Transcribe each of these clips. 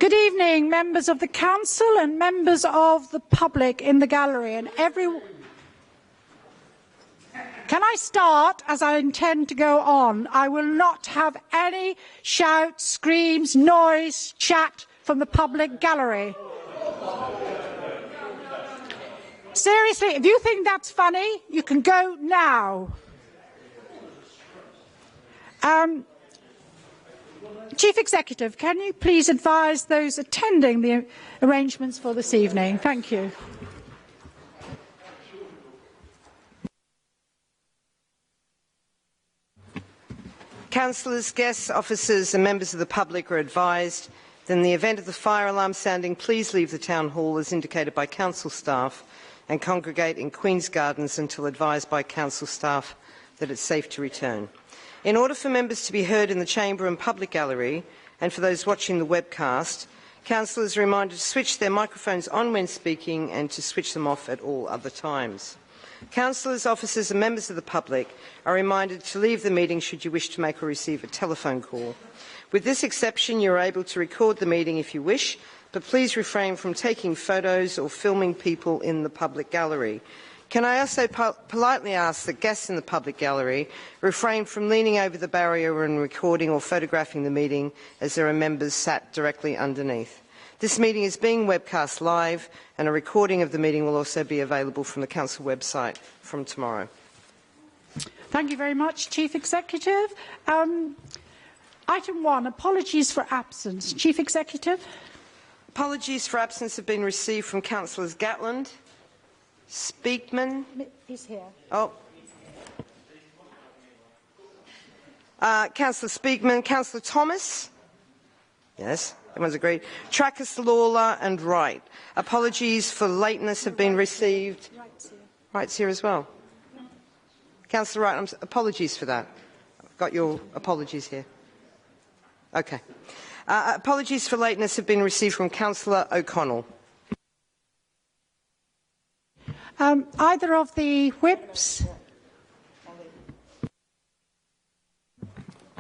Good evening, members of the Council and members of the public in the gallery and everyone. Can I start, as I intend to go on? I will not have any shouts, screams, noise, chat from the public gallery. Seriously, if you think that's funny, you can go now. Chief Executive, can you please advise those attending the arrangements for this evening? Thank you. Councillors, guests, officers and members of the public are advised that in the event of the fire alarm sounding, please leave the Town Hall as indicated by Council staff and congregate in Queen's Gardens until advised by Council staff that it's safe to return. In order for members to be heard in the chamber and public gallery, and for those watching the webcast, councillors are reminded to switch their microphones on when speaking and to switch them off at all other times. Councillors, officers and members of the public are reminded to leave the meeting should you wish to make or receive a telephone call. With this exception, you are able to record the meeting if you wish, but please refrain from taking photos or filming people in the public gallery. Can I also politely ask that guests in the public gallery refrain from leaning over the barrier and recording or photographing the meeting, as there are members sat directly underneath. This meeting is being webcast live, and a recording of the meeting will also be available from the Council website from tomorrow. Thank you very much, Chief Executive. Item 1, apologies for absence. Chief Executive. Apologies for absence have been received from Councillors Gatland, Speakman. He's here. Oh. Councillor Speakman, Councillor Thomas. Yes, everyone's agreed. Trackers, Lawler and Wright. Apologies for lateness have been received. Wright's here as well. Councillor Wright, apologies for that. I've got your apologies here. Okay. Apologies for lateness have been received from Councillor O'Connell. Either of the whips?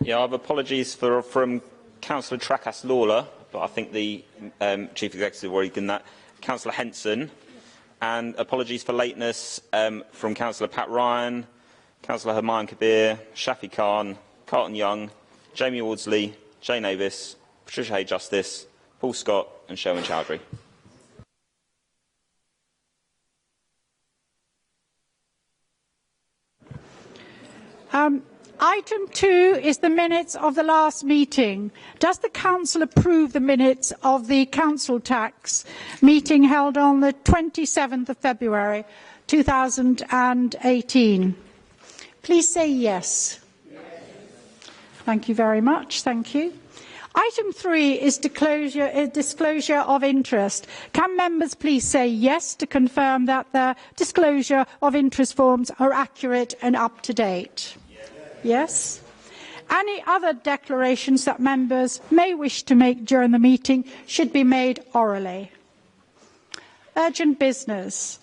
Yeah, I have apologies from Councillor Tracas Lawler, but I think the Chief Executive already done that. Councillor Henson, and apologies for lateness from Councillor Pat Ryan, Councillor Hermione Kabir, Shafi Khan, Carlton Young, Jamie Wardsley, Jane Avis, Patricia Hay Justice, Paul Scott and Sherwin Chowdhury. Item 2 is the minutes of the last meeting. Does the Council approve the minutes of the Council tax meeting held on the 27th of February 2018? Please say yes. Thank you very much. Thank you. Item 3 is disclosure of interest. Can members please say yes to confirm that the disclosure of interest forms are accurate and up to date? Yes. Any other declarations that members may wish to make during the meeting should be made orally. Urgent business.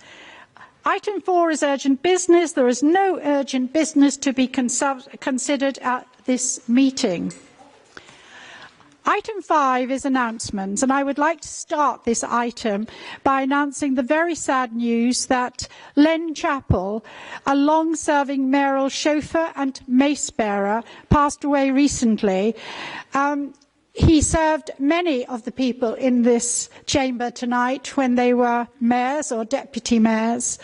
Item 4 is urgent business. There is no urgent business to be considered at this meeting. Item 5 is announcements, and I would like to start this item by announcing the very sad news that Len Chappell, a long-serving mayoral chauffeur and mace bearer, passed away recently. He served many of the people in this chamber tonight when they were mayors or deputy mayors.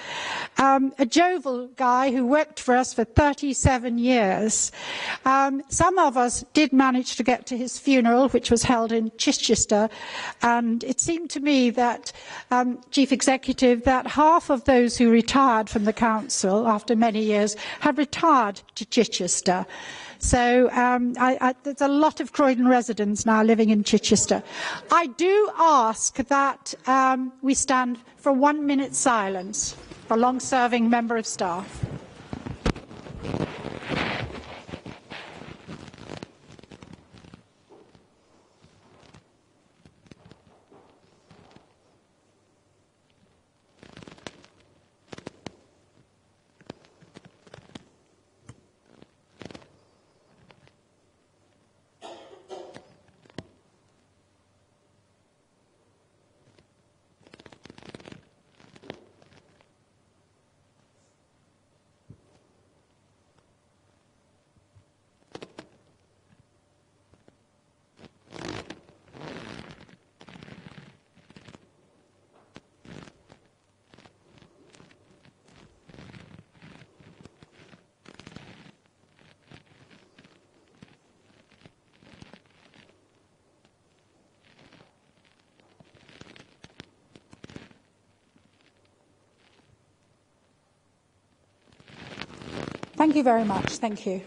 A jovial guy who worked for us for 37 years. Some of us did manage to get to his funeral, which was held in Chichester, and it seemed to me that, Chief Executive, that half of those who retired from the council after many years had retired to Chichester. So there's a lot of Croydon residents now living in Chichester. I do ask that we stand for 1 minute silence for a long-serving member of staff. Thank you very much. Thank you.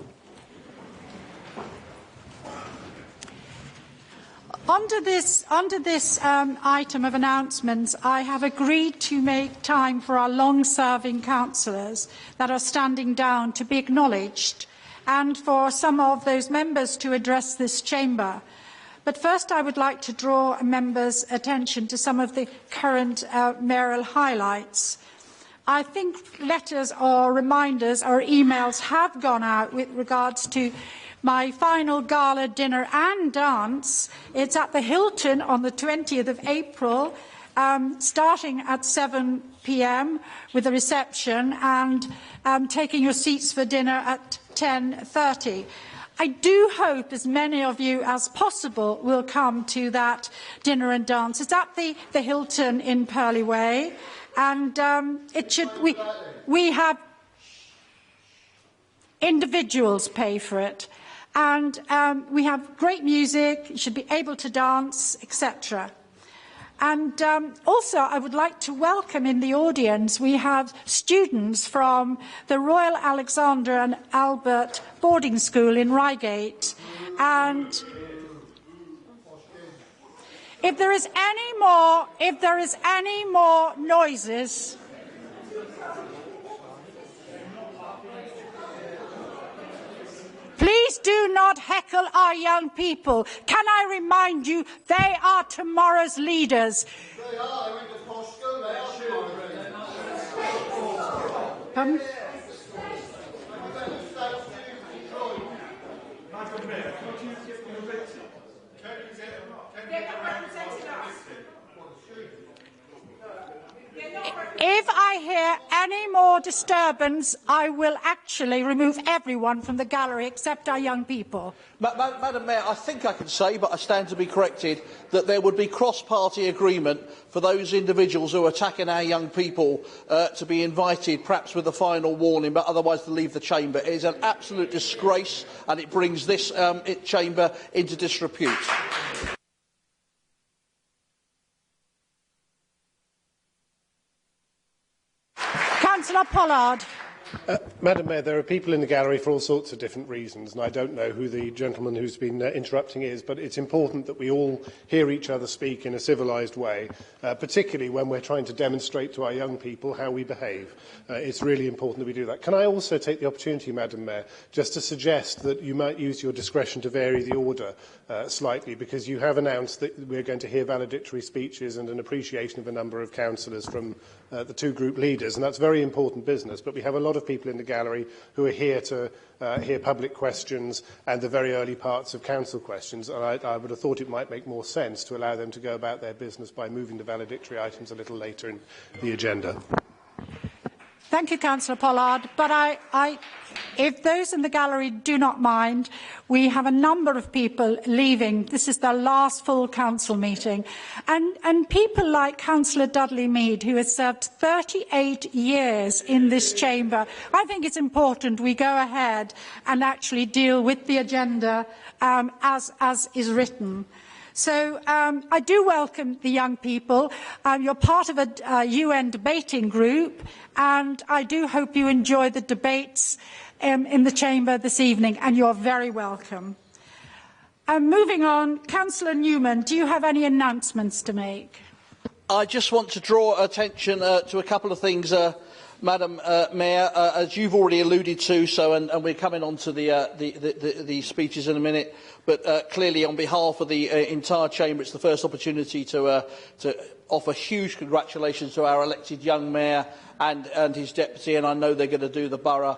Under this item of announcements, I have agreed to make time for our long-serving councillors that are standing down to be acknowledged, and for some of those members to address this chamber. But first, I would like to draw members' attention to some of the current mayoral highlights. I think letters or reminders or emails have gone out with regards to my final gala dinner and dance. It's at the Hilton on the 20th of April, starting at 7 p.m. with a reception and taking your seats for dinner at 10:30. I do hope as many of you as possible will come to that dinner and dance. It's at the Hilton in Purley Way, and we have individuals pay for it, and we have great music. You should be able to dance, etc. And also, I would like to welcome in the audience, we have students from the Royal Alexander and Albert Boarding School in Reigate. And if there is any more noises, please do not heckle our young people. Can I remind you, they are tomorrow's leaders. They are. They went to posh school. They are tomorrow. Pardon? If I hear any more disturbance, I will actually remove everyone from the gallery except our young people. Madam Mayor, I think I can say, but I stand to be corrected, that there would be cross-party agreement for those individuals who are attacking our young people to be invited, perhaps with a final warning, but otherwise to leave the chamber. It is an absolute disgrace, and it brings this chamber into disrepute. Councillor Pollard. Madam Mayor, there are people in the gallery for all sorts of different reasons, and I don't know who the gentleman who's been interrupting is, but it's important that we all hear each other speak in a civilised way, particularly when we're trying to demonstrate to our young people how we behave. It's really important that we do that. Can I also take the opportunity, Madam Mayor, just to suggest that you might use your discretion to vary the order slightly, because you have announced that we're going to hear valedictory speeches and an appreciation of a number of councillors from the two group leaders, and that's very important business, but we have a lot of people in the gallery who are here to hear public questions and the very early parts of council questions, and I would have thought it might make more sense to allow them to go about their business by moving the valedictory items a little later in the agenda. Thank you, Councillor Pollard. But if those in the gallery do not mind, we have a number of people leaving. This is their last full council meeting. And people like Councillor Dudley Mead, who has served 38 years in this chamber, I think it's important we go ahead and actually deal with the agenda as is written. So I do welcome the young people. You're part of a UN debating group, and I do hope you enjoy the debates in the chamber this evening, and you're very welcome. Moving on, Councillor Newman, do you have any announcements to make? I just want to draw attention to a couple of things, Madam Mayor, as you've already alluded to, and we're coming on to the speeches in a minute, but clearly on behalf of the entire chamber, it's the first opportunity to offer huge congratulations to our elected young mayor and his deputy, and I know they're going to do the borough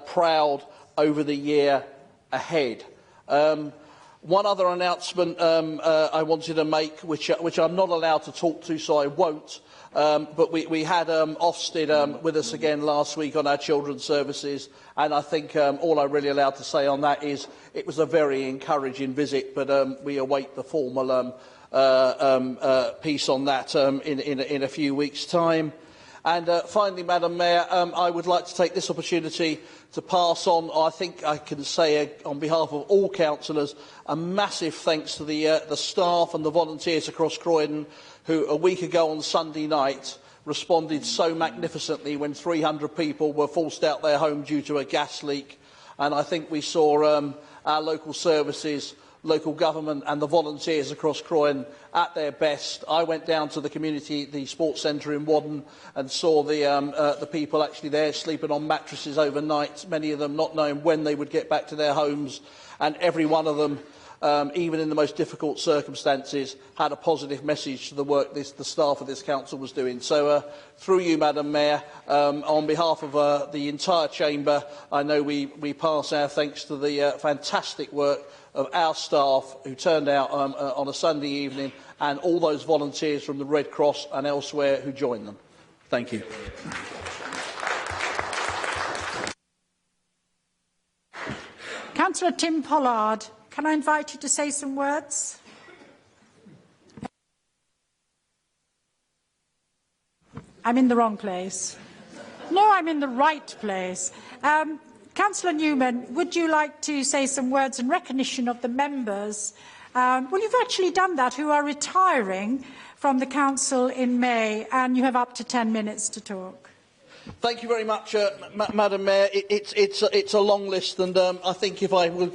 proud over the year ahead. One other announcement I wanted to make, which I'm not allowed to talk to, so I won't. But we had Ofsted with us again last week on our children's services, and I think all I'm really allowed to say on that is it was a very encouraging visit, but we await the formal piece on that in a few weeks' time. And finally, Madam Mayor, I would like to take this opportunity to pass on, I think I can say on behalf of all councillors, a massive thanks to the staff and the volunteers across Croydon who a week ago on Sunday night responded so magnificently when 300 people were forced out their home due to a gas leak. And I think we saw our local services, local government and the volunteers across Croydon at their best. I went down to the sports centre in Wadden, and saw the people actually there sleeping on mattresses overnight, many of them not knowing when they would get back to their homes, and every one of them, even in the most difficult circumstances, had a positive message to the work the staff of this council was doing. So, through you, Madam Mayor, on behalf of the entire chamber, I know we pass our thanks to the fantastic work of our staff who turned out on a Sunday evening, and all those volunteers from the Red Cross and elsewhere who joined them. Thank you. Councillor Tim Pollard, can I invite you to say some words? I'm in the wrong place. No, I'm in the right place. Councillor Newman, would you like to say some words in recognition of the members? Well, you've actually done that, who are retiring from the council in May, and you have up to 10 minutes to talk. Thank you very much, Madam Mayor. It's a long list, and I think if I will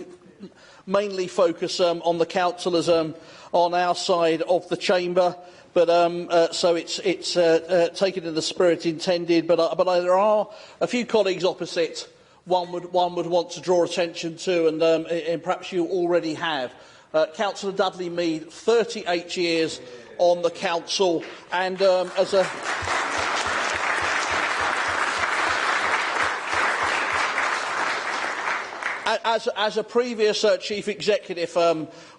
mainly focus on the councillors on our side of the chamber, but so it's taken in the spirit intended. But there are a few colleagues opposite. One would want to draw attention to, and perhaps you already have. Councillor Dudley Mead, 38 years on the council, and as a previous chief executive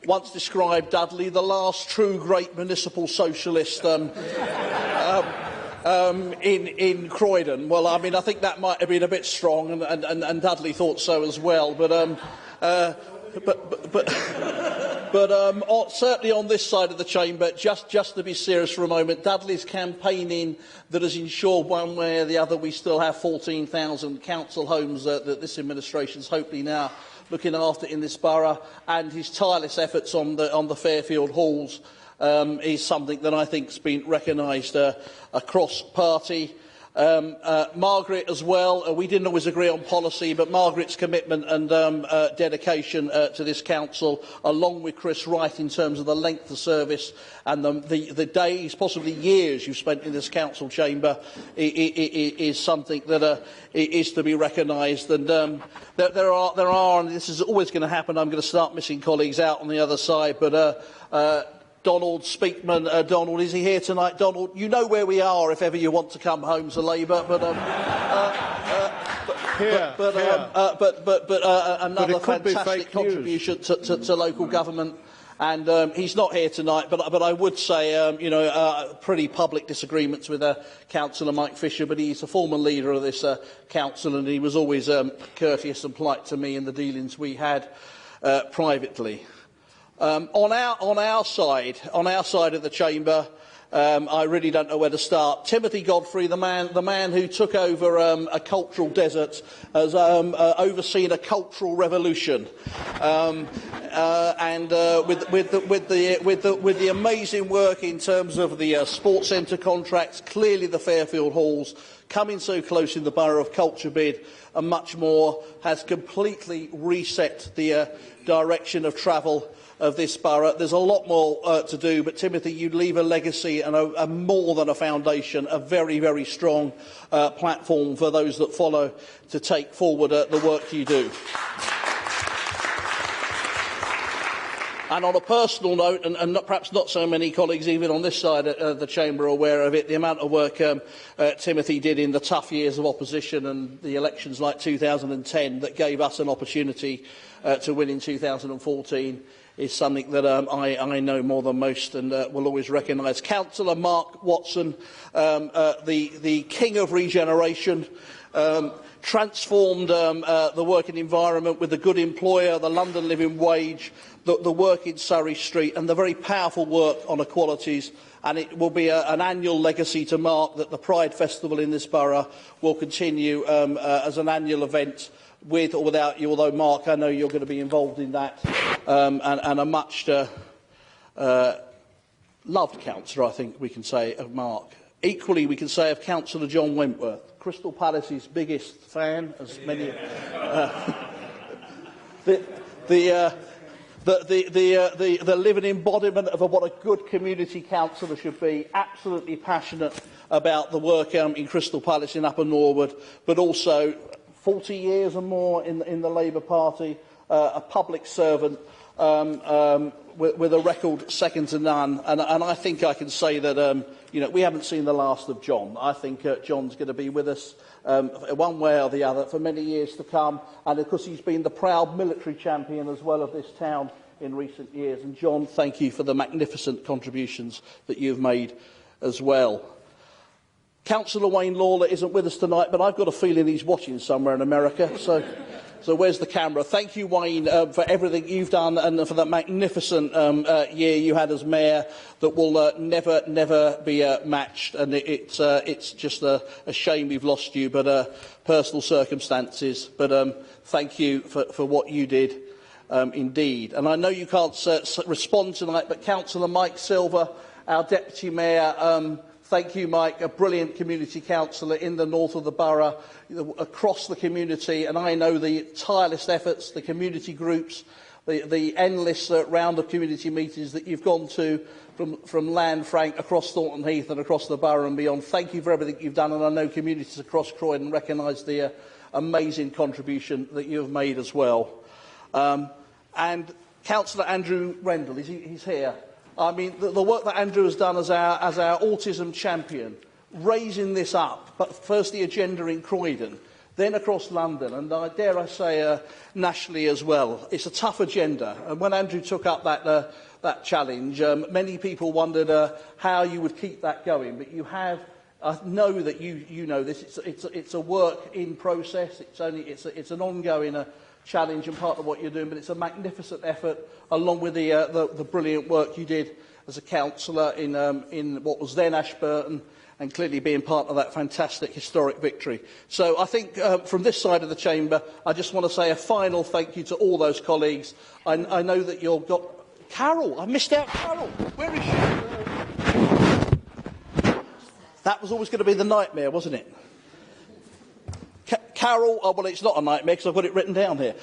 once described Dudley, the last true great municipal socialist in Croydon. Well, I mean, I think that might have been a bit strong, and Dudley thought so as well. But certainly on this side of the chamber, just to be serious for a moment, Dudley's campaigning that has ensured one way or the other we still have 14,000 council homes that this administration is hopefully now looking after in this borough, and his tireless efforts on the Fairfield halls is something that I think has been recognised across party. Margaret as well, we didn't always agree on policy, but Margaret's commitment and dedication to this council, along with Chris Wright in terms of the length of service and the days, possibly years you've spent in this council chamber, is something that is to be recognised. And there are, and this is always going to happen, I'm going to start missing colleagues out on the other side, but Donald Speakman. Donald, is he here tonight? Donald, you know where we are if ever you want to come home to Labour. Another fantastic contribution to local government. And he's not here tonight, but I would say, pretty public disagreements with Councillor Mike Fisher, but he's a former leader of this council, and he was always courteous and polite to me in the dealings we had privately. On our side of the chamber, I really don't know where to start. Timothy Godfrey, the man who took over a cultural desert, has overseen a cultural revolution, and with the amazing work in terms of the sports centre contracts, clearly the Fairfield halls, coming so close in the borough of Culture Bid, and much more, has completely reset the direction of travel of this borough. There's a lot more to do, but Timothy, you leave a legacy and a more than a foundation, a very, very strong platform for those that follow to take forward the work you do. And on a personal note, and perhaps not so many colleagues even on this side of the chamber are aware of it, the amount of work Timothy did in the tough years of opposition and the elections like 2010 that gave us an opportunity to win in 2014 is something that I know more than most and will always recognise. Councillor Mark Watson, the king of regeneration, transformed the working environment with the good employer, the London living wage, the work in Surrey Street, and the very powerful work on equalities. And it will be an annual legacy to Mark that the Pride Festival in this borough will continue as an annual event, with or without you, although Mark, I know you're going to be involved in that, and a much loved councillor, I think we can say, of Mark. Equally, we can say of Councillor John Wentworth, Crystal Palace's biggest fan, as many. The living embodiment of what a good community councillor should be, absolutely passionate about the work in Crystal Palace in Upper Norwood, but also 40 years or more in the Labour Party, a public servant with a record second to none. And I think I can say that we haven't seen the last of John. I think John's going to be with us one way or the other for many years to come. And of course he's been the proud military champion as well of this town in recent years. And John, thank you for the magnificent contributions that you've made as well. Councillor Wayne Lawler isn't with us tonight, but I've got a feeling he's watching somewhere in America. So where's the camera? Thank you, Wayne, for everything you've done and for that magnificent year you had as mayor that will never be matched. And it's just a shame we've lost you, but personal circumstances. But thank you for what you did, indeed. And I know you can't respond tonight, but Councillor Mike Silver, our Deputy Mayor, thank you, Mike, a brilliant community councillor in the north of the borough, across the community, and I know the tireless efforts, the community groups, the endless round of community meetings that you've gone to from Lanfranc across Thornton Heath and across the borough and beyond. Thank you for everything you've done, and I know communities across Croydon recognise the amazing contribution that you have made as well. And Councillor Andrew Rendell, he's here. I mean, the work that Andrew has done as our autism champion, raising this up, but first the agenda in Croydon, then across London, and dare I say nationally as well. It's a tough agenda, and when Andrew took up that challenge, many people wondered how you would keep that going. But you have, I know that you know this. It's a work in process. It's an ongoing challenge and part of what you're doing, but it's a magnificent effort, along with the brilliant work you did as a councillor in what was then Ashburton, and clearly being part of that fantastic historic victory. So I think from this side of the chamber, I just want to say a final thank you to all those colleagues. I know that you've got Carol. I missed out Carol. Where is she? That was always going to be the nightmare, wasn't it? Carol, well, it's not a nightmare because I've got it written down here.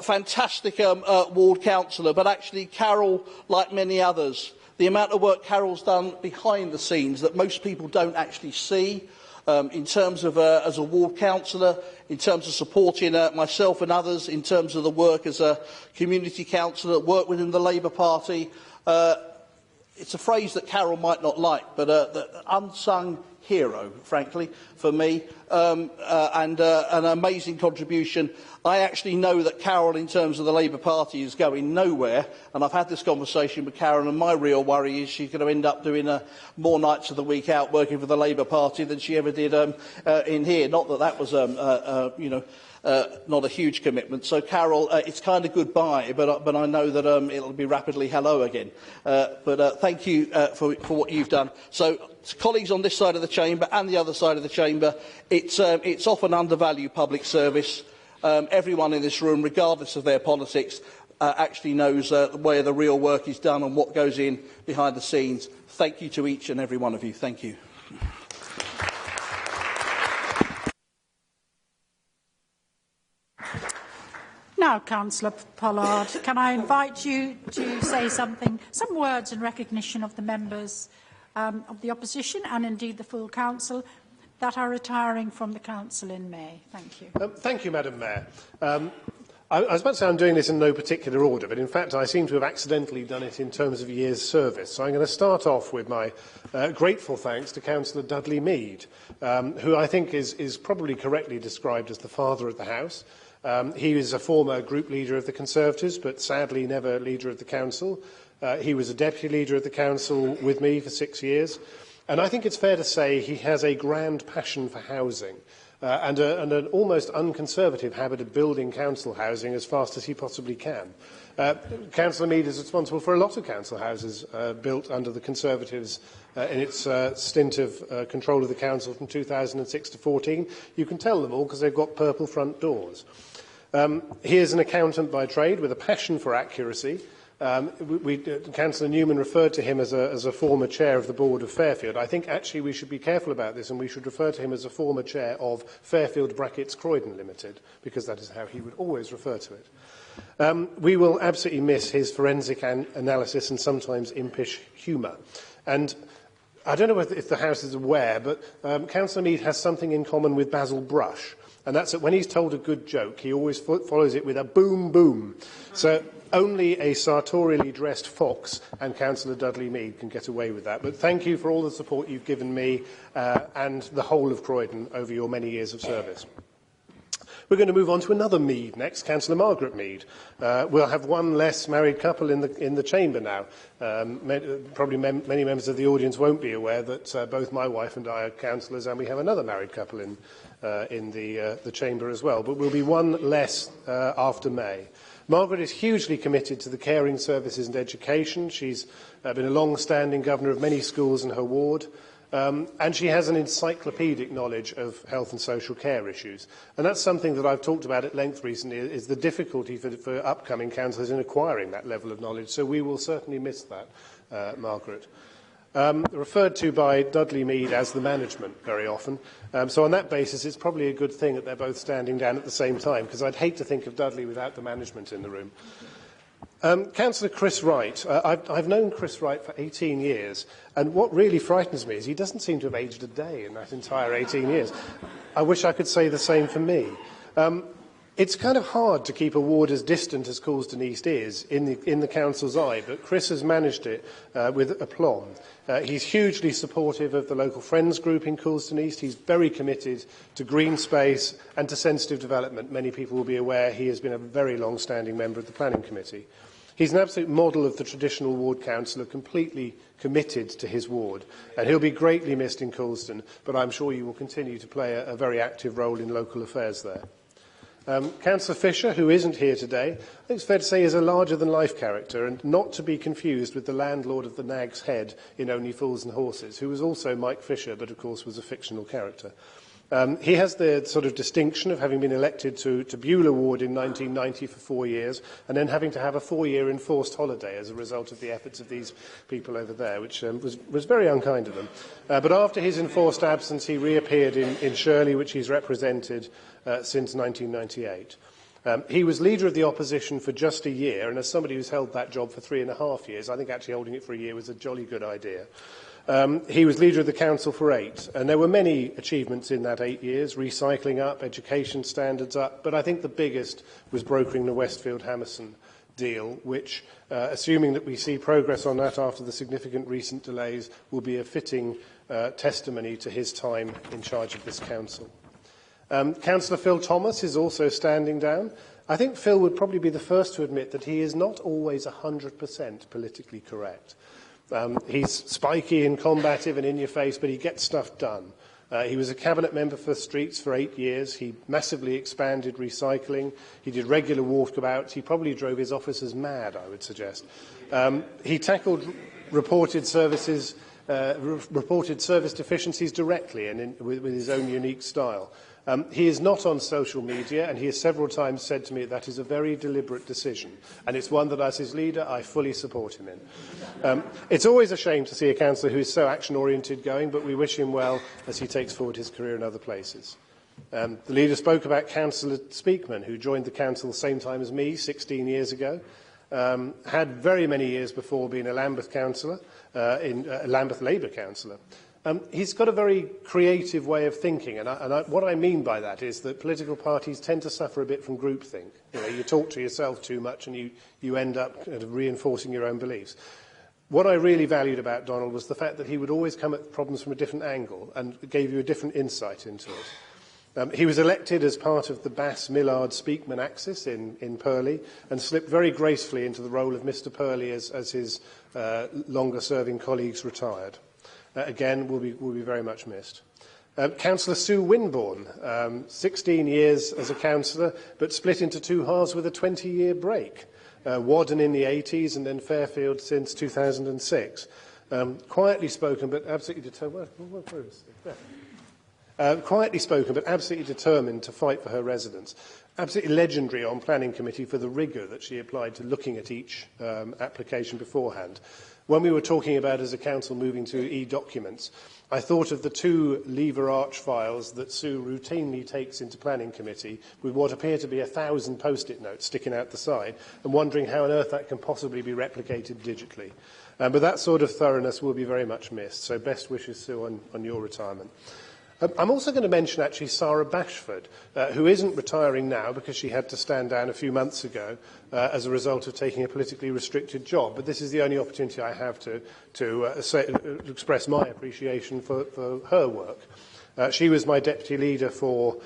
Fantastic ward councillor, but actually Carol, like many others, the amount of work Carol's done behind the scenes that most people don't actually see, in terms of as a ward councillor, in terms of supporting myself and others, in terms of the work as a community councillor, work within the Labour Party. It's a phrase that Carol might not like, but the unsung hero, frankly, for me, and an amazing contribution. I actually know that Carol, in terms of the Labour Party, is going nowhere, and I've had this conversation with Carol, and my real worry is she's going to end up doing more nights of the week out working for the Labour Party than she ever did in here. Not that was, not a huge commitment. So, Carol, it's kind of goodbye, but I know that it'll be rapidly hello again. But thank you for what you've done. So, colleagues on this side of the chamber and the other side of the chamber, it's often undervalued public service. Everyone in this room, regardless of their politics, actually knows where the real work is done and what goes in behind the scenes. Thank you to each and every one of you. Thank you. Now, Councillor Pollard, can I invite you to say some words in recognition of the members of the opposition and indeed the full council that are retiring from the council in May. Thank you. Thank you, Madam Mayor. I was about to say I'm doing this in no particular order, but in fact I seem to have accidentally done it in terms of years' service. So I'm going to start off with my grateful thanks to Councillor Dudley Mead, who I think is probably correctly described as the father of the House. He is a former group leader of the Conservatives, but sadly never leader of the council. He was a deputy leader of the council with me for 6 years. And I think it's fair to say he has a grand passion for housing and an almost unconservative habit of building council housing as fast as he possibly can. Councillor Mead is responsible for a lot of council houses built under the Conservatives in its stint of control of the council from 2006 to 14. You can tell them all because they've got purple front doors. He is an accountant by trade with a passion for accuracy. Councillor Newman referred to him as a former chair of the board of Fairfield. I think actually we should be careful about this, and we should refer to him as a former chair of Fairfield Croydon Limited, because that is how he would always refer to it. We will absolutely miss his forensic analysis and sometimes impish humour. And I don't know if the House is aware, but Councillor Mead has something in common with Basil Brush, and that's that when he's told a good joke, he always follows it with a boom, boom. So only a sartorially dressed fox and Councillor Dudley Mead can get away with that. But thank you for all the support you've given me and the whole of Croydon over your many years of service. We're going to move on to another Mead next, Councillor Margaret Mead. We'll have one less married couple in the chamber now. Probably many members of the audience won't be aware that both my wife and I are councillors, and we have another married couple in the chamber as well. But we'll be one less after May. Margaret is hugely committed to the caring services and education. She's been a long-standing governor of many schools in her ward. And she has an encyclopedic knowledge of health and social care issues. And that's something that I've talked about at length recently, is the difficulty for upcoming councillors in acquiring that level of knowledge. So we will certainly miss that, Margaret. Referred to by Dudley Mead as the management very often. So on that basis, it's probably a good thing that they're both standing down at the same time, because I'd hate to think of Dudley without the management in the room. Councillor Chris Wright. I've known Chris Wright for 18 years, and what really frightens me is he doesn't seem to have aged a day in that entire 18 years. I wish I could say the same for me. It's kind of hard to keep a ward as distant as Coulsdon East is in the council's eye, but Chris has managed it with aplomb. He's hugely supportive of the local friends group in Coulsdon East. He's very committed to green space and to sensitive development. Many people will be aware he has been a very long-standing member of the planning committee. He's an absolute model of the traditional ward councillor, completely committed to his ward, and he'll be greatly missed in Coulsdon, but I'm sure you will continue to play a very active role in local affairs there. Councillor Fisher, who isn't here today, I think it's fair to say is a larger-than-life character, and not to be confused with the landlord of the Nag's Head in Only Fools and Horses, who was also Mike Fisher, but of course was a fictional character. He has the sort of distinction of having been elected to Beulah Ward in 1990 for 4 years, and then having to have a 4-year enforced holiday as a result of the efforts of these people over there, which was very unkind of them. But after his enforced absence, he reappeared in Shirley, which he's represented since 1998. He was leader of the opposition for just a year, and as somebody who's held that job for 3.5 years, I think actually holding it for a year was a jolly good idea. He was leader of the council for 8, and there were many achievements in that 8 years, recycling up, education standards up, but I think the biggest was brokering the Westfield-Hammerson deal, which, assuming that we see progress on that after the significant recent delays, will be a fitting testimony to his time in charge of this council. Councillor Phil Thomas is also standing down. I think Phil would probably be the first to admit that he is not always 100% politically correct. He's spiky and combative and in your face, but he gets stuff done. He was a cabinet member for Streets for 8 years. He massively expanded recycling. He did regular walkabouts. He probably drove his officers mad, I would suggest. He tackled reported service deficiencies directly and with his own unique style. He is not on social media, and he has several times said to me that is a very deliberate decision, and it's one that, as his leader, I fully support him in. It's always a shame to see a councillor who is so action-oriented going, but we wish him well as he takes forward his career in other places. The leader spoke about Councillor Speakman, who joined the council the same time as me 16 years ago. Had very many years before being a Lambeth councillor, a Lambeth Labour councillor. He's got a very creative way of thinking, and what I mean by that is that political parties tend to suffer a bit from groupthink. You talk to yourself too much and you end up kind of reinforcing your own beliefs. What I really valued about Donald was the fact that he would always come at problems from a different angle and gave you a different insight into it. He was elected as part of the Bass-Millard-Speakman axis in Purley and slipped very gracefully into the role of Mr Purley as his longer-serving colleagues retired. Again, will be very much missed. Councillor Sue Winborn, 16 years as a councillor, but split into 2 halves with a 20-year break. Wadden in the 80s and then Fairfield since 2006. Quietly spoken, but absolutely determined. Where is it? quietly spoken but absolutely determined to fight for her residents. Absolutely legendary on planning committee for the rigour that she applied to looking at each application beforehand. When we were talking about, as a council, moving to e-documents, I thought of the 2 lever arch files that Sue routinely takes into planning committee with what appear to be 1,000 post-it notes sticking out the side, and wondering how on earth that can possibly be replicated digitally. But that sort of thoroughness will be very much missed. So best wishes, Sue, on your retirement. I'm also going to mention, actually, Saara Bashford, who isn't retiring now because she had to stand down a few months ago as a result of taking a politically restricted job. But this is the only opportunity I have to express my appreciation for her work. She was my deputy leader for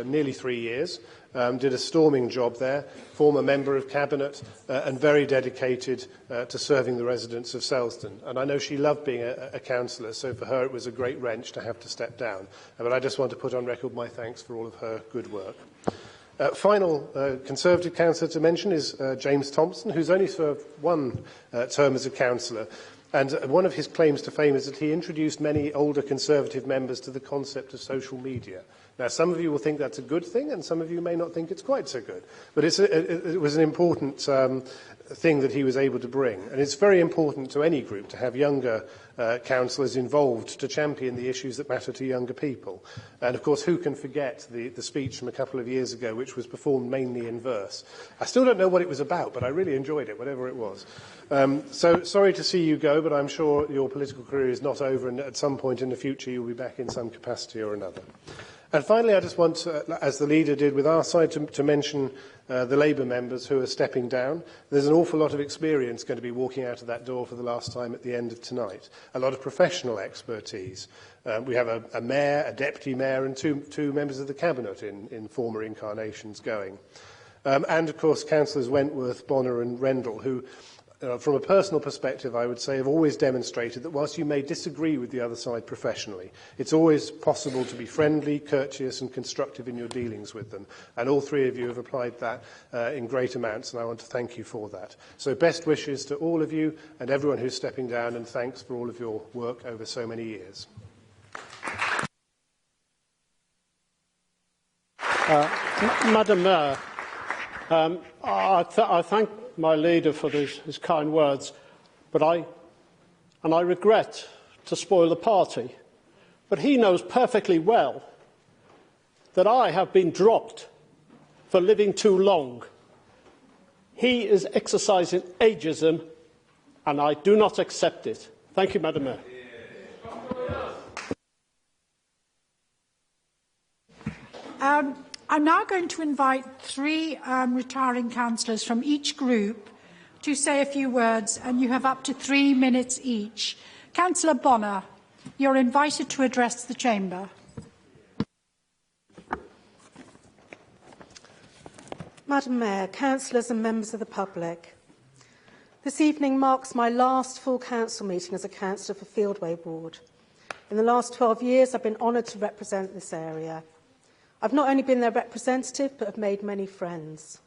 nearly 3 years, did a storming job there, former member of cabinet, and very dedicated to serving the residents of Selsdon. And I know she loved being a councillor, so for her it was a great wrench to have to step down. But I just want to put on record my thanks for all of her good work. Final Conservative councillor to mention is James Thompson, who's only served 1 term as a councillor. And one of his claims to fame is that he introduced many older Conservative members to the concept of social media. Now, some of you will think that's a good thing, and some of you may not think it's quite so good. But it was an important thing that he was able to bring. And it's very important to any group to have younger councillors involved to champion the issues that matter to younger people. And, of course, who can forget the speech from a couple of years ago, which was performed mainly in verse. I still don't know what it was about, but I really enjoyed it, whatever it was. So sorry to see you go, but I'm sure your political career is not over, and at some point in the future you'll be back in some capacity or another. And finally, I just want to, as the leader did with our side, to mention the Labour members who are stepping down. There's an awful lot of experience going to be walking out of that door for the last time at the end of tonight. A lot of professional expertise. We have a mayor, a deputy mayor, and two members of the cabinet in former incarnations going. And, of course, Councillors Wentworth, Bonner and Rendell, who, from a personal perspective, I would say, have always demonstrated that whilst you may disagree with the other side professionally, it's always possible to be friendly, courteous and constructive in your dealings with them. And all 3 of you have applied that in great amounts, and I want to thank you for that. So best wishes to all of you and everyone who's stepping down, and thanks for all of your work over so many years. Madam Mayor, I thank my leader for his kind words, but I regret to spoil the party, but he knows perfectly well that I have been dropped for living too long. He is exercising ageism, and I do not accept it. Thank you, Madam Mayor. I'm now going to invite 3 retiring councillors from each group to say a few words, and you have up to 3 minutes each. Councillor Bonner, you're invited to address the chamber. Madam Mayor, councillors and members of the public, this evening marks my last full council meeting as a councillor for Fieldway Ward. In the last 12 years, I've been honoured to represent this area. I've not only been their representative, but have made many friends.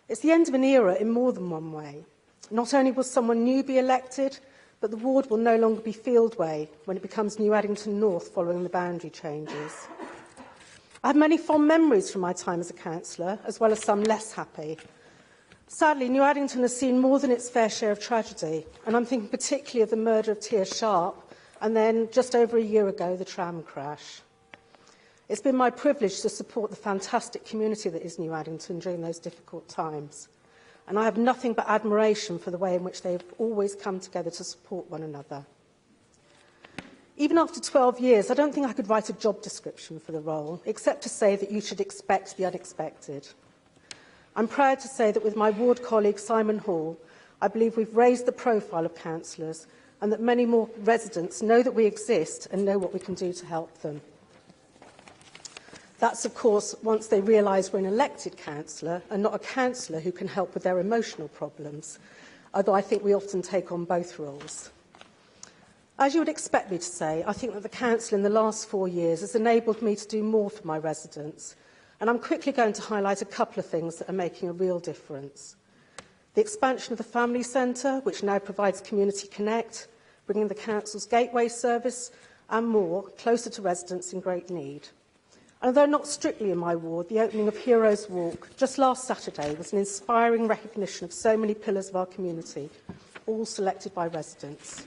It's the end of an era in more than one way. Not only will someone new be elected, but the ward will no longer be Fieldway when it becomes New Addington North following the boundary changes. I have many fond memories from my time as a councillor, as well as some less happy. Sadly, New Addington has seen more than its fair share of tragedy, and I'm thinking particularly of the murder of Tia Sharp, and then, just over a year ago, the tram crash. It's been my privilege to support the fantastic community that is New Addington during those difficult times, and I have nothing but admiration for the way in which they have always come together to support one another. Even after 12 years, I don't think I could write a job description for the role, except to say that you should expect the unexpected. I'm proud to say that with my ward colleague Simon Hall, I believe we've raised the profile of councillors, and that many more residents know that we exist and know what we can do to help them. That's, of course, once they realise we're an elected councillor and not a councillor who can help with their emotional problems, although I think we often take on both roles. As you would expect me to say, I think that the council in the last 4 years has enabled me to do more for my residents, and I'm quickly going to highlight a couple of things that are making a real difference. The expansion of the Family Centre, which now provides Community Connect, bringing the council's gateway service and more closer to residents in great need. And although not strictly in my ward, the opening of Heroes Walk just last Saturday was an inspiring recognition of so many pillars of our community, all selected by residents.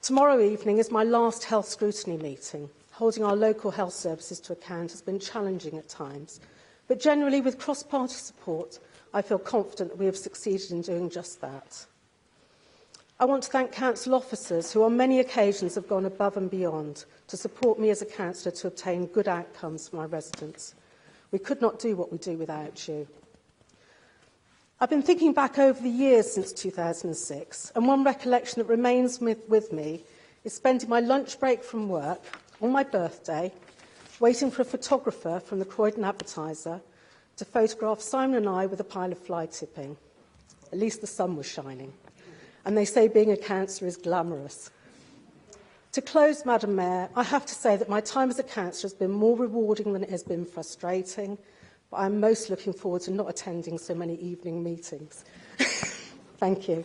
Tomorrow evening is my last health scrutiny meeting. Holding our local health services to account has been challenging at times, but generally with cross-party support, I feel confident that we have succeeded in doing just that. I want to thank council officers who on many occasions have gone above and beyond to support me as a councillor to obtain good outcomes for my residents. We could not do what we do without you. I've been thinking back over the years since 2006, and one recollection that remains with me is spending my lunch break from work on my birthday, waiting for a photographer from the Croydon Advertiser to photograph Simon and I with a pile of fly tipping. At least the sun was shining. And they say being a councillor is glamorous. To close, Madam Mayor, I have to say that my time as a councillor has been more rewarding than it has been frustrating, but I'm most looking forward to not attending so many evening meetings. Thank you.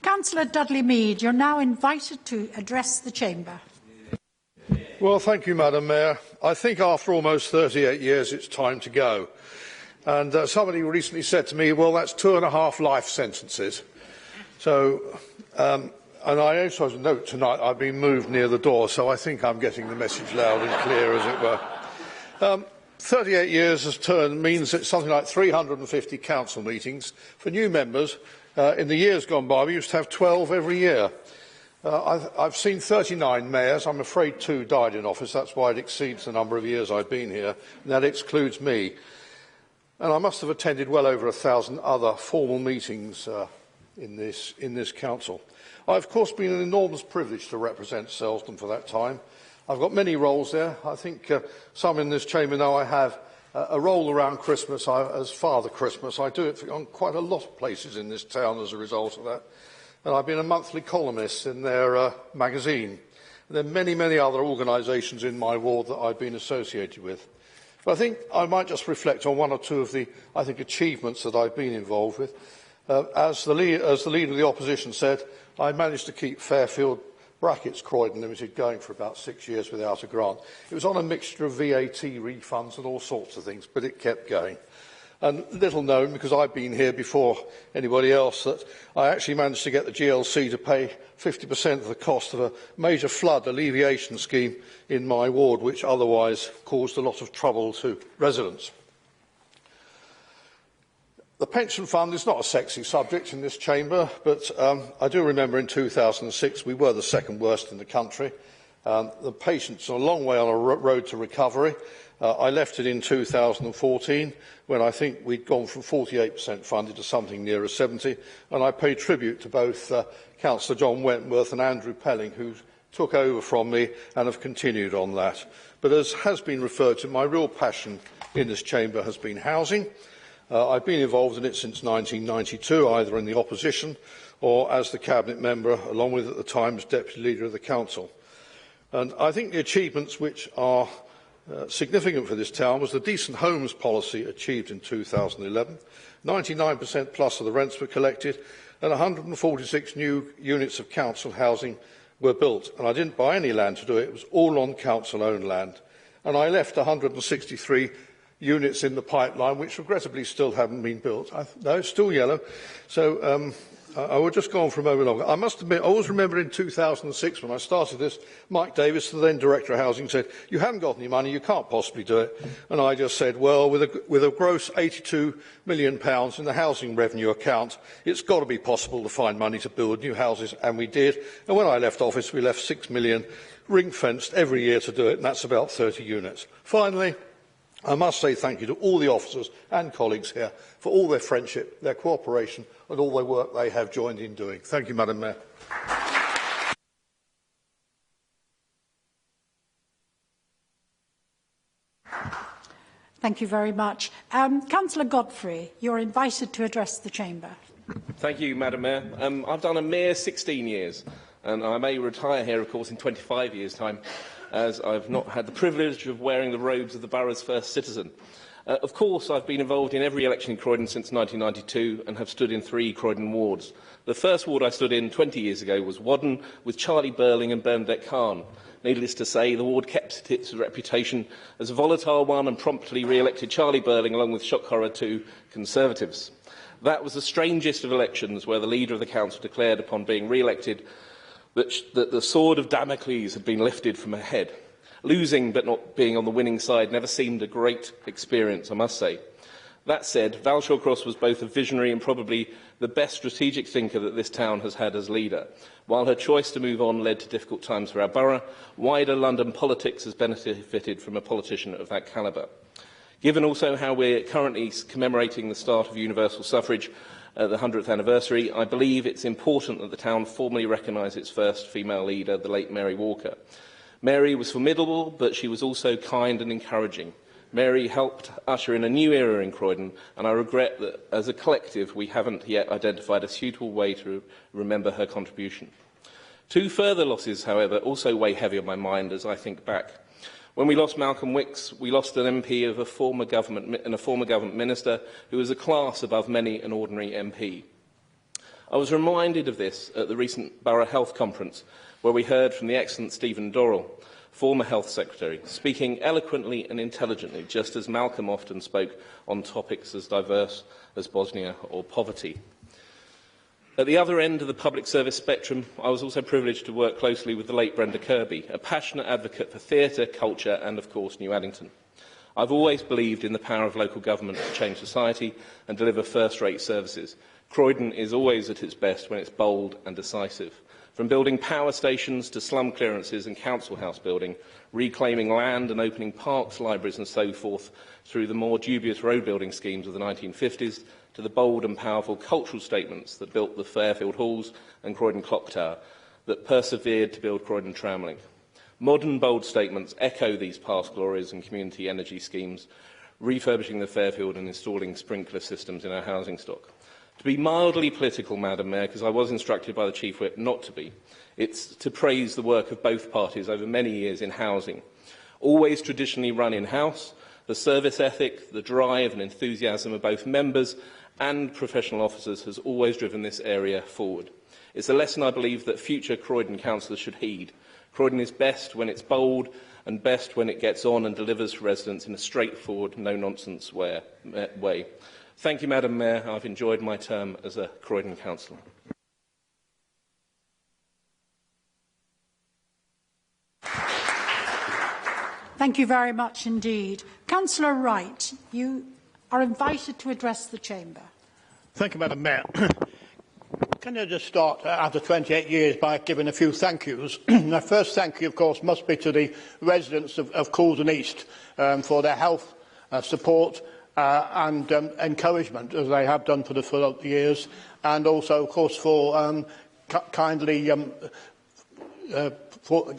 Councillor Dudley Mead, you're now invited to address the Chamber. Well, thank you, Madam Mayor. I think after almost 38 years, it's time to go. And somebody recently said to me, well, that's 2.5 life sentences. So, and I also note tonight I've been moved near the door, so I think I'm getting the message loud and clear, as it were. 38 years means it's something like 350 council meetings. For new members, in the years gone by, we used to have 12 every year. I've seen 39 mayors. I'm afraid 2 died in office. That's why it exceeds the number of years I've been here, and that excludes me. And I must have attended well over 1,000 other formal meetings in this council. I've, of course, been an enormous privilege to represent Selsdon for that time. I've got many roles there. I think some in this chamber know I have a role around Christmas as Father Christmas. I do it on quite a lot of places in this town as a result of that. And I've been a monthly columnist in their magazine. And there are many, many other organisations in my ward that I've been associated with. But I think I might just reflect on 1 or 2 of the, achievements that I've been involved with. As the leader of the opposition said, I managed to keep Fairfield brackets Croydon Limited going for about 6 years without a grant. It was on a mixture of VAT refunds and all sorts of things, but it kept going. And little known, because I've been here before anybody else, that I actually managed to get the GLC to pay 50% of the cost of a major flood alleviation scheme in my ward, which otherwise caused a lot of trouble to residents. The pension fund is not a sexy subject in this chamber, but I do remember in 2006 we were the second worst in the country. The patients are a long way on a road to recovery. I left it in 2014 when I think we'd gone from 48% funded to something nearer 70%, and I pay tribute to both Councillor John Wentworth and Andrew Pelling, who took over from me and have continued on that. But as has been referred to, my real passion in this chamber has been housing. I've been involved in it since 1992, either in the opposition or as the Cabinet member, along with at the time as Deputy Leader of the Council. And I think the achievements which are significant for this town was the decent homes policy achieved in 2011. 99% plus of the rents were collected and 146 new units of council housing were built. And I didn't buy any land to do it. It was all on council-owned land. And I left 163 units in the pipeline, which regrettably still haven't been built. No, it's still yellow. So I will just go on for a moment longer. I must admit, I always remember in 2006 when I started this, Mike Davis, the then Director of Housing, said, "You haven't got any money, you can't possibly do it." And I just said, well, with a gross £82 million in the housing revenue account, it's got to be possible to find money to build new houses, and we did. And when I left office, we left £6 million ring-fenced every year to do it, and that's about 30 units. Finally, I must say thank you to all the officers and colleagues here for all their friendship, their cooperation and all their work they have joined in doing. Thank you, Madam Mayor. Thank you very much. Councillor Godfrey, you're invited to address the Chamber. Thank you, Madam Mayor. I've done a mere 16 years, and I may retire here, of course, in 25 years' time, as I've not had the privilege of wearing the robes of the borough's first citizen. Of course, I've been involved in every election in Croydon since 1992 and have stood in 3 Croydon wards. The first ward I stood in 20 years ago was Whaddon, with Charlie Burling and Bernadette Khan. Needless to say, the ward kept its reputation as a volatile one and promptly re-elected Charlie Burling along with shock horror 2 Conservatives. That was the strangest of elections, where the leader of the council declared upon being re-elected that the sword of Damocles had been lifted from her head. Losing but not being on the winning side never seemed a great experience, I must say. That said, Val Shawcross was both a visionary and probably the best strategic thinker that this town has had as leader. While her choice to move on led to difficult times for our borough, wider London politics has benefited from a politician of that calibre. Given also how we're currently commemorating the start of universal suffrage, the 100th anniversary, I believe it's important that the town formally recognise its first female leader, the late Mary Walker. Mary was formidable, but she was also kind and encouraging. Mary helped usher in a new era in Croydon, and I regret that, as a collective, we haven't yet identified a suitable way to remember her contribution. 2 further losses, however, also weigh heavy on my mind as I think back. When we lost Malcolm Wicks, we lost an MP of a former government minister who was a class above many an ordinary MP. I was reminded of this at the recent Borough Health Conference, where we heard from the excellent Stephen Dorrell, former Health Secretary, speaking eloquently and intelligently, just as Malcolm often spoke on topics as diverse as Bosnia or poverty. At the other end of the public service spectrum, I was also privileged to work closely with the late Brenda Kirby, a passionate advocate for theatre, culture and, of course, New Addington. I've always believed in the power of local government to change society and deliver first-rate services. Croydon is always at its best when it's bold and decisive. From building power stations to slum clearances and council house building, reclaiming land and opening parks, libraries and so forth, through the more dubious road building schemes of the 1950s, to the bold and powerful cultural statements that built the Fairfield Halls and Croydon Clock Tower, that persevered to build Croydon Tramlink. Modern bold statements echo these past glories and community energy schemes, refurbishing the Fairfield and installing sprinkler systems in our housing stock. To be mildly political, Madam Mayor, because I was instructed by the Chief Whip not to be, it's to praise the work of both parties over many years in housing. Always traditionally run in-house, the service ethic, the drive and enthusiasm of both members and professional officers has always driven this area forward. It's a lesson I believe that future Croydon councillors should heed. Croydon is best when it's bold and best when it gets on and delivers for residents in a straightforward, no-nonsense way. Thank you, Madam Mayor. I've enjoyed my term as a Croydon councillor. Thank you very much indeed. Councillor Wright, you are invited to address the Chamber. Thank you, Madam Mayor. Can I just start, after 28 years, by giving a few thank yous? My first thank you, of course, must be to the residents of Couldon East for their health, support and encouragement, as they have done for the years, and also, of course, for kindly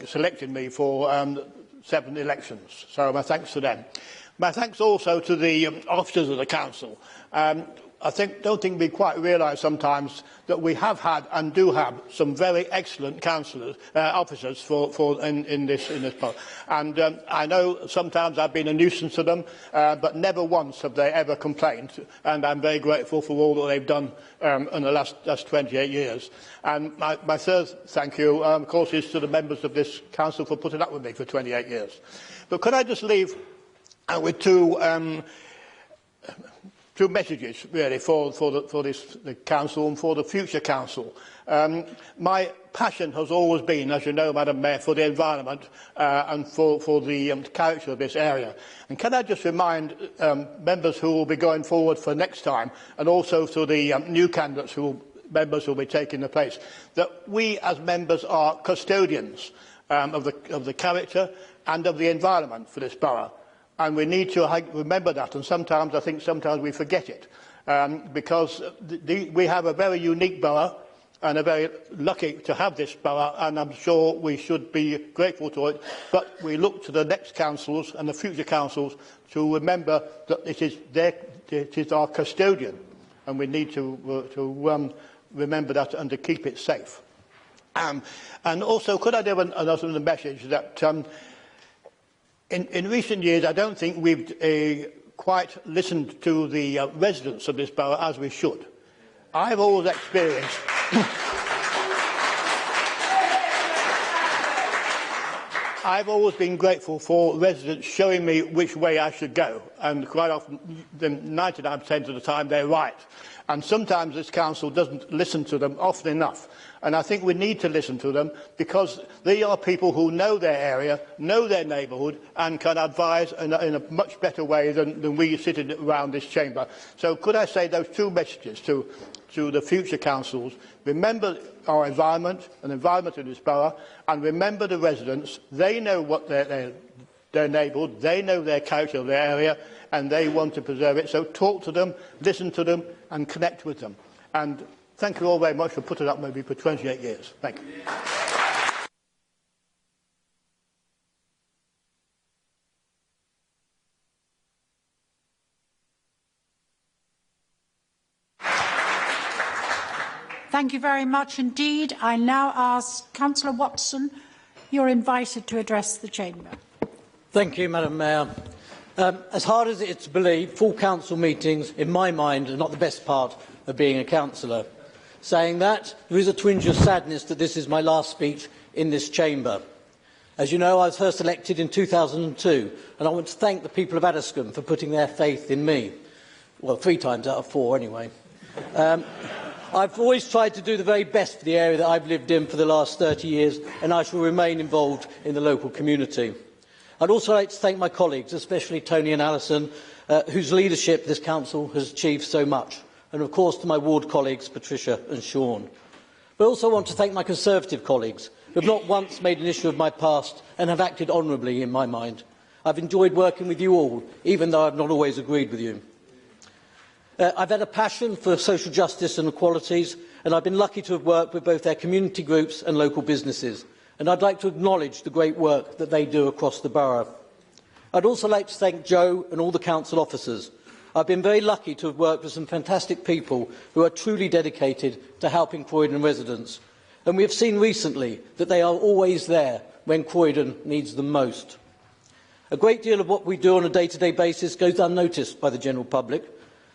selecting me for 7 elections. So my thanks to them. My thanks also to the officers of the council. I don't think we quite realise sometimes that we have had and do have some very excellent councillors, officers in this part. And I know sometimes I've been a nuisance to them, but never once have they ever complained. And I'm very grateful for all that they've done in the last 28 years. And my third thank you, of course, is to the members of this council for putting up with me for 28 years. But could I just leave with two messages, really, for the council and for the future council. My passion has always been, as you know, Madam Mayor, for the environment and for the character of this area. And can I just remind members who will be going forward for next time, and also to the new candidates members who will be taking the place, that we as members are custodians of the character and of the environment for this borough. And we need to remember that, and I think sometimes we forget it, because we have a very unique borough, and are very lucky to have this borough, and I'm sure we should be grateful to it. But we look to the next councils and the future councils to remember that it is our custodian, and we need to remember that and to keep it safe. And also, could I give another message that? In recent years, I don't think we've quite listened to the residents of this borough as we should. I've always experienced... I've always been grateful for residents showing me which way I should go, and quite often, 99% of the time, they're right. And sometimes this council doesn't listen to them often enough. And I think we need to listen to them because they are people who know their area, know their neighbourhood, and can advise in a much better way than we sitting around this chamber. So could I say those two messages to the future councils? Remember our environment, an environment in this borough, and remember the residents. They know what their neighbourhood, they know their character of their area, and they want to preserve it. So talk to them, listen to them, and connect with them. And thank you all very much for putting up with me for 28 years. Thank you. Thank you very much indeed. I now ask Councillor Watson, you're invited to address the Chamber. Thank you, Madam Mayor. As hard as it is to believe, full council meetings, in my mind, are not the best part of being a councillor. Saying that, there is a twinge of sadness that this is my last speech in this chamber. As you know, I was first elected in 2002, and I want to thank the people of Addiscombe for putting their faith in me. Well, 3 times out of 4, anyway. I've always tried to do the very best for the area that I've lived in for the last 30 years, and I shall remain involved in the local community. I'd also like to thank my colleagues, especially Tony and Alison, whose leadership this council has achieved so much, and of course to my ward colleagues, Patricia and Sean. But I also want to thank my Conservative colleagues, who have not once made an issue of my past and have acted honourably in my mind. I've enjoyed working with you all, even though I've not always agreed with you. I've had a passion for social justice and equalities, and I've been lucky to have worked with both their community groups and local businesses. And I'd like to acknowledge the great work that they do across the borough. I'd also like to thank Joe and all the council officers. I've been very lucky to have worked with some fantastic people who are truly dedicated to helping Croydon residents. And we have seen recently that they are always there when Croydon needs them most. A great deal of what we do on a day-to-day basis goes unnoticed by the general public.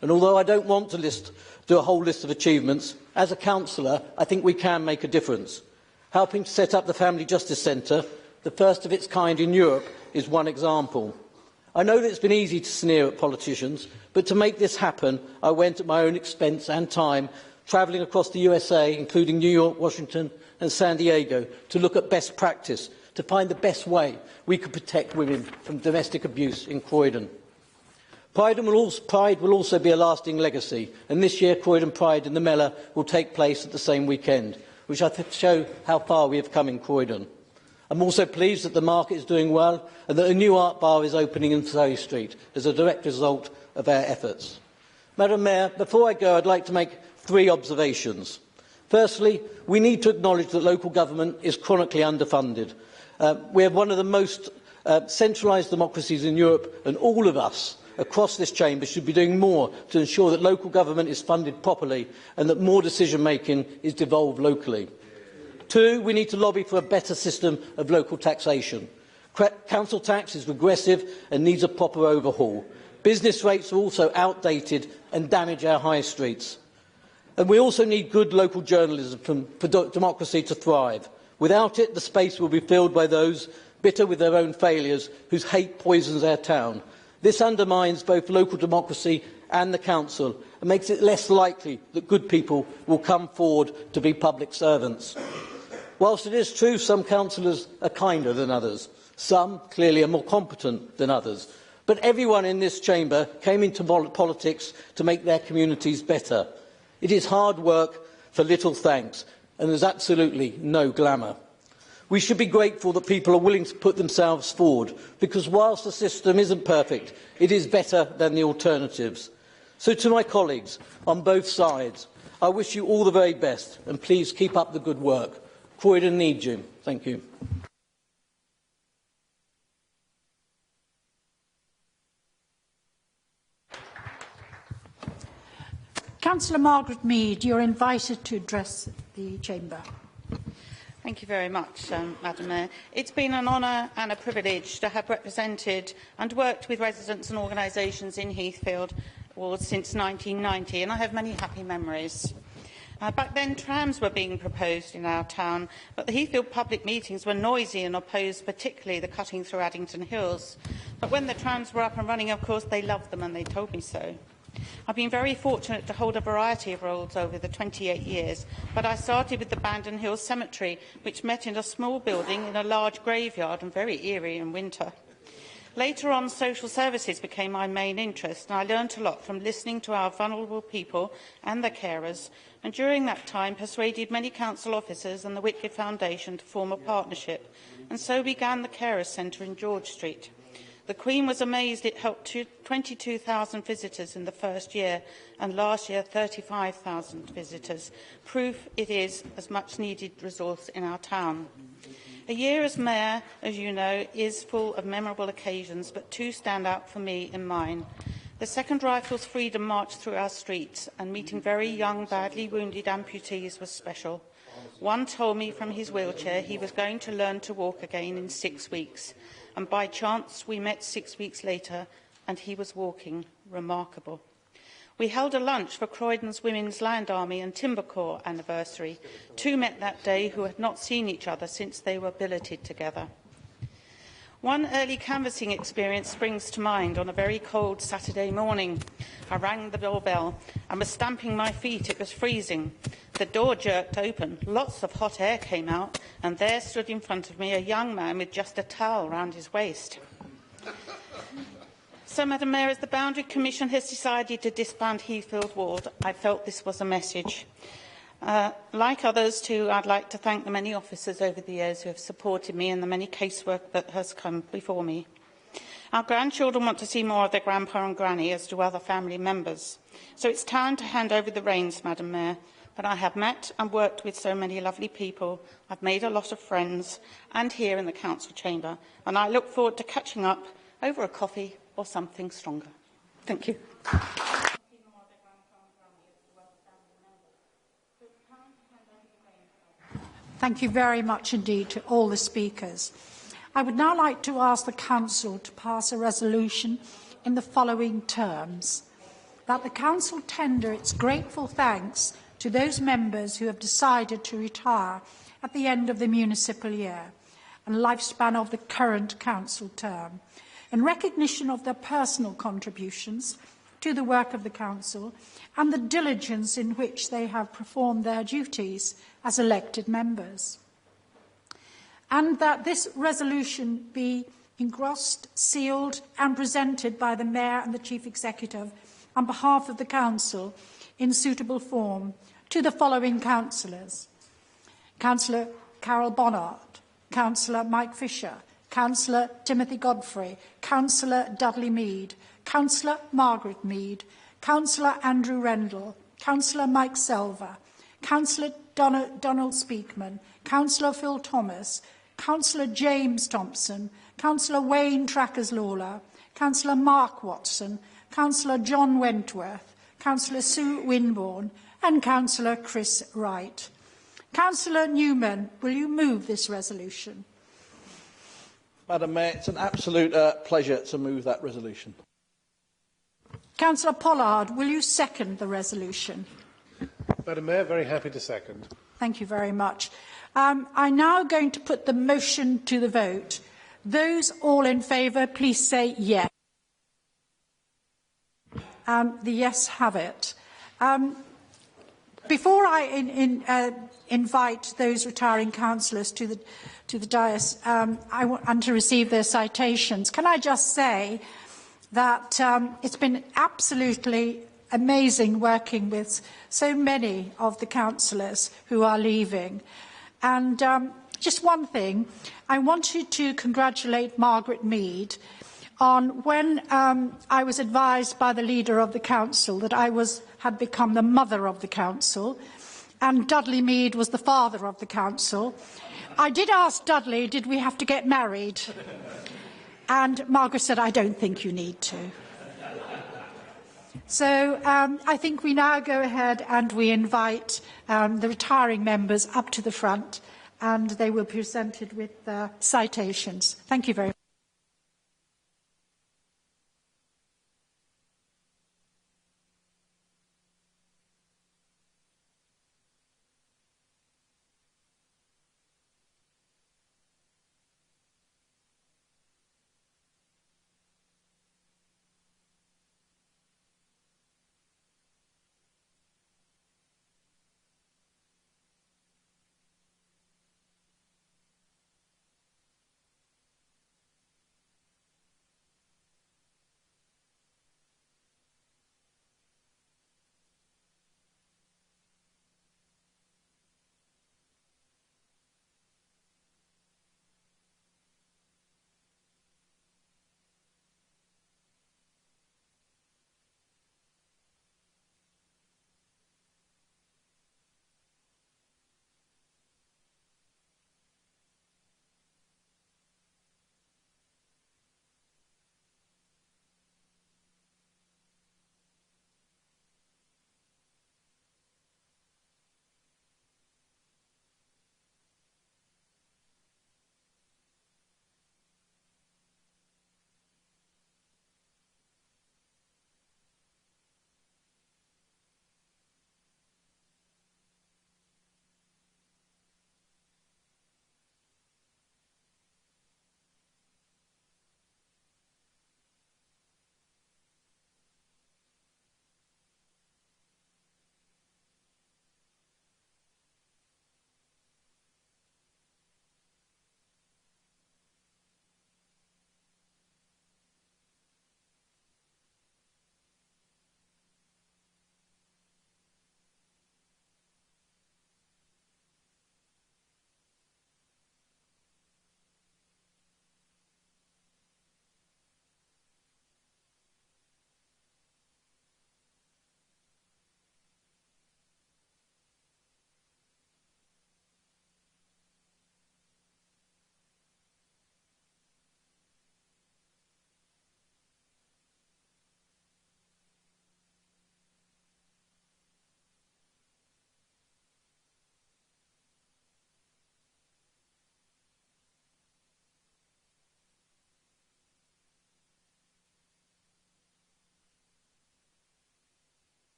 And although I don't want to do a whole list of achievements, as a councillor, I think we can make a difference. Helping to set up the Family Justice Centre, the first of its kind in Europe, is one example. I know that it's been easy to sneer at politicians, but to make this happen, I went at my own expense and time, travelling across the USA, including New York, Washington and San Diego, to look at best practice, to find the best way we could protect women from domestic abuse in Croydon. Pride will also be a lasting legacy, and this year Croydon Pride in the Mellor will take place at the same weekend, which I think show how far we have come in Croydon. I'm also pleased that the market is doing well and that a new art bar is opening in Surrey Street as a direct result of our efforts. Madam Mayor, before I go, I'd like to make 3 observations. Firstly, we need to acknowledge that local government is chronically underfunded. We have one of the most centralised democracies in Europe, and all of us across this chamber should be doing more to ensure that local government is funded properly and that more decision-making is devolved locally. 2, we need to lobby for a better system of local taxation. Council tax is regressive and needs a proper overhaul. Business rates are also outdated and damage our high streets. And we also need good local journalism for democracy to thrive. Without it, the space will be filled by those bitter with their own failures, whose hate poisons our town. This undermines both local democracy and the council and makes it less likely that good people will come forward to be public servants. Whilst it is true some councillors are kinder than others, some clearly are more competent than others, but everyone in this chamber came into politics to make their communities better. It is hard work for little thanks, and there's absolutely no glamour. We should be grateful that people are willing to put themselves forward, because whilst the system isn't perfect, it is better than the alternatives. So to my colleagues on both sides, I wish you all the very best, and please keep up the good work. Croydon needs you. Thank you. Councillor Margaret Mead, you're invited to address the chamber. Thank you very much, Madam Mayor. It's been an honour and a privilege to have represented and worked with residents and organisations in Heathfield since 1990, and I have many happy memories. Back then, trams were being proposed in our town, but the Heathfield public meetings were noisy and opposed particularly the cutting through Addington Hills. But when the trams were up and running, of course, they loved them and they told me so. I've been very fortunate to hold a variety of roles over the 28 years, but I started with the Bandon Hill Cemetery, which met in a small building in a large graveyard and very eerie in winter. Later on, social services became my main interest, and I learnt a lot from listening to our vulnerable people and their carers, and during that time persuaded many council officers and the Whitgift Foundation to form a partnership, and so began the Carers Centre in George Street. The Queen was amazed it helped 22,000 visitors in the first year, and last year 35,000 visitors. Proof it is a much needed resource in our town. A year as Mayor, as you know, is full of memorable occasions, but two stand out for me in mine. The Second Rifles Freedom March through our streets, and meeting very young, badly wounded amputees was special. One told me from his wheelchair he was going to learn to walk again in 6 weeks, and by chance we met 6 weeks later and he was walking. Remarkable. We held a lunch for Croydon's Women's Land Army and Timber Corps anniversary. Two met that day who had not seen each other since they were billeted together. One early canvassing experience springs to mind on a very cold Saturday morning. I rang the doorbell and was stamping my feet. It was freezing. The door jerked open, lots of hot air came out, and there stood in front of me a young man with just a towel round his waist. So, Madam Mayor, as the Boundary Commission has decided to disband Heathfield Ward, I felt this was a message. Like others too, I'd like to thank the many officers over the years who have supported me and the many casework that has come before me. Our grandchildren want to see more of their grandpa and granny, as do other family members. So it's time to hand over the reins, Madam Mayor. But I have met and worked with so many lovely people. I've made a lot of friends, and here in the council chamber. And I look forward to catching up over a coffee or something stronger. Thank you. Thank you very much indeed to all the speakers. I would now like to ask the Council to pass a resolution in the following terms: that the Council tender its grateful thanks to those members who have decided to retire at the end of the municipal year and lifespan of the current Council term, in recognition of their personal contributions to the work of the Council and the diligence in which they have performed their duties as elected members. And that this resolution be engrossed, sealed and presented by the Mayor and the Chief Executive on behalf of the Council in suitable form to the following councillors: Councillor Carol Bonnard, Councillor Mike Fisher, Councillor Timothy Godfrey, Councillor Dudley Mead, Councillor Margaret Mead, Councillor Andrew Rendell, Councillor Mike Selva, Councillor Donald Speakman, Councillor Phil Thomas, Councillor James Thompson, Councillor Wayne Trackers-Lawler, Councillor Mark Watson, Councillor John Wentworth, Councillor Sue Winborn and Councillor Chris Wright. Councillor Newman, will you move this resolution? Madam Mayor, it's an absolute pleasure to move that resolution. Councillor Pollard, will you second the resolution? Madam Mayor, very happy to second. Thank you very much. I'm now going to put the motion to the vote. Those all in favour, please say yes. The yes have it. Before I invite those retiring councillors to the dais and to receive their citations, can I just say that it's been absolutely amazing working with so many of the councillors who are leaving. And just one thing, I wanted to congratulate Margaret Mead on when I was advised by the leader of the council that I had become the mother of the council, and Dudley Mead was the father of the council. I did ask Dudley, did we have to get married? And Margaret said, I don't think you need to. So I think we now go ahead and we invite the retiring members up to the front and they will be presented with citations. Thank you very much.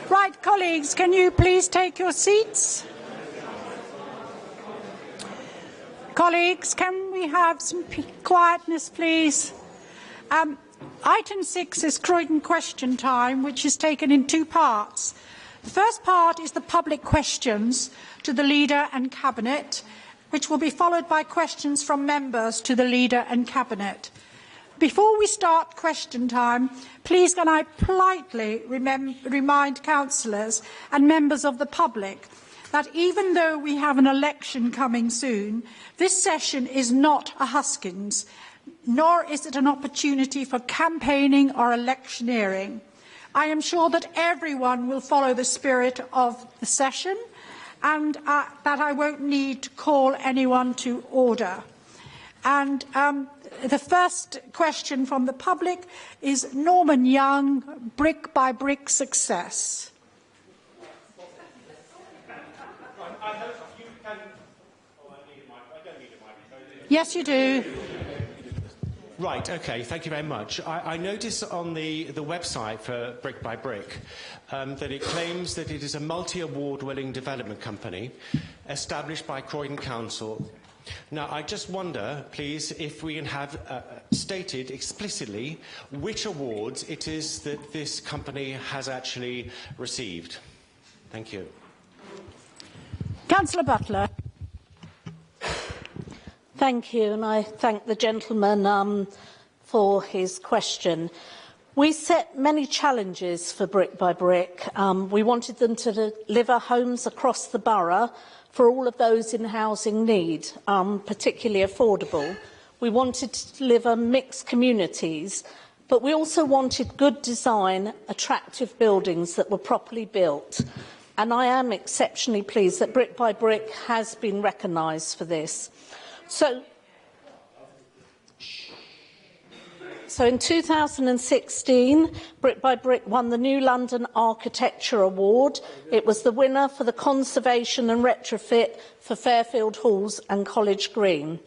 Right, colleagues, can you please take your seats? Colleagues, can we have some quietness, please? Item 6 is Croydon question time, which is taken in two parts. The first part is the public questions to the Leader and Cabinet, which will be followed by questions from members to the Leader and Cabinet. Before we start question time, please can I politely remind councillors and members of the public that even though we have an election coming soon, this session is not a huskins, nor is it an opportunity for campaigning or electioneering. I am sure that everyone will follow the spirit of the session and that I won't need to call anyone to order. And the first question from the public is Norman Young, brick by brick success. Yes, you do. Right, OK, thank you very much. I notice on the website for Brick by Brick that it claims that it is a multi-award-winning development company established by Croydon Council. Now, I just wonder, please, if we can have stated explicitly which awards it is that this company has actually received. Thank you. Councillor Butler. Thank you, and I thank the gentleman for his question. We set many challenges for Brick by Brick. We wanted them to deliver homes across the borough for all of those in housing need, particularly affordable. We wanted to deliver mixed communities, but we also wanted good design, attractive buildings that were properly built. And I am exceptionally pleased that Brick by Brick has been recognised for this. So in 2016, Brick by Brick won the New London Architecture Award. It was the winner for the conservation and retrofit for Fairfield Halls and College Green.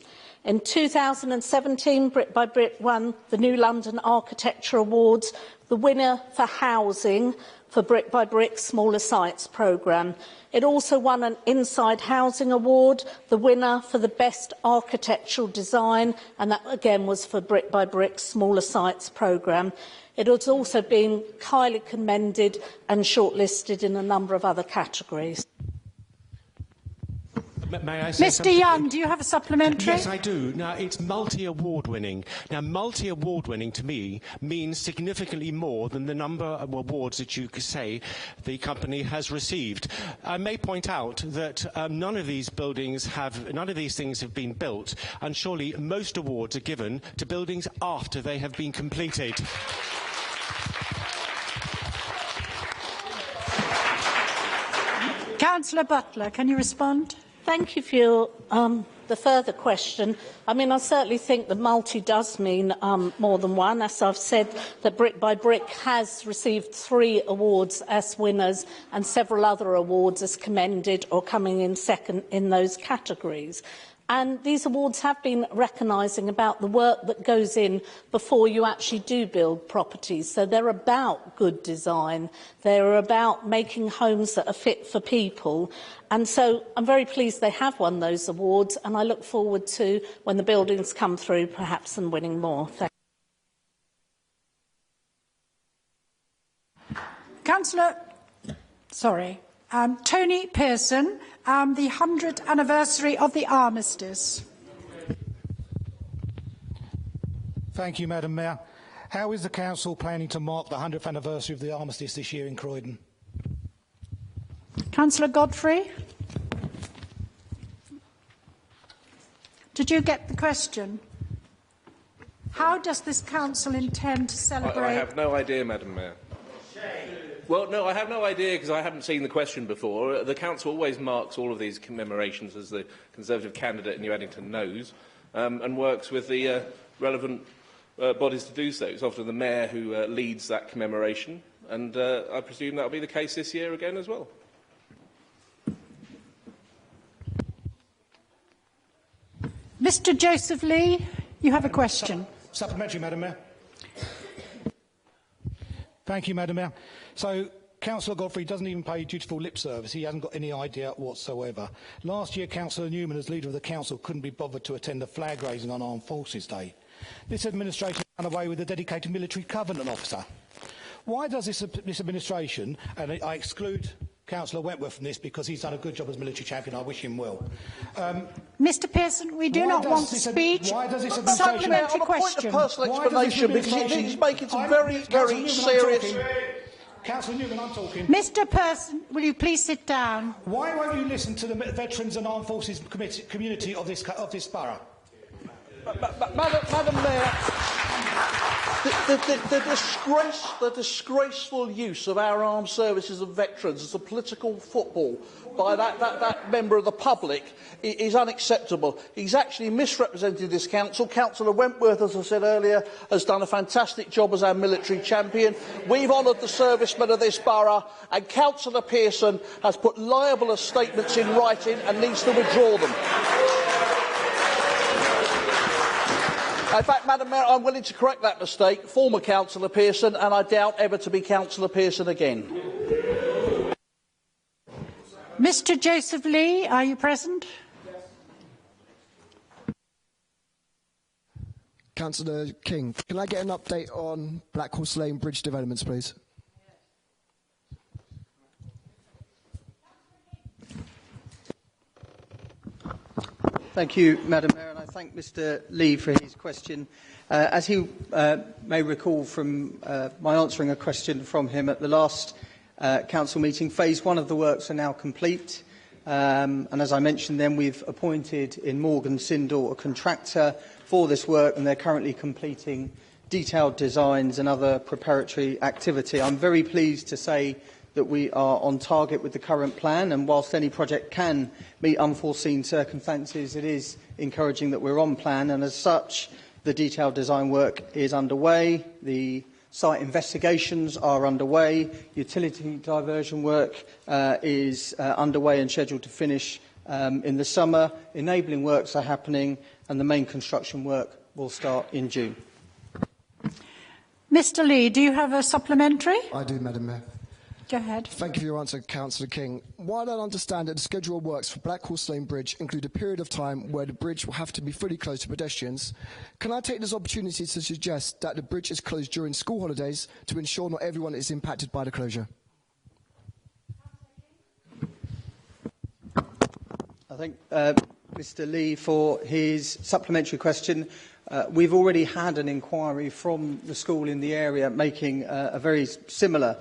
In 2017, Brick by Brick won the New London Architecture Awards, the winner for housing for Brick by Brick Smaller Sites programme. It also won an Inside Housing Award, the winner for the Best Architectural Design, and that again was for Brick by Brick Smaller Sites programme. It has also been highly commended and shortlisted in a number of other categories. May I say Mr. something? Young, do you have a supplementary? Yes, I do. Now, it's multi-award winning. Now, multi-award winning to me means significantly more than the number of awards that you could say the company has received. I may point out that none of these things have been built, and surely most awards are given to buildings after they have been completed. Councillor Butler, can you respond? Thank you for your, the further question. I mean, I certainly think the multi does mean more than one. As I've said, that Brick by Brick has received 3 awards as winners and several other awards as commended or coming in second in those categories. And these awards have been recognising about the work that goes in before you actually do build properties. So they're about good design. They're about making homes that are fit for people. And so I'm very pleased they have won those awards, and I look forward to, when the buildings come through, perhaps them winning more. Thank you. Councillor, Tony Pearson, the 100th anniversary of the armistice. Thank you, Madam Mayor. How is the Council planning to mark the 100th anniversary of the armistice this year in Croydon? Councillor Godfrey? Did you get the question? How does this Council intend to celebrate... I have no idea, Madam Mayor. Well, no, I have no idea because I haven't seen the question before. The Council always marks all of these commemorations, as the Conservative candidate in New Addington knows, and works with the relevant bodies to do so. It's often the Mayor who leads that commemoration, and I presume that will be the case this year again as well. Mr. Joseph Lee, you have a question. Supplementary, Madam Mayor. Thank you, Madam Mayor. So, Councillor Godfrey doesn't even pay dutiful lip service. He hasn't got any idea whatsoever. Last year, Councillor Newman, as leader of the Council, couldn't be bothered to attend the flag raising on Armed Forces Day. This administration ran away with a dedicated military covenant officer. Why does this administration, and I exclude Councillor Wentworth from this because he's done a good job as military champion, I wish him well. Mr Pearson, we do not want speech. Why does this supplementary question? On a point of personal explanation, because he's making some very, very serious... Councillor Newman, I'm talking. Mr Pearson, will you please sit down? Why won't you listen to the Veterans and Armed Forces community of this borough? Madam Mayor... The disgraceful use of our armed services and veterans as a political football by that member of the public is unacceptable. He's actually misrepresented this council. Councillor Wentworth, as I said earlier, has done a fantastic job as our military champion. We've honoured the servicemen of this borough, and Councillor Pearson has put libellous statements in writing and needs to withdraw them. In fact, Madam Mayor, I'm willing to correct that mistake. Former Councillor Pearson, and I doubt ever to be Councillor Pearson again. Mr. Joseph Lee, are you present? Councillor King, can I get an update on Black Horse Lane Bridge developments, please? Thank you, Madam Mayor, and I thank Mr Lee for his question. As he may recall from my answering a question from him at the last council meeting, phase 1 of the works are now complete. And as I mentioned then, we've appointed in Morgan Sindall a contractor for this work, and they're currently completing detailed designs and other preparatory activity. I'm very pleased to say that we are on target with the current plan, and whilst any project can meet unforeseen circumstances, it is encouraging that we're on plan, and as such, the detailed design work is underway, the site investigations are underway, utility diversion work is underway and scheduled to finish in the summer, enabling works are happening, and the main construction work will start in June. Mr Lee, do you have a supplementary? I do, Madam Mayor. Go ahead. Thank you for your answer, Councillor King. While I understand that the schedule of works for Black Horse Lane Bridge include a period of time where the bridge will have to be fully closed to pedestrians, can I take this opportunity to suggest that the bridge is closed during school holidays to ensure not everyone is impacted by the closure? I thank Mr Lee for his supplementary question. We've already had an inquiry from the school in the area making a very similar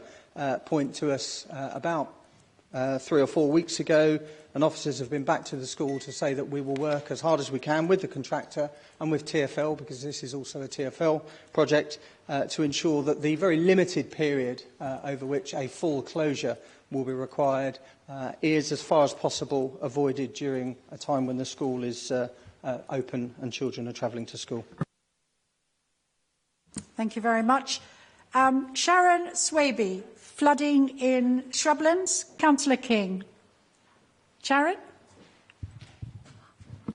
point to us about 3 or 4 weeks ago, and officers have been back to the school to say that we will work as hard as we can with the contractor and with TfL, because this is also a TfL project, to ensure that the very limited period over which a full closure will be required is, as far as possible, avoided during a time when the school is open and children are travelling to school. Thank you very much. Sharon Swaby, flooding in shrublands. Councillor King. Sharon?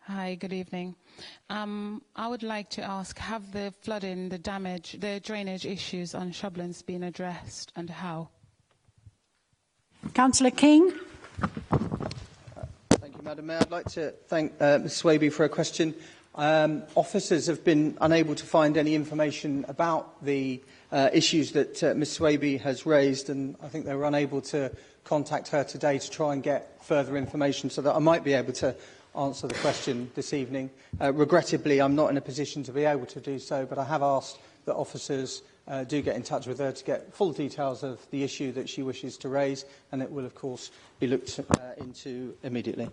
Hi, good evening. I would like to ask, have the flooding, the damage, the drainage issues on shrublands been addressed, and how? Councillor King. Thank you, Madam Mayor. I'd like to thank Ms Swaby for her question. Officers have been unable to find any information about the issues that Ms Swaby has raised, and I think they were unable to contact her today to try and get further information so that I might be able to answer the question this evening. Regrettably, I'm not in a position to be able to do so, but I have asked that officers do get in touch with her to get full details of the issue that she wishes to raise, and it will, of course, be looked into immediately.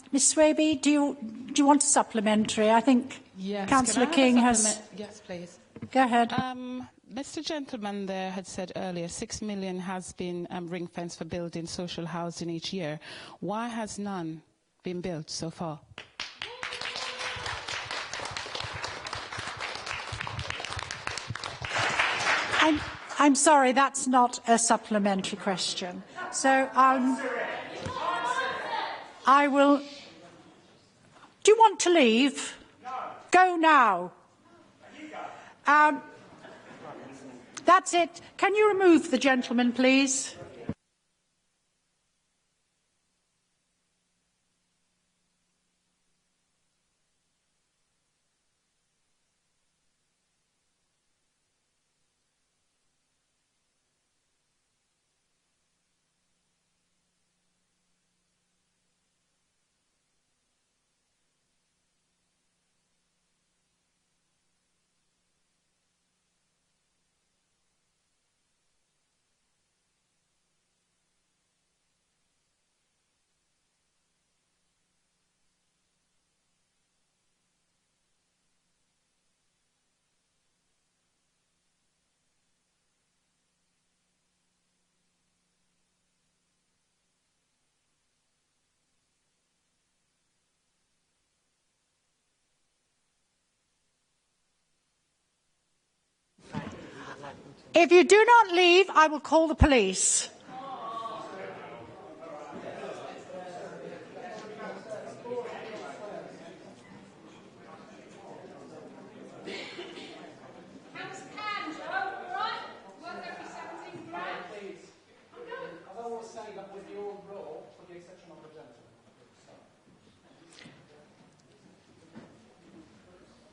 Ms Swaby, do you want a supplementary? I think yes, Councillor King has... Yes, please. Go ahead. Mr Gentleman there had said earlier 6 million has been ring-fenced for building social housing each year. Why has none been built so far? I'm sorry, that's not a supplementary question. So I will... Do you want to leave? No. Go now. That's it. Can you remove the gentleman, please? If you do not leave, I will call the police.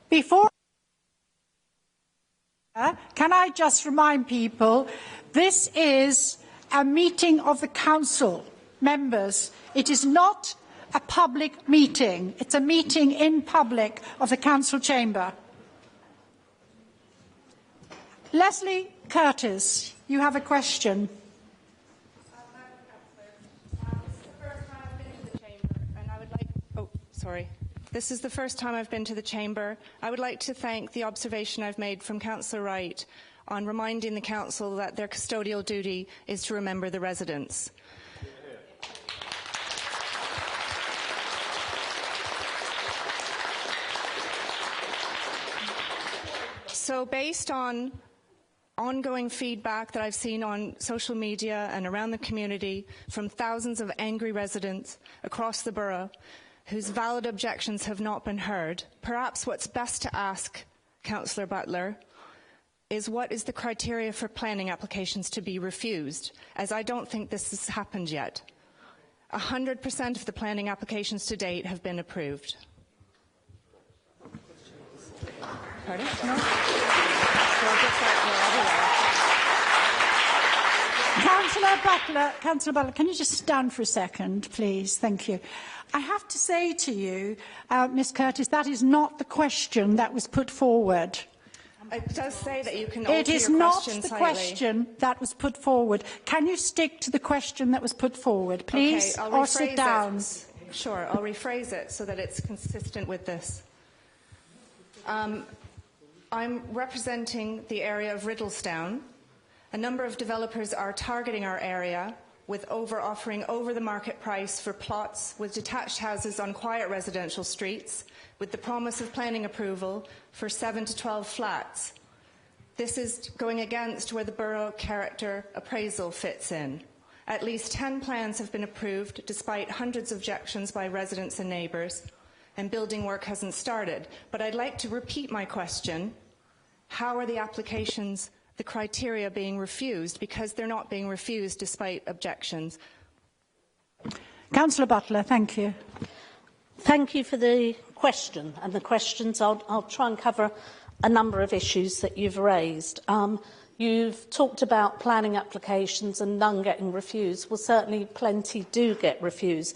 Before, can I just remind people, this is a meeting of the council members. It is not a public meeting. It's a meeting in public of the council chamber. Leslie Curtis, you have a question. This is the first time I've been to the Chamber. I would like to thank the observation I've made from Councillor Wright on reminding the Council that their custodial duty is to remember the residents. So based on ongoing feedback that I've seen on social media and around the community from thousands of angry residents across the borough, whose valid objections have not been heard, perhaps what's best to ask Councillor Butler is what is the criteria for planning applications to be refused, as I don't think this has happened yet. 100% of the planning applications to date have been approved. Pardon? No? Councillor Butler, can you just stand for a second, please? Thank you. I have to say to you, Ms Curtis, that is not the question that was put forward. It does say that you can alter your It is not the question that was put forward. Can you stick to the question that was put forward, please, okay, or sit down? Sure, I'll rephrase it so that it's consistent with this. I'm representing the area of Riddlestown. A number of developers are targeting our area with offering over the market price for plots with detached houses on quiet residential streets, with the promise of planning approval for 7 to 12 flats. This is going against where the borough character appraisal fits in. At least 10 plans have been approved despite hundreds of objections by residents and neighbours, and building work hasn't started. But I'd like to repeat my question. How are the applications, the criteria being refused, because they're not being refused despite objections? Councillor Butler, thank you. Thank you for the question and the questions. I'll try and cover a number of issues that you've raised. You've talked about planning applications and none getting refused. Well, certainly plenty do get refused.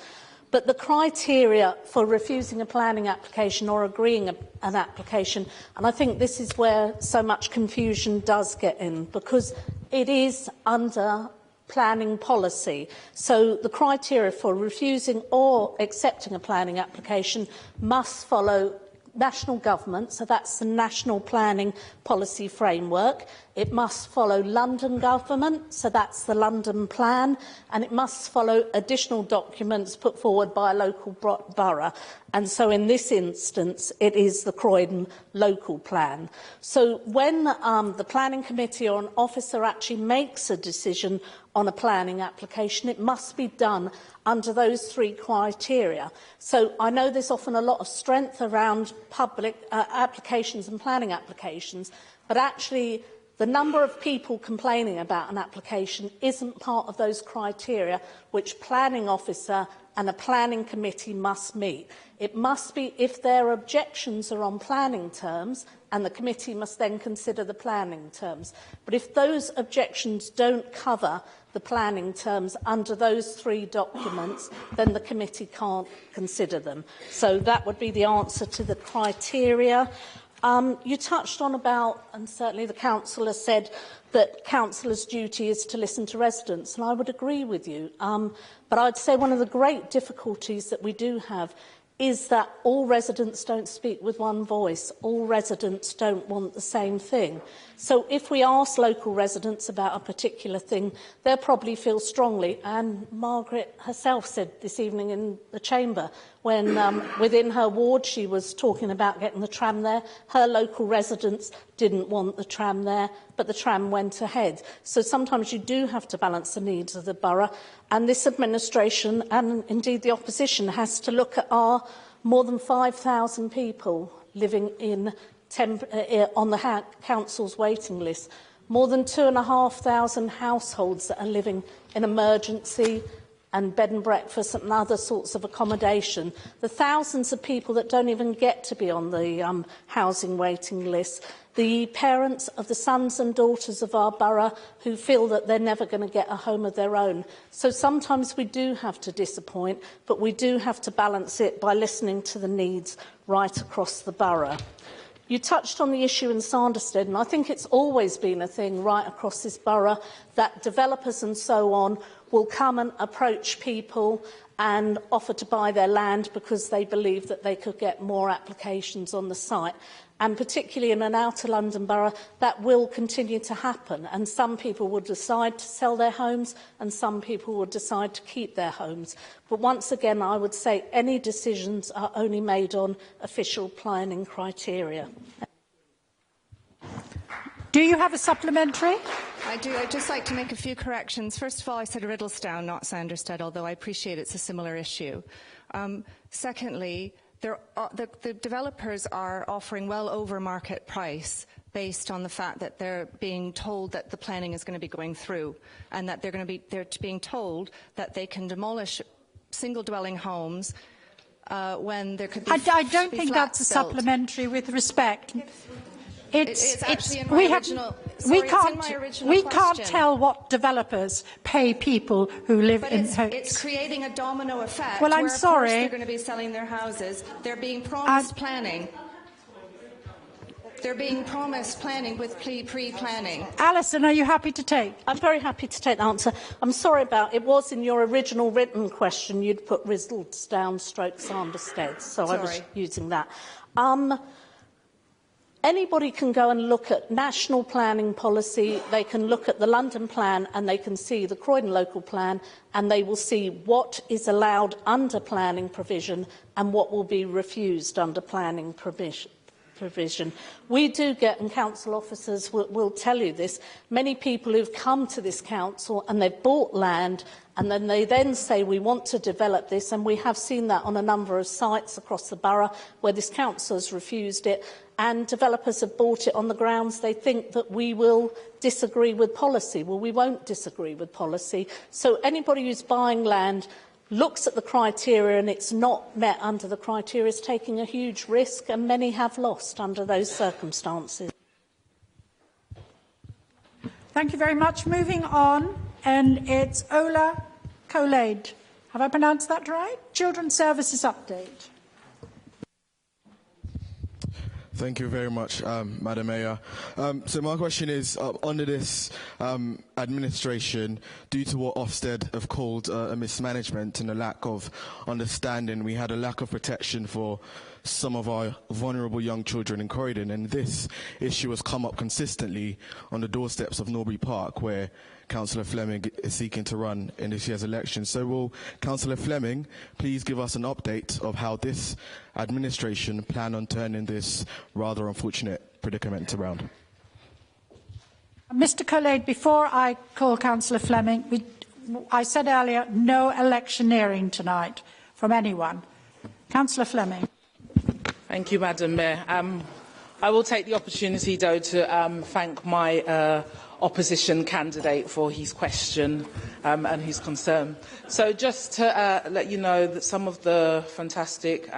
But the criteria for refusing a planning application or agreeing an application, and I think this is where so much confusion does get in, because it is under planning policy. So the criteria for refusing or accepting a planning application must follow national government, so that's the National Planning Policy Framework. It must follow London government, so that's the London Plan, and it must follow additional documents put forward by a local borough. And so in this instance, it is the Croydon local plan. So when the planning committee or an officer actually makes a decision on a planning application, it must be done under those three criteria. So I know there's often a lot of strength around public applications and planning applications, but actually the number of people complaining about an application isn't part of those criteria which planning officer and a planning committee must meet. It must be if their objections are on planning terms, and the committee must then consider the planning terms. But if those objections don't cover the planning terms under those three documents, then the committee can't consider them. So that would be the answer to the criteria. You touched on about, and certainly the councillor said, that councillors' duty is to listen to residents, and I would agree with you. But I'd say one of the great difficulties that we do have is that all residents don't speak with one voice. All residents don't want the same thing. So if we ask local residents about a particular thing, they'll probably feel strongly, and Margaret herself said this evening in the chamber, when within her ward she was talking about getting the tram there, her local residents didn't want the tram there, but the tram went ahead. So sometimes you do have to balance the needs of the borough, and this administration, and indeed the opposition, has to look at our more than 5,000 people living in on the council's waiting list, more than 2,500 households that are living in emergency and bed and breakfast and other sorts of accommodation, the thousands of people that don't even get to be on the housing waiting list, the parents of the sons and daughters of our borough who feel that they're never going to get a home of their own. So sometimes we do have to disappoint, but we do have to balance it by listening to the needs right across the borough. You touched on the issue in Sanderstead, and I think it's always been a thing right across this borough that developers and so on will come and approach people and offer to buy their land because they believe that they could get more applications on the site. And particularly in an outer London borough, that will continue to happen. And some people will decide to sell their homes and some people will decide to keep their homes. But once again, I would say any decisions are only made on official planning criteria. Do you have a supplementary? I do. I'd just like to make a few corrections. First of all, I said Riddlestown, not Sanderstead, although I appreciate it's a similar issue. Secondly, the developers are offering well over market price based on the fact that they're being told that the planning is going to be going through and that they're being told that they can demolish single dwelling homes when there could be I don't think that's a built. supplementary with respect. It's actually in my original. Sorry, it's in my original we question. can't tell what developers pay people who live in homes. It's creating a domino effect. Well, I'm where, sorry. Of course, they're going to be selling their houses. They're being promised planning. They're being promised planning with pre-planning. Alison, are you happy to take? I'm very happy to take the answer. I'm sorry about it. Was in your original written question you'd put Riddlestown / Sanderstead, so I was using that. Anybody can go and look at national planning policy, they can look at the London plan and they can see the Croydon local plan and they will see what is allowed under planning provision and what will be refused under planning provision. We do get, and council officers will tell you this, many people who've come to this council and they've bought land and then they say we want to develop this, and we have seen that on a number of sites across the borough where this council has refused it, and developers have bought it on the grounds they think that we will disagree with policy. Well, we won't disagree with policy. So anybody who's buying land looks at the criteria and it's not met under the criteria is taking a huge risk, and many have lost under those circumstances. Thank you very much. Moving on, and it's Ola Colade. Have I pronounced that right? Children's Services Update. Thank you very much, Madam Mayor. So my question is, under this administration, due to what Ofsted have called a mismanagement and a lack of understanding, we had a lack of protection for some of our vulnerable young children in Croydon, and this issue has come up consistently on the doorsteps of Norbury Park, where Councillor Fleming is seeking to run in this year's election. So will Councillor Fleming please give us an update of how this administration plan on turning this rather unfortunate predicament around? Mr. Colade, before I call Councillor Fleming, I said earlier no electioneering tonight from anyone. Councillor Fleming. Thank you, Madam Mayor. I will take the opportunity, though, to thank my opposition candidate for his question and his concern. So just to let you know that some of the fantastic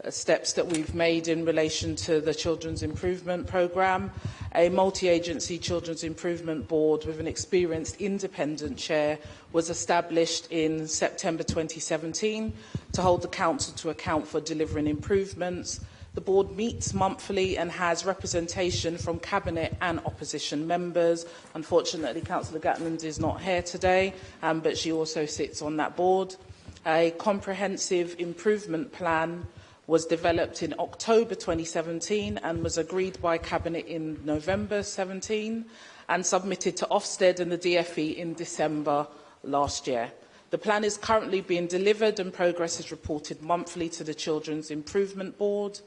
steps that we've made in relation to the Children's Improvement Programme, a multi-agency Children's Improvement Board with an experienced independent chair was established in September 2017 to hold the Council to account for delivering improvements. The board meets monthly and has representation from Cabinet and opposition members. Unfortunately, Councillor Gatland is not here today, but she also sits on that board. A comprehensive improvement plan was developed in October 2017 and was agreed by Cabinet in November 17 and submitted to Ofsted and the DFE in December last year. The plan is currently being delivered and progress is reported monthly to the Children's Improvement Board.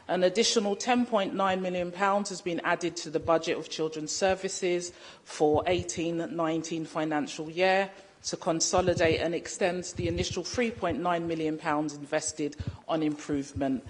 An additional £10.9 million has been added to the budget of Children's Services for 18-19 financial year to consolidate and extend the initial £3.9 million invested on improvement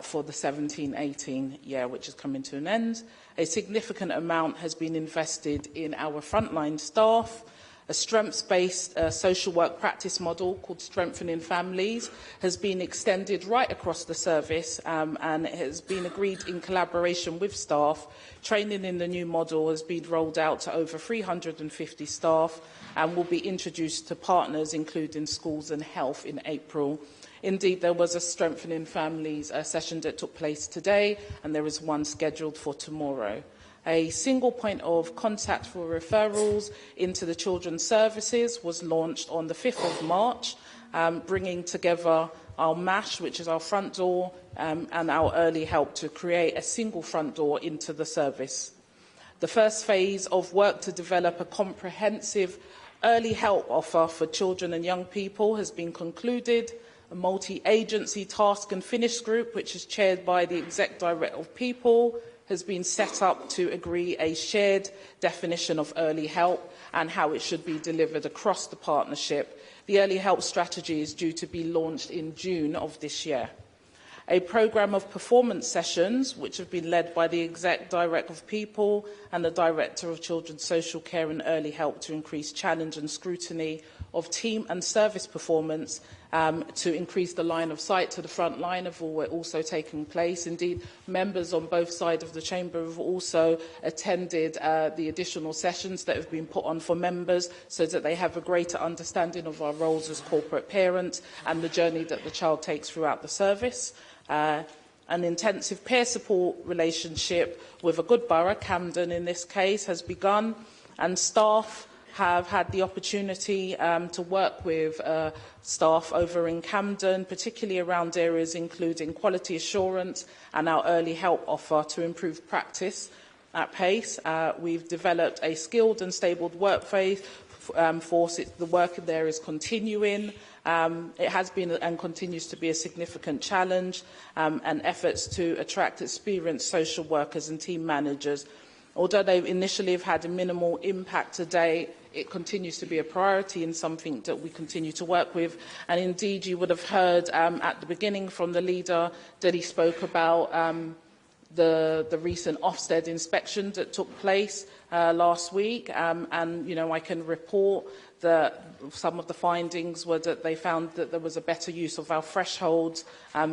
for the 17-18 year, which is coming to an end. A significant amount has been invested in our frontline staff. A strengths-based social work practice model called Strengthening Families has been extended right across the service and it has been agreed in collaboration with staff. Training in the new model has been rolled out to over 350 staff and will be introduced to partners, including schools and health, in April. Indeed, there was a Strengthening Families session that took place today, and there is one scheduled for tomorrow. A single point of contact for referrals into the Children's Services was launched on the 5th of March, bringing together our MASH, which is our front door, and our early help to create a single front door into the service. The first phase of work to develop a comprehensive early help offer for children and young people has been concluded. A multi-agency task and finish group, which is chaired by the Exec Director of People, has been set up to agree a shared definition of early help and how it should be delivered across the partnership. The early help strategy is due to be launched in June of this year. A programme of performance sessions, which have been led by the Exec Director of People and the Director of Children's Social Care and Early Help to increase challenge and scrutiny of team and service performance to increase the line of sight to the front line have also taken place. Indeed, members on both sides of the chamber have also attended the additional sessions that have been put on for members so that they have a greater understanding of our roles as corporate parents and the journey that the child takes throughout the service. An intensive peer support relationship with a good borough, Camden in this case, has begun, and staff have had the opportunity to work with staff over in Camden, particularly around areas including quality assurance and our early help offer to improve practice at pace. We've developed a skilled and stable workforce. The work there is continuing. It has been and continues to be a significant challenge, and efforts to attract experienced social workers and team managers. Although they initially have had a minimal impact today, it continues to be a priority and something that we continue to work with. And indeed, you would have heard at the beginning from the leader that he spoke about the recent Ofsted Inspection that took place last week. And, you know, I can report that some of the findings were that they found that there was a better use of our thresholds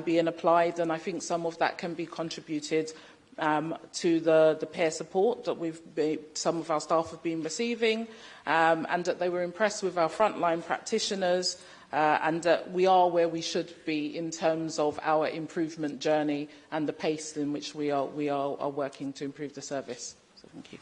being applied, and I think some of that can be contributed to the peer support that some of our staff have been receiving, and that they were impressed with our frontline practitioners, and that we are where we should be in terms of our improvement journey and the pace in which we are working to improve the service. So thank you.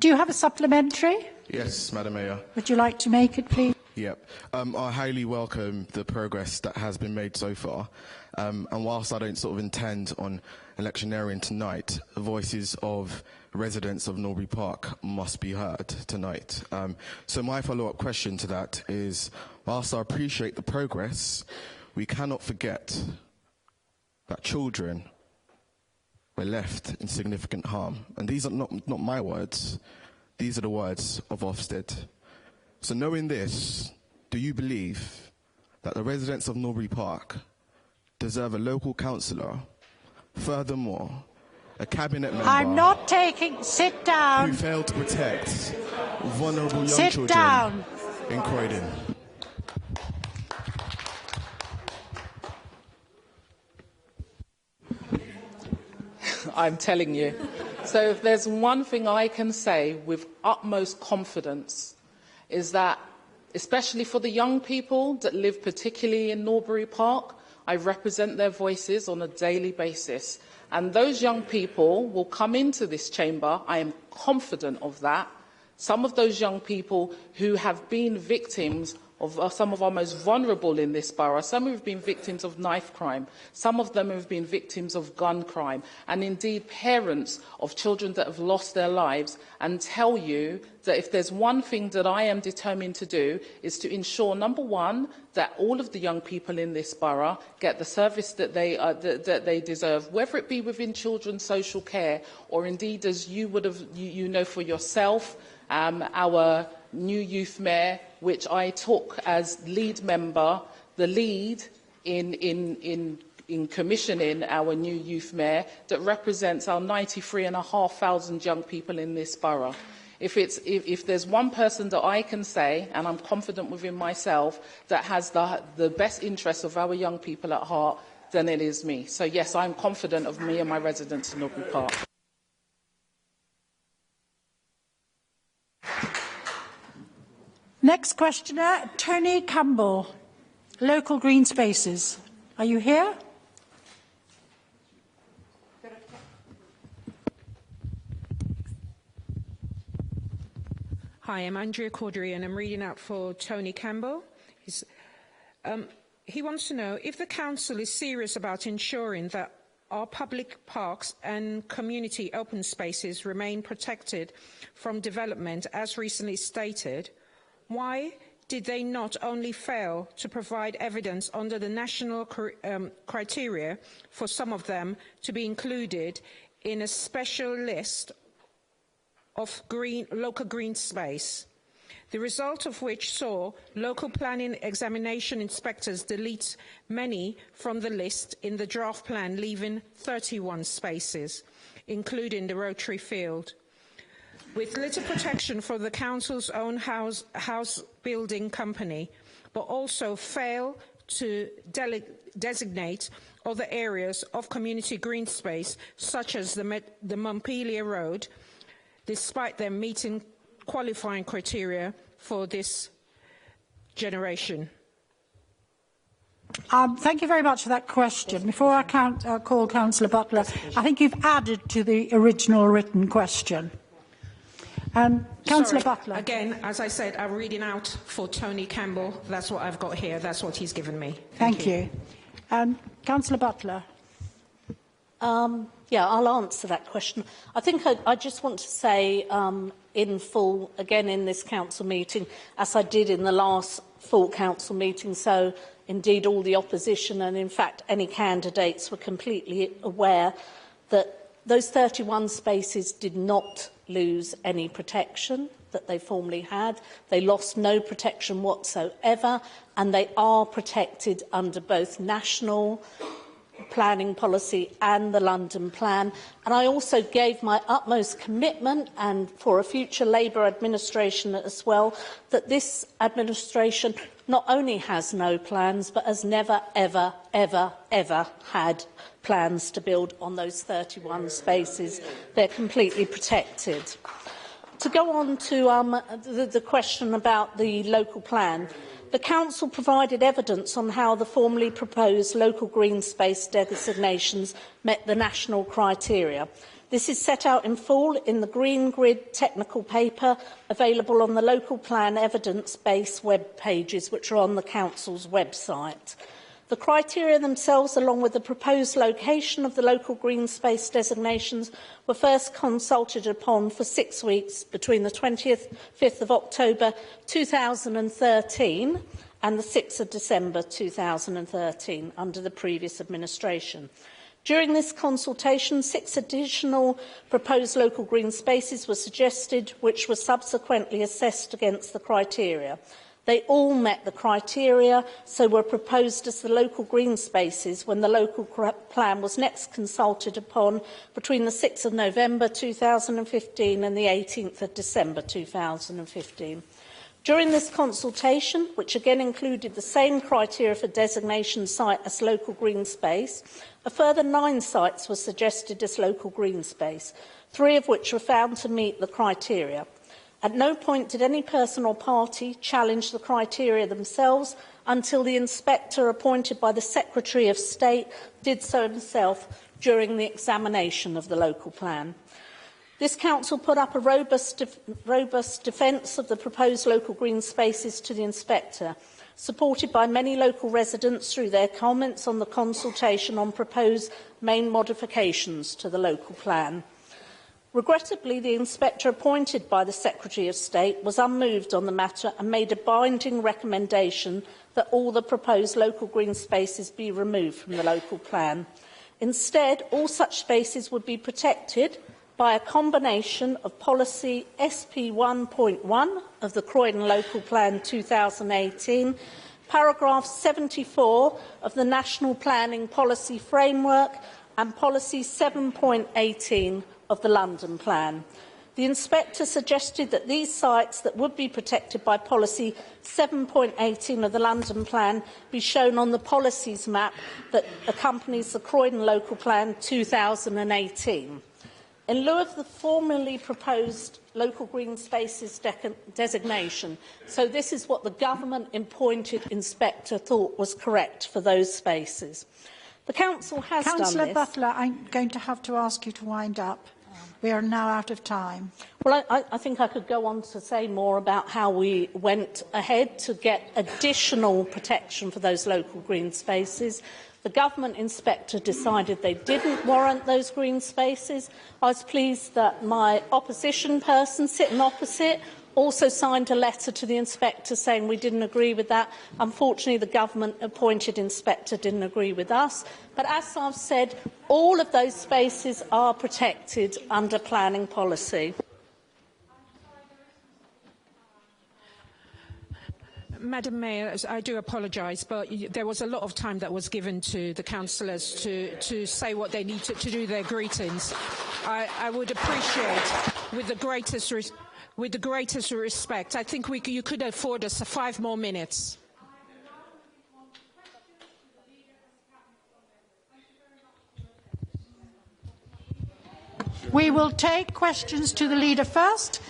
Do you have a supplementary? Yes, Madam Mayor. Would you like to make it, please? Yep. I highly welcome the progress that has been made so far. And whilst I don't sort of intend on electioneering tonight, the voices of residents of Norbury Park must be heard tonight. So my follow-up question to that is, whilst I appreciate the progress, we cannot forget that children were left in significant harm. And these are not my words. These are the words of Ofsted. So knowing this, do you believe that the residents of Norbury Park deserve a local councillor, furthermore, a cabinet member I'm not taking... Sit down. who failed to protect vulnerable young Sit children down. in Croydon? I'm telling you. So if there's one thing I can say with utmost confidence is that, especially for the young people that live particularly in Norbury Park, I represent their voices on a daily basis. And those young people will come into this chamber, I am confident of that. Some of those young people who have been victims of some of our most vulnerable in this borough, some who have been victims of knife crime, some of them have been victims of gun crime, and indeed parents of children that have lost their lives, and tell you that if there's one thing that I am determined to do is to ensure, number one, that all of the young people in this borough get the service that they deserve, whether it be within children's social care or indeed, as you would have, you know for yourself, our new youth mayor, which I took as lead member, the lead in commissioning our new youth mayor that represents our 93,500 young people in this borough. If there's one person that I can say, and I'm confident within myself, that has the best interests of our young people at heart, then it is me. So yes, I'm confident of me and my residents in Aubrey Park. Next questioner, Tony Campbell, Local Green Spaces. Are you here? Hi, I'm Andrea Cordery and I'm reading out for Tony Campbell. He wants to know if the council is serious about ensuring that our public parks and community open spaces remain protected from development as recently stated. Why did they not only fail to provide evidence under the national criteria for some of them to be included in a special list of local green space, the result of which saw local planning examination inspectors delete many from the list in the draft plan, leaving 31 spaces, including the Rotary Field. With little protection for the council's own house building company, but also fail to designate other areas of community green space, such as the Montpelier Road, despite them meeting qualifying criteria for this generation. Thank you very much for that question. Before I call Councillor Butler, I think you've added to the original written question. Councillor Butler. Again, as I said, I'm reading out for Tony Campbell. That's what I've got here. That's what he's given me. Thank you. Councillor Butler. Yeah, I'll answer that question. I think I just want to say in full, again in this council meeting, as I did in the last full council meeting, so indeed all the opposition and in fact any candidates were completely aware that those 31 spaces did not lose any protection that they formerly had. They lost no protection whatsoever, and they are protected under both national planning policy and the London Plan. And I also gave my utmost commitment, and for a future Labour administration as well, that this administration not only has no plans, but has never, ever, ever, ever had plans to build on those 31 spaces. They're completely protected. To go on to the question about the local plan, the Council provided evidence on how the formerly proposed local green space designations met the national criteria. This is set out in full in the Green Grid technical paper available on the local plan evidence base web pages, which are on the Council's website. The criteria themselves, along with the proposed location of the local green space designations, were first consulted upon for 6 weeks between the 25th of October 2013 and the 6th of December 2013 under the previous administration. During this consultation, 6 additional proposed local green spaces were suggested, which were subsequently assessed against the criteria. They all met the criteria, so were proposed as the local green spaces when the local plan was next consulted upon between the 6th of November 2015 and the 18th of December 2015. During this consultation, which again included the same criteria for designation site as local green space, a further 9 sites were suggested as local green space, 3 of which were found to meet the criteria. At no point did any person or party challenge the criteria themselves until the inspector appointed by the Secretary of State did so himself during the examination of the local plan. This council put up a robust defence of the proposed local green spaces to the inspector, supported by many local residents through their comments on the consultation on proposed main modifications to the local plan. Regrettably, the inspector appointed by the Secretary of State was unmoved on the matter and made a binding recommendation that all the proposed local green spaces be removed from the local plan. Instead, all such spaces would be protected by a combination of policy SP 1.1 of the Croydon Local Plan 2018, paragraph 74 of the National Planning Policy Framework and policy 7.18 of the London Plan. The inspector suggested that these sites that would be protected by policy 7.18 of the London Plan be shown on the policies map that accompanies the Croydon Local Plan 2018. In lieu of the formally proposed local green spaces designation, so this is what the government-appointed inspector thought was correct for those spaces. The council has done this. Councillor Butler, I'm going to have to ask you to wind up. We are now out of time. Well, I think I could go on to say more about how we went ahead to get additional protection for those local green spaces. The government inspector decided they didn't warrant those green spaces. I was pleased that my opposition person sitting opposite also signed a letter to the inspector saying we didn't agree with that. Unfortunately, the government-appointed inspector didn't agree with us. But as I've said, all of those spaces are protected under planning policy. Madam Mayor, I do apologise, but there was a lot of time that was given to the councillors to say what they need to do their greetings. I would appreciate, with the greatest respect, I think you could afford us 5 more minutes. We will take questions to the leader first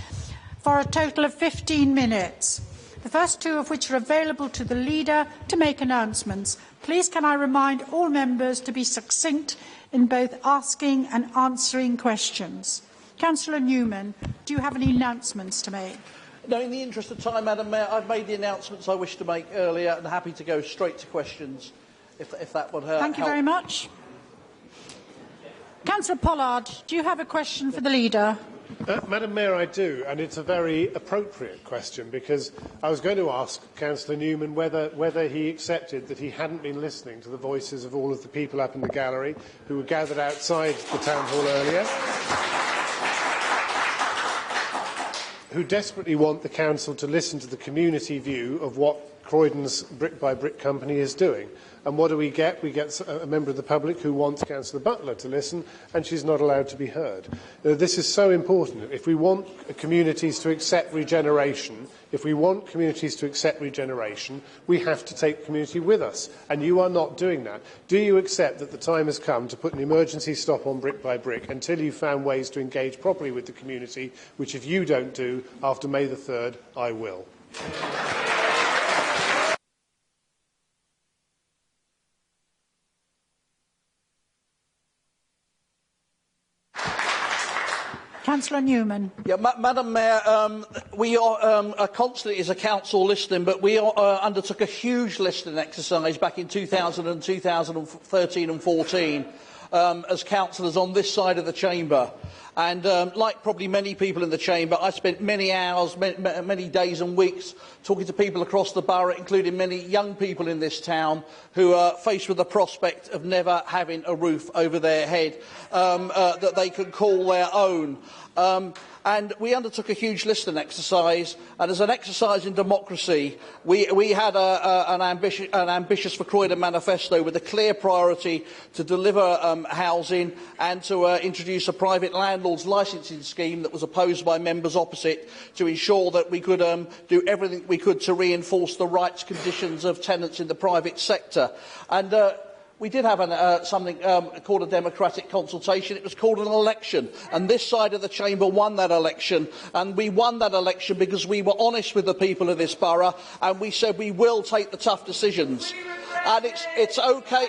for a total of 15 minutes. The first 2 of which are available to the leader to make announcements. Please can I remind all members to be succinct in both asking and answering questions. Councillor Newman, do you have any announcements to make? No, in the interest of time, Madam Mayor, I've made the announcements I wish to make earlier and happy to go straight to questions if that would help. Thank you very much. Councillor Pollard, do you have a question for the leader? Madam Mayor, I do, and it's a very appropriate question because I was going to ask Councillor Newman whether he accepted that he hadn't been listening to the voices of all of the people up in the gallery who were gathered outside the town hall earlier, who desperately want the council to listen to the community view of what Croydon's Brick by Brick company is doing. And what do we get? We get a member of the public who wants Councillor Butler to listen, and she's not allowed to be heard. This is so important. If we want communities to accept regeneration, we have to take the community with us, and you are not doing that. Do you accept that the time has come to put an emergency stop on Brick by Brick until you've found ways to engage properly with the community, which if you don't do, after May the 3rd, I will? Councillor Newman. Yeah, Madam Mayor, we are constantly as a council listening, but we undertook a huge listening exercise back in 2013 and 14 as councillors on this side of the chamber. And like probably many people in the chamber, I spent many hours, many days and weeks talking to people across the borough, including many young people in this town who are faced with the prospect of never having a roof over their head that they can call their own. And we undertook a huge listening exercise, and as an exercise in democracy, we had an ambitious for Croydon manifesto with a clear priority to deliver housing and to introduce a private landlord's licensing scheme that was opposed by members opposite to ensure that we could do everything we could to reinforce the rights conditions of tenants in the private sector. And we did have something called a democratic consultation. It was called an election, and this side of the chamber won that election. And we won that election because we were honest with the people of this borough, and we said we will take the tough decisions. And it's okay.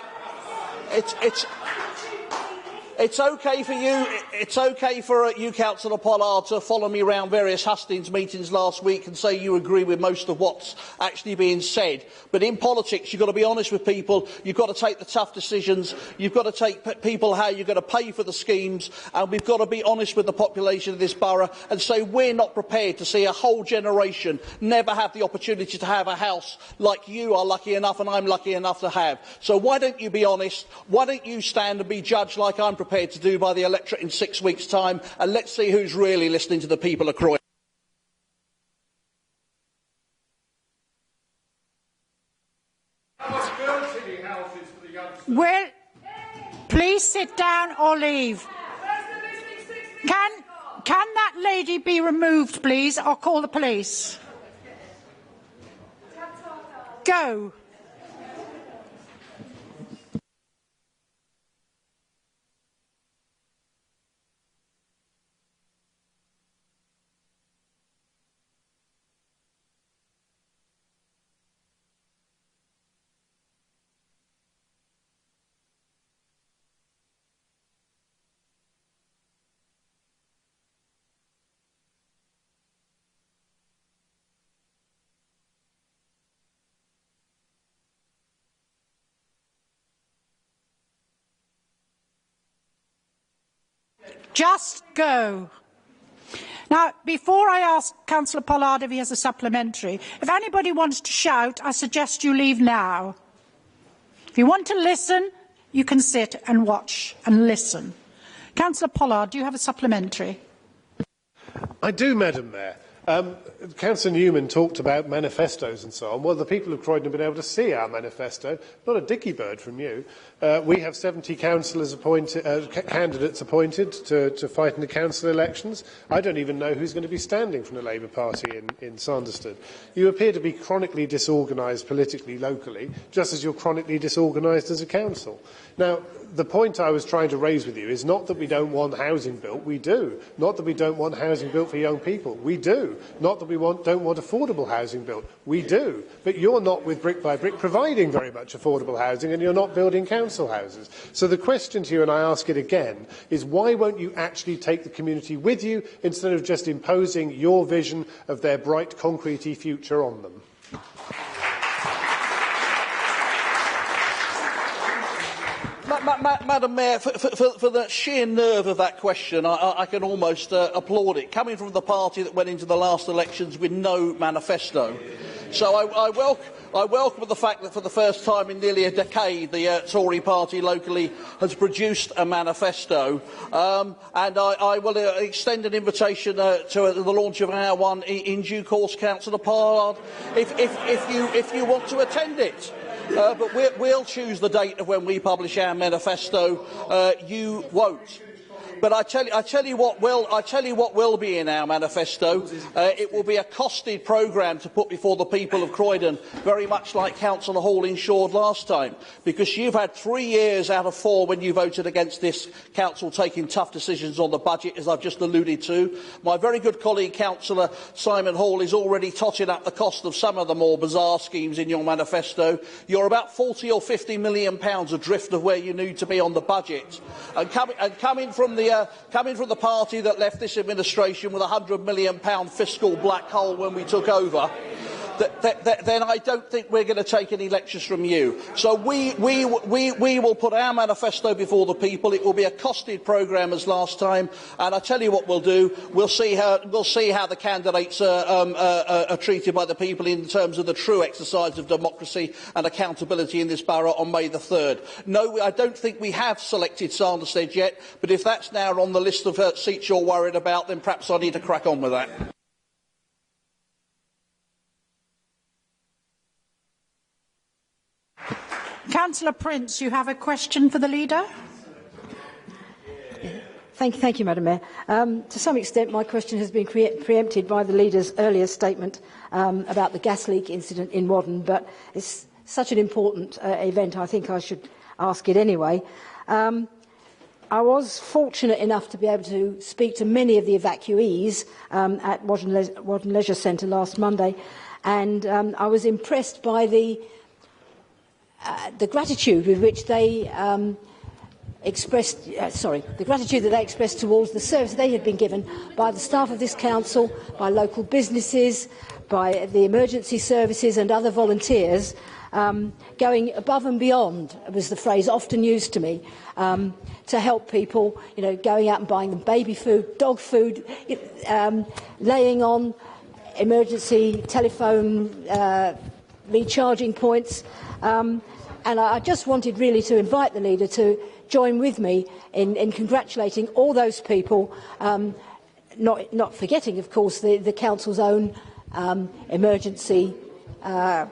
It's okay for you. It's okay for you, Councillor Pollard, to follow me around various hustings meetings last week and say you agree with most of what's actually being said. But in politics, you've got to be honest with people. You've got to take the tough decisions. You've got to take people how you're going to pay for the schemes, and we've got to be honest with the population of this borough and say we're not prepared to see a whole generation never have the opportunity to have a house like you are lucky enough and I'm lucky enough to have. So why don't you be honest? Why don't you stand and be judged like I'm prepared to do by the electorate in 6 weeks' time, and let's see who's really listening to the people of Croydon. Well, please sit down or leave. Can that lady be removed, please, or call the police? Go. Just go. Now, before I ask Councillor Pollard if he has a supplementary, if anybody wants to shout, I suggest you leave now. If you want to listen, you can sit and watch and listen. Councillor Pollard, do you have a supplementary? I do, Madam Mayor. Councillor Newman talked about manifestos and so on. Well, the people of Croydon have been able to see our manifesto. Not a dicky bird from you. We have 70 councillors appointed, candidates appointed to fight in the council elections. I don't even know who's going to be standing from the Labour Party in Sanderstead. You appear to be chronically disorganised politically, locally, just as you're chronically disorganised as a council. Now, the point I was trying to raise with you is not that we don't want housing built. We do. Not that we don't want housing built for young people. We do. Not that we don't want affordable housing built. We do. But you're not, with Brick by Brick, providing very much affordable housing, and you're not building council houses. So the question to you, and I ask it again, is why won't you actually take the community with you instead of just imposing your vision of their bright, concrete-y future on them? Madam Mayor, for the sheer nerve of that question, I can almost applaud it. Coming from the party that went into the last elections with no manifesto. So I welcome the fact that for the first time in nearly a decade the Tory party locally has produced a manifesto, and I will extend an invitation to the launch of our one in due course, Councillor Pollard, if you want to attend it. But we'll choose the date of when we publish our manifesto. You won't. But I tell you what will be in our manifesto. It will be a costed programme to put before the people of Croydon, very much like Councillor Hall ensured last time, because you've had 3 years out of 4 when you voted against this council taking tough decisions on the budget, as I've just alluded to. My very good colleague, Councillor Simon Hall, is already totting up the cost of some of the more bizarre schemes in your manifesto. You're about £40 or £50 million adrift of where you need to be on the budget, and coming from the party that left this administration with a £100 million fiscal black hole when we took over, then I don't think we're going to take any lectures from you. So we will put our manifesto before the people. It will be a costed programme as last time, and I tell you what we'll do. We'll see how the candidates are treated by the people in terms of the true exercise of democracy and accountability in this borough on May the 3rd. No, I don't think we have selected Sanderstead yet, but if that's now on the list of seats you're worried about, then perhaps I need to crack on with that. Councillor Prince, you have a question for the leader? Thank you, Madam Mayor. To some extent, my question has been preempted by the leader's earlier statement about the gas leak incident in Whaddon, but it's such an important event, I think I should ask it anyway. I was fortunate enough to be able to speak to many of the evacuees at Whaddon Leisure Centre last Monday, and I was impressed by the gratitude with which they the gratitude that they expressed towards the service they had been given by the staff of this council, by local businesses, by the emergency services and other volunteers, going above and beyond, was the phrase often used to me, to help people, going out and buying them baby food, dog food, laying on emergency telephone recharging points. And I just wanted really to invite the leader to join with me in congratulating all those people, not forgetting, of course, the council's own emergency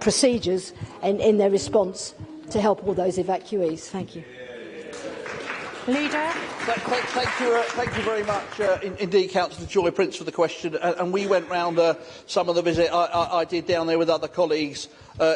procedures in their response to help all those evacuees. Thank you. Leader. Thank you very much indeed, Councillor Joy Prince, for the question. And we went round some of the visit I did down there with other colleagues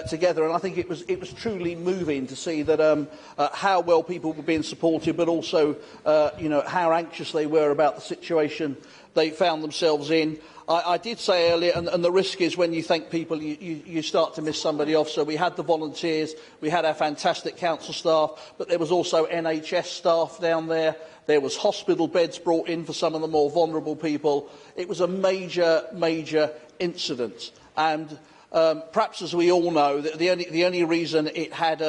together, and I think it was truly moving to see that how well people were being supported, but also how anxious they were about the situation they found themselves in. I did say earlier, and the risk is when you thank people, you start to miss somebody off. So we had the volunteers, we had our fantastic council staff, but there was also NHS staff down there. There was hospital beds brought in for some of the more vulnerable people. It was a major, major incident. And perhaps, as we all know, the only reason it had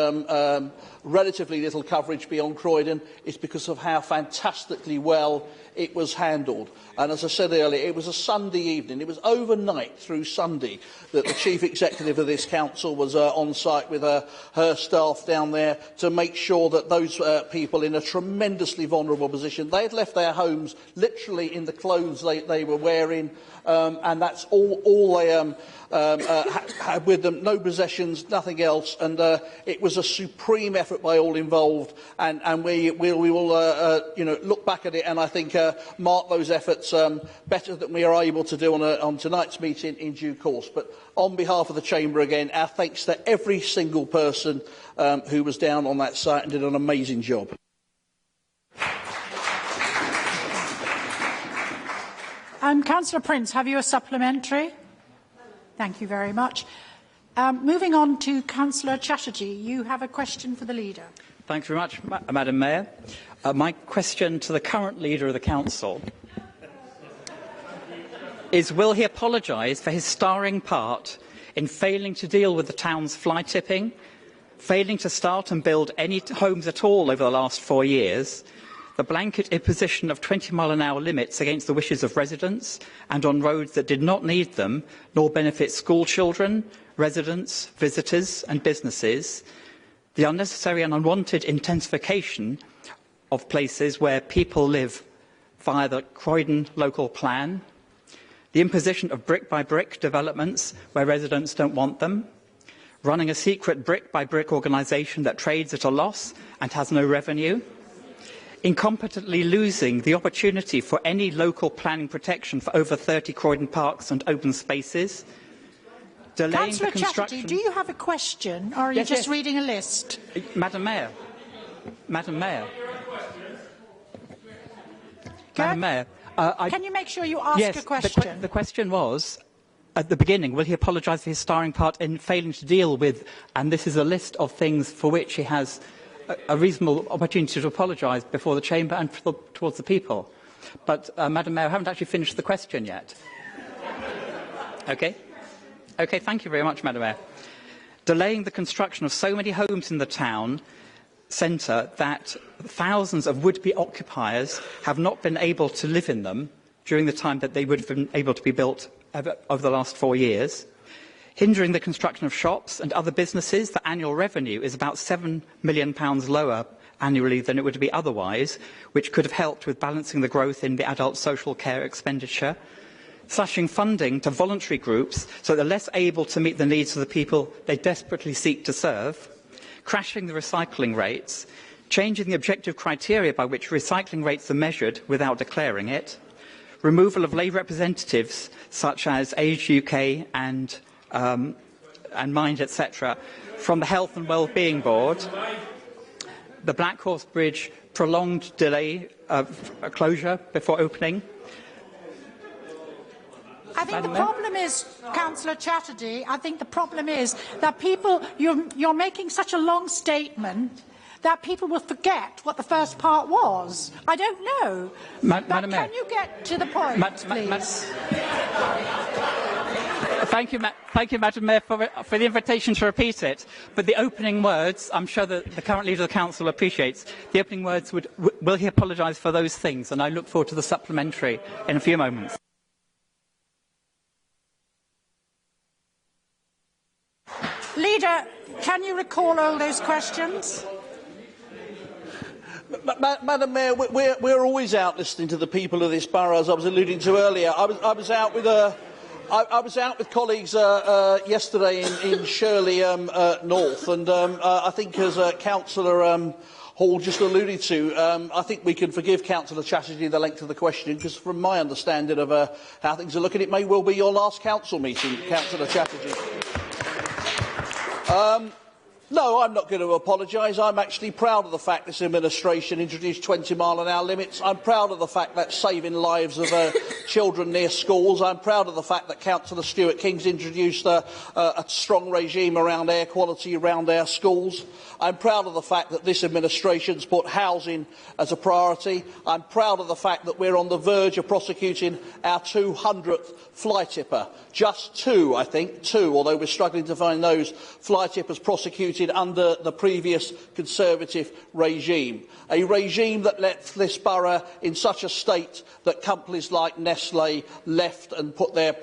relatively little coverage beyond Croydon is because of how fantastically well it was handled. And as I said earlier, it was a Sunday evening. It was overnight through Sunday that the Chief Executive of this council was on site with her staff down there to make sure that those people in a tremendously vulnerable position, they had left their homes literally in the clothes they were wearing, and that's all they had with them, no possessions, nothing else, and it was a supreme effort by all involved, and we will look back at it and I think mark those efforts better than we are able to do on tonight's meeting in due course. But on behalf of the Chamber again, our thanks to every single person who was down on that site and did an amazing job. Councillor Prince, have you a supplementary? Thank you very much. Moving on to Councillor Chatterjee, you have a question for the Leader. Thanks very much, Madam Mayor. My question to the current Leader of the Council is, will he apologise for his starring part in failing to deal with the town's fly tipping, failing to start and build any homes at all over the last 4 years, the blanket imposition of 20-mile-an-hour limits against the wishes of residents and on roads that did not need them, nor benefit school children, residents, visitors and businesses, the unnecessary and unwanted intensification of places where people live via the Croydon local plan, the imposition of brick-by-brick developments where residents don't want them, running a secret brick-by-brick organisation that trades at a loss and has no revenue, incompetently losing the opportunity for any local planning protection for over 30 Croydon parks and open spaces, delaying the construction... Chatterjee, do you have a question, or are you just reading a list? Madam Mayor. Madam Mayor. Can you make sure you ask a question? The question was, at the beginning, will he apologise for his starring part in failing to deal with, and this is a list of things for which he has a reasonable opportunity to apologise before the Chamber and towards the people. But, Madam Mayor, I haven't actually finished the question yet. OK, thank you very much, Madam Mayor. Delaying the construction of so many homes in the town centre that thousands of would-be occupiers have not been able to live in them during the time that they would have been able to be built over the last 4 years. Hindering the construction of shops and other businesses, the annual revenue is about £7 million lower annually than it would be otherwise, which could have helped with balancing the growth in the adult social care expenditure. Slashing funding to voluntary groups so they're less able to meet the needs of the people they desperately seek to serve. Crashing the recycling rates. Changing the objective criteria by which recycling rates are measured without declaring it. Removal of lay representatives such as Age UK and Mind, etc., from the Health and Wellbeing Board, the Black Horse Bridge prolonged delay of closure before opening. I think the problem is, Councillor Chatterjee, I think the problem is that people, you're making such a long statement that people will forget what the first part was. I don't know. Madam Mayor. Can you get to the point, please? Thank you, Madam Mayor, for the invitation to repeat it. But the opening words, I'm sure that the current Leader of the Council appreciates, the opening words will he apologise for those things? And I look forward to the supplementary in a few moments. Leader, can you recall all those questions? Madam Mayor, we're always out listening to the people of this borough, as I was alluding to earlier. I was out with colleagues yesterday in Shirley North, and I think, as Councillor Hall just alluded to, I think we can forgive Councillor Chatterjee the length of the question, because from my understanding of how things are looking, it may well be your last council meeting, Councillor Chatterjee. No, I'm not going to apologise. I'm actually proud of the fact this administration introduced 20-mile-an-hour limits. I'm proud of the fact that's saving lives of children near schools. I'm proud of the fact that Councillor Stuart King's introduced a strong regime around air quality around our schools. I'm proud of the fact that this administration's put housing as a priority. I'm proud of the fact that we're on the verge of prosecuting our 200th fly tipper. Just two, I think, although we're struggling to find those fly tippers prosecuted under the previous Conservative regime. A regime that left this borough in such a state that companies like Nestlé left and put their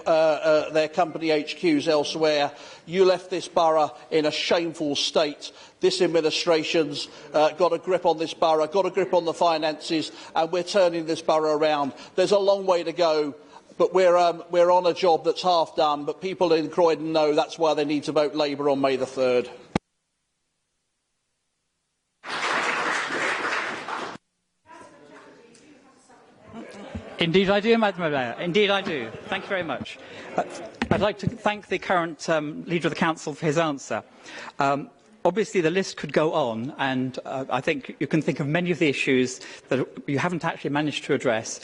company HQs elsewhere. You left this borough in a shameful state. This administration's got a grip on this borough, got a grip on the finances, and we're turning this borough around. There's a long way to go, but we're on a job that's half done. But people in Croydon know that's why they need to vote Labour on May the 3rd. Indeed I do, Madam Mayor. Indeed I do. Thank you very much. I'd like to thank the current Leader of the Council for his answer. Obviously, the list could go on, and I think you can think of many of the issues that you haven't actually managed to address.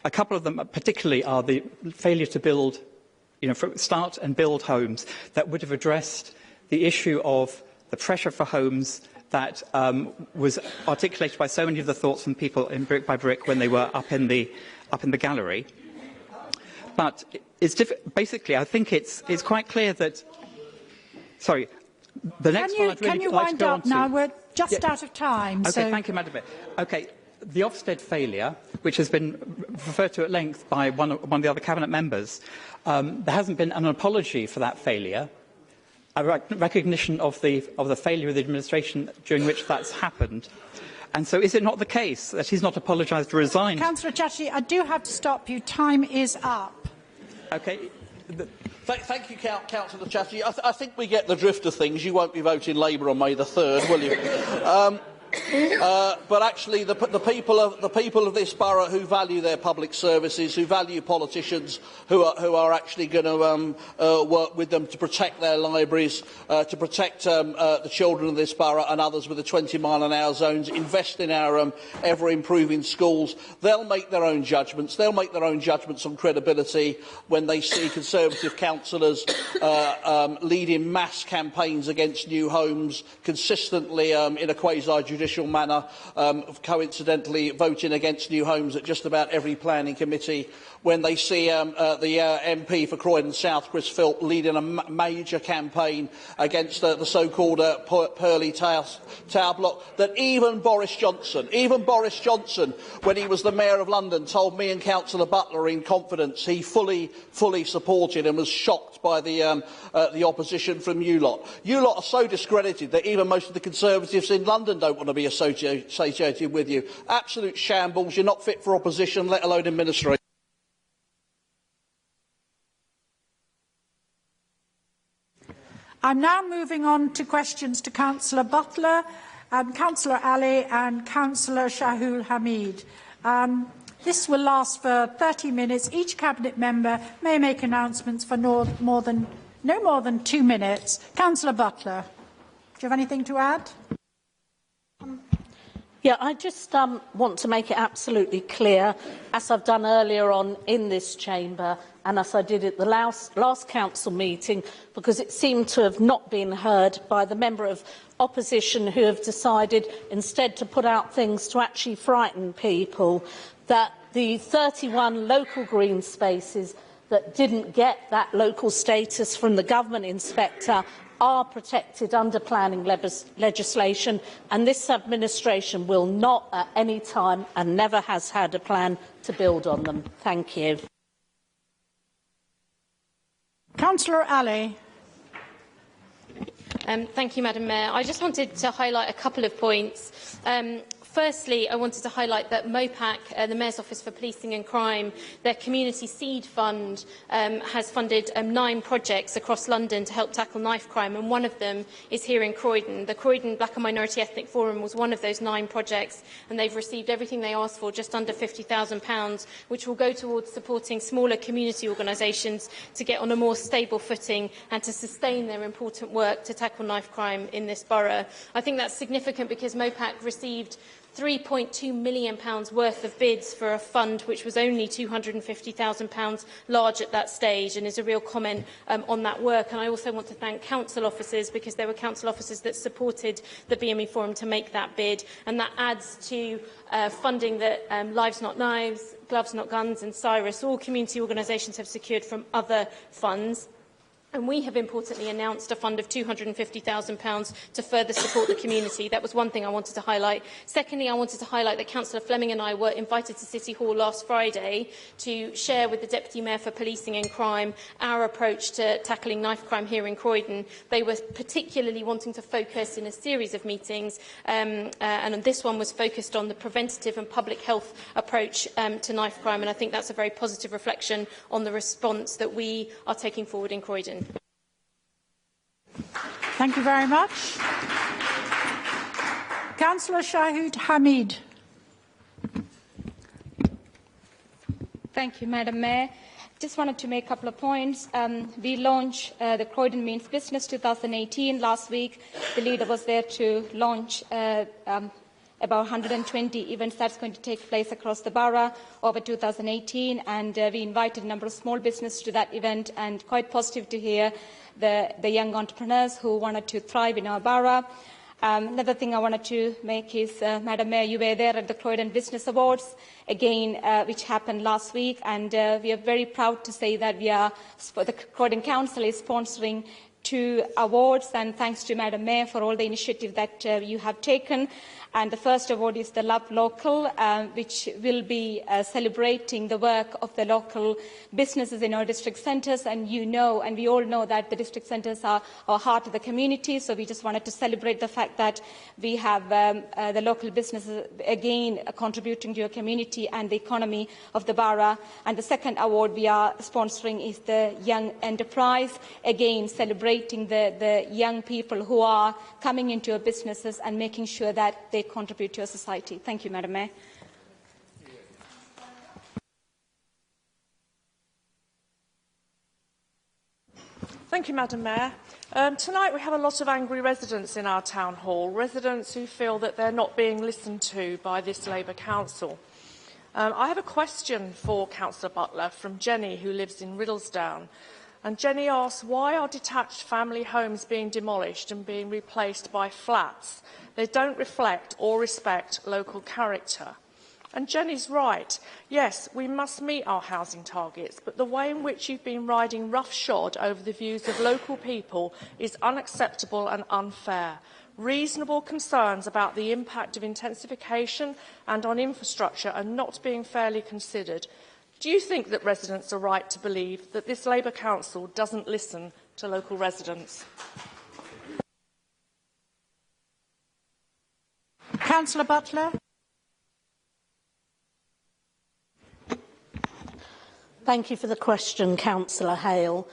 A couple of them particularly are the failure to build, start and build homes that would have addressed the issue of the pressure for homes that was articulated by so many of the thoughts from people in Brick by Brick when they were up in the gallery. But it's basically, I think it's quite clear that. Sorry, the next one I'd really can you like wind to go up on now? to. We're just out of time. Okay, so... thank you, Madam Mayor. Okay, the Ofsted failure, which has been referred to at length by one of the other cabinet members, there hasn't been an apology for that failure. A recognition of the failure of the administration during which that's happened. And so is it not the case that he's not apologised or resigned? Councillor Chatterjee, I do have to stop you. Time is up. Okay. Thank you, Councillor Chatterjee. I think we get the drift of things. You won't be voting Labour on May the 3rd, will you? But actually, the people of this borough who value their public services, who value politicians, who are actually going to work with them to protect their libraries, to protect the children of this borough and others with the 20-mile-an-hour zones, invest in our ever-improving schools. They'll make their own judgments. They'll make their own judgments on credibility when they see Conservative councillors leading mass campaigns against new homes, consistently in a quasi-judicial manner, coincidentally voting against new homes at just about every planning committee, when they see the MP for Croydon South, Chris Philp, leading a major campaign against the so-called Pearly Tower block, that even Boris Johnson, when he was the Mayor of London, told me and Councillor Butler in confidence he fully supported and was shocked by the opposition from you lot. You lot are so discredited that even most of the Conservatives in London don't want to be associated with you. Absolute shambles. You're not fit for opposition, let alone administration. I'm now moving on to questions to Councillor Butler, Councillor Ali and Councillor Shahul Hamid. This will last for 30 minutes. Each Cabinet member may make announcements for no more than 2 minutes. Councillor Butler, do you have anything to add? Yeah, I just want to make it absolutely clear, as I've done earlier on in this chamber and as I did at the last council meeting, because it seemed to have not been heard by the member of opposition who have decided instead to put out things to actually frighten people, that the 31 local green spaces that didn't get that local status from the government inspector are protected under planning legislation, and this administration will not at any time and never has had a plan to build on them. Thank you. Councillor Ali. Thank you, Madam Mayor. I just wanted to highlight a couple of points. Firstly, I wanted to highlight that MOPAC, the Mayor's Office for Policing and Crime, their Community Seed Fund has funded 9 projects across London to help tackle knife crime, and one of them is here in Croydon. The Croydon Black and Minority Ethnic Forum was one of those 9 projects, and they've received everything they asked for, just under £50,000, which will go towards supporting smaller community organisations to get on a more stable footing and to sustain their important work to tackle knife crime in this borough. I think that's significant because MOPAC received £3.2 million worth of bids for a fund which was only £250,000 large at that stage, and is a real comment on that work. And I also want to thank council officers, because there were council officers that supported the BME Forum to make that bid, and that adds to funding that Lives Not Knives, Gloves Not Guns and Cyrus, all community organisations, have secured from other funds. And we have importantly announced a fund of £250,000 to further support the community. That was one thing I wanted to highlight. Secondly, I wanted to highlight that Councillor Fleming and I were invited to City Hall last Friday to share with the Deputy Mayor for Policing and Crime our approach to tackling knife crime here in Croydon. They were particularly wanting to focus in a series of meetings, and this one was focused on the preventative and public health approach to knife crime, and I think that's a very positive reflection on the response that we are taking forward in Croydon. Thank you very much. Councillor Shahid Hamid. Thank you, Madam Mayor. Just wanted to make a couple of points. We launched the Croydon Means Business 2018 last week. The leader was there to launch about 120 events that's going to take place across the borough over 2018, and we invited a number of small businesses to that event, and quite positive to hear the young entrepreneurs who wanted to thrive in our borough. Another thing I wanted to make is, Madam Mayor, you were there at the Croydon Business Awards, again, which happened last week, and we are very proud to say that the Croydon Council is sponsoring 2 awards, and thanks to Madam Mayor for all the initiative that you have taken. And the first award is the Love Local, which will be celebrating the work of the local businesses in our district centres. And you know, and we all know, that the district centres are our heart of the community. So we just wanted to celebrate the fact that we have the local businesses again contributing to your community and the economy of the borough. And the second award we are sponsoring is the Young Enterprise, again celebrating the young people who are coming into our businesses and making sure that they contribute to our society. Thank you, Madam Mayor. Thank you, Madam Mayor. Tonight we have a lot of angry residents in our town hall, residents who feel that they're not being listened to by this Labour Council. I have a question for Councillor Butler from Jenny, who lives in Riddlesdown. And Jenny asks, why are detached family homes being demolished and being replaced by flats? They don't reflect or respect local character. And Jenny's right. Yes, we must meet our housing targets, but the way in which you've been riding roughshod over the views of local people is unacceptable and unfair. Reasonable concerns about the impact of intensification and on infrastructure are not being fairly considered. Do you think that residents are right to believe that this Labour Council doesn't listen to local residents? Councillor Butler. Thank you for the question, Councillor Hale.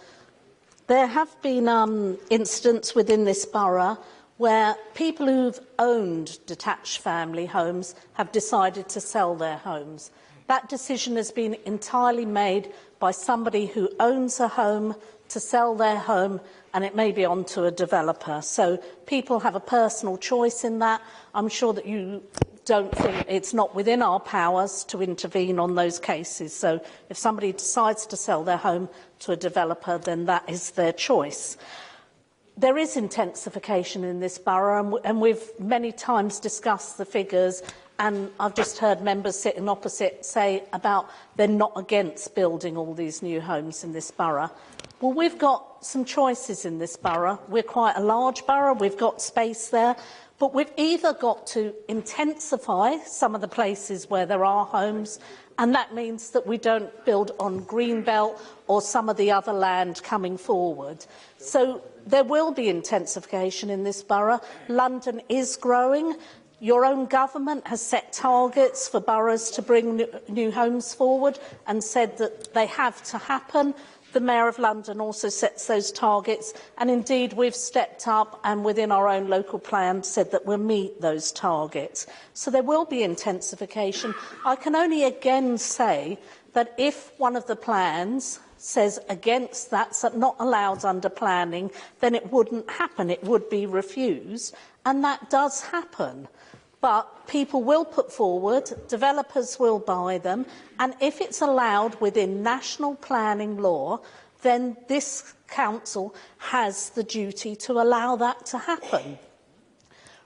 There have been incidents within this borough where people who've owned detached family homes have decided to sell their homes. That decision has been entirely made by somebody who owns a home to sell their home, and it may be onto a developer. So people have a personal choice in that. I'm sure that you don't think it's not within our powers to intervene on those cases. So if somebody decides to sell their home to a developer, then that is their choice. there is intensification in this borough, and we've many times discussed the figures, and I've just heard members sitting opposite say about they're not against building all these new homes in this borough. Well, we've got some choices in this borough. We're quite a large borough, we've got space there, but we've either got to intensify some of the places where there are homes, and that means that we don't build on Greenbelt or some of the other land coming forward. So there will be intensification in this borough. London is growing. Your own government has set targets for boroughs to bring new homes forward and said that they have to happen. The Mayor of London also sets those targets, and indeed we've stepped up and within our own local plan said that we'll meet those targets. So there will be intensification. I can only again say that if one of the plans says against that, so not allowed under planning, then it wouldn't happen. It would be refused, and that does happen. But people will put forward, developers will buy them, and if it's allowed within national planning law, then this council has the duty to allow that to happen.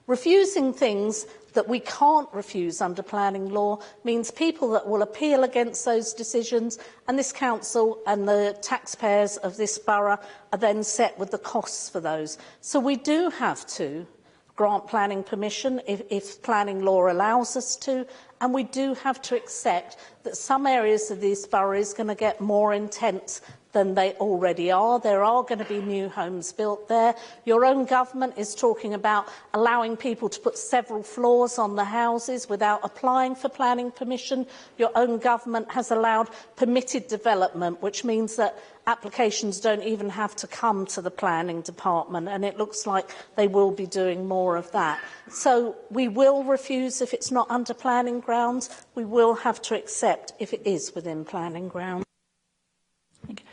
Refusing things that we can't refuse under planning law means people that will appeal against those decisions, and this council and the taxpayers of this borough are then set with the costs for those. So we do have to grant planning permission if planning law allows us to, and we do have to accept that some areas of this borough is going to get more intense than they already are. There are going to be new homes built there. Your own government is talking about allowing people to put several floors on the houses without applying for planning permission. Your own government has allowed permitted development, which means that applications don't even have to come to the planning department, and it looks like they will be doing more of that. So we will refuse if it's not under planning grounds. We will have to accept if it is within planning grounds.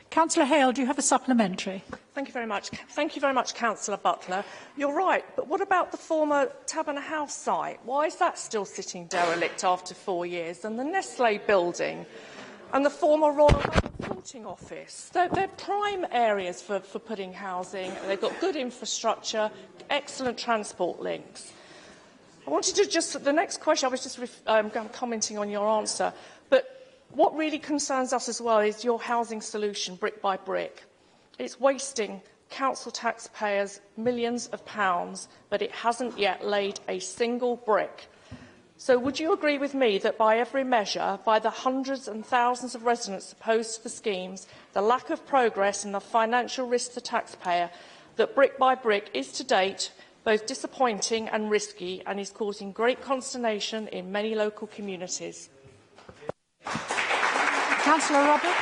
Councillor Hale, do you have a supplementary? Thank you very much. Thank you very much, Councillor Butler. You're right, but what about the former Taberner House site? Why is that still sitting derelict after 4 years? And the Nestle building and the former Royal Reporting Office? They're prime areas for putting housing. They've got good infrastructure, excellent transport links. I wanted to just, the next question, I was just commenting on your answer, but what really concerns us as well is your housing solution, brick by brick. It's wasting council taxpayers millions of pounds, but it hasn't yet laid a single brick. So would you agree with me that by every measure, by the hundreds and thousands of residents opposed to the schemes, the lack of progress and the financial risk to the taxpayer, that brick by brick is to date both disappointing and risky and is causing great consternation in many local communities? Councillor Robert.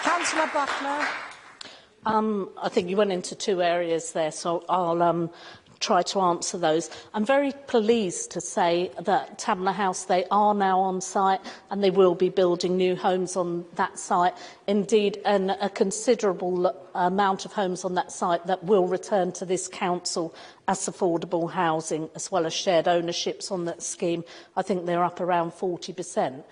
Councillor Butler. I think you went into two areas there, so I'll try to answer those. I'm very pleased to say that Taberner House, they are now on site and they will be building new homes on that site. Indeed, a considerable amount of homes on that site that will return to this council as affordable housing, as well as shared ownerships on that scheme. I think they're up around 40%.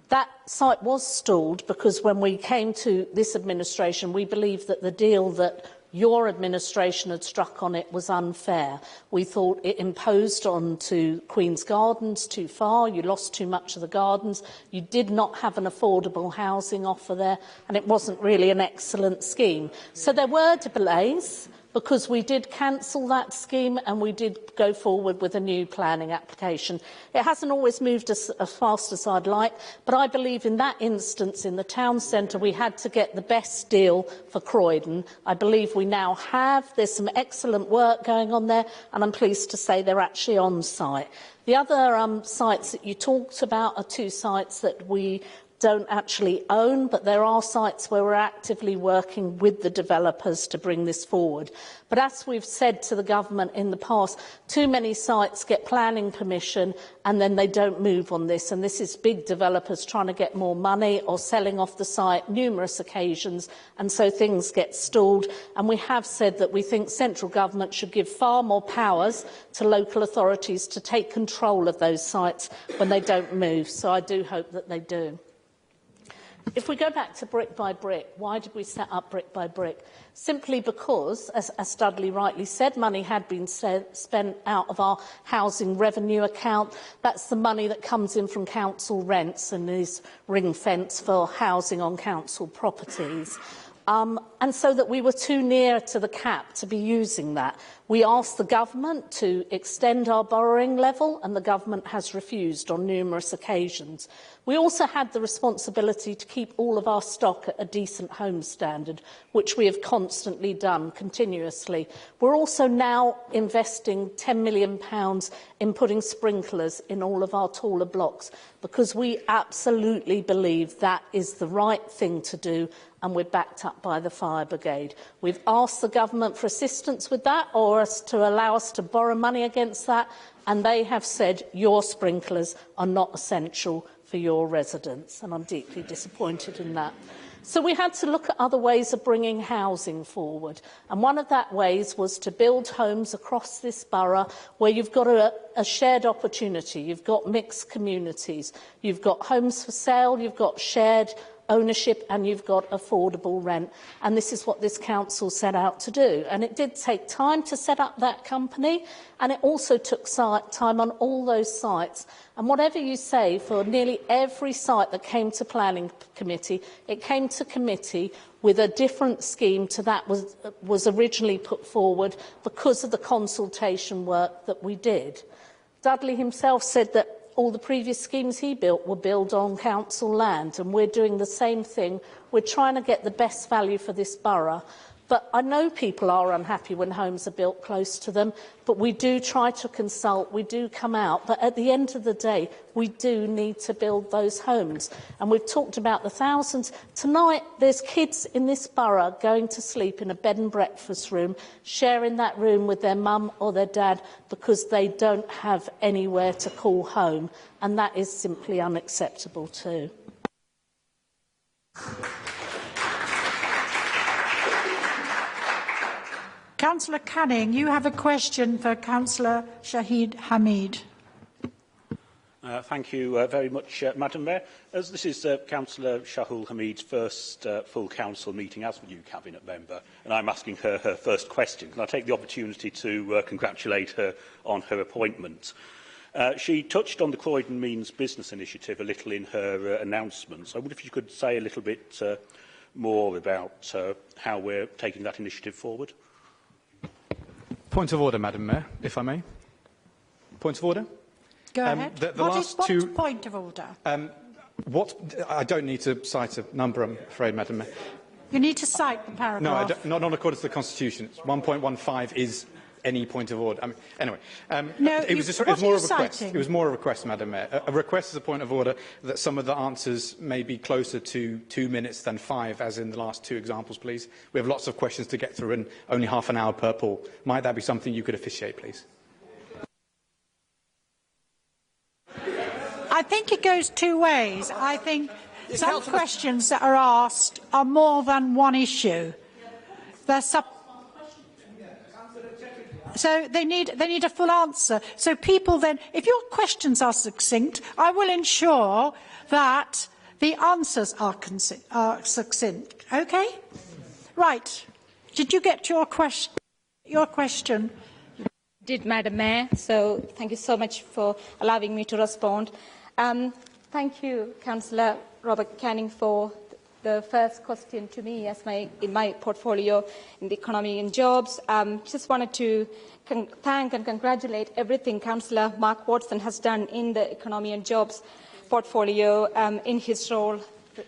That site was stalled because when we came to this administration, we believed that the deal that your administration had struck on it was unfair. We thought it imposed onto Queen's Gardens too far. You lost too much of the gardens. You did not have an affordable housing offer there, and it wasn't really an excellent scheme. So there were delays, because we did cancel that scheme and we did go forward with a new planning application. It hasn't always moved as fast as I'd like, but I believe in that instance, in the town centre, we had to get the best deal for Croydon. I believe we now have. There's some excellent work going on there, and I'm pleased to say they're actually on site. The other sites that you talked about are two sites that we don't actually own, but there are sites where we're actively working with the developers to bring this forward. But as we've said to the government in the past, too many sites get planning permission and then they don't move on this. And this is big developers trying to get more money or selling off the site numerous occasions, and so things get stalled. And we have said that we think central government should give far more powers to local authorities to take control of those sites when they don't move. So I do hope that they do. If we go back to brick by brick, why did we set up brick by brick? Simply because, as Dudley rightly said, money had been spent out of our housing revenue account. That's the money that comes in from council rents and is ring-fenced for housing on council properties. And so that we were too near to the cap to be using that. We asked the government to extend our borrowing level, and the government has refused on numerous occasions. We also had the responsibility to keep all of our stock at a decent home standard, which we have constantly done, continuously. We're also now investing £10 million in putting sprinklers in all of our taller blocks, because we absolutely believe that is the right thing to do, and we're backed up by the fire brigade. We've asked the government for assistance with that, or to allow us to borrow money against that, and they have said your sprinklers are not essential for your residents, and I'm deeply disappointed in that. So we had to look at other ways of bringing housing forward, and one of that ways was to build homes across this borough where you've got a shared opportunity. You've got mixed communities, you've got homes for sale, you've got shared ownership, and you've got affordable rent. And this is what this council set out to do. And it did take time to set up that company, and it also took time on all those sites. And whatever you say, for nearly every site that came to planning committee, it came to committee with a different scheme to that was originally put forward because of the consultation work that we did. Dudley himself said that all the previous schemes he built were built on council land, and we're doing the same thing. We're trying to get the best value for this borough. But I know people are unhappy when homes are built close to them, but we do try to consult, we do come out. But at the end of the day, we do need to build those homes. And we've talked about the thousands. Tonight, there's kids in this borough going to sleep in a bed and breakfast room, sharing that room with their mum or their dad because they don't have anywhere to call home. And that is simply unacceptable too. Councillor Canning, you have a question for Councillor Shahid Hamid. Thank you very much, Madam Mayor. As this is Councillor Shahul Hamid's first full council meeting as a new cabinet member, and I'm asking her her first question, can I take the opportunity to congratulate her on her appointment? She touched on the Croydon Means Business Initiative a little in her announcements. I wonder if you could say a little bit more about how we're taking that initiative forward. Point of order, Madam Mayor, if I may. Point of order? Go ahead. What's point of order? I don't need to cite a number, I'm afraid, Madam Mayor. You need to cite the paragraph. No, I don't, not on according to the Constitution. 1.15 is any point of order. I mean, anyway, no, it was more a request. It was more a request, Madam Mayor. A request is a point of order that some of the answers may be closer to 2 minutes than 5, as in the last 2 examples, please. We have lots of questions to get through and only half an hour per poll. Might that be something you could officiate, please? I think it goes 2 ways. I think some questions that are asked are more than one issue. So they need a full answer. So people then, if your questions are succinct, I will ensure that the answers are succinct. Okay? Right. Did you get your question? Did, Madam Mayor. So thank you so much for allowing me to respond. Thank you, Councillor Robert Canning, for the first question to me as in my portfolio in the economy and jobs. Just wanted to thank and congratulate everything Councillor Mark Watson has done in the economy and jobs portfolio in his role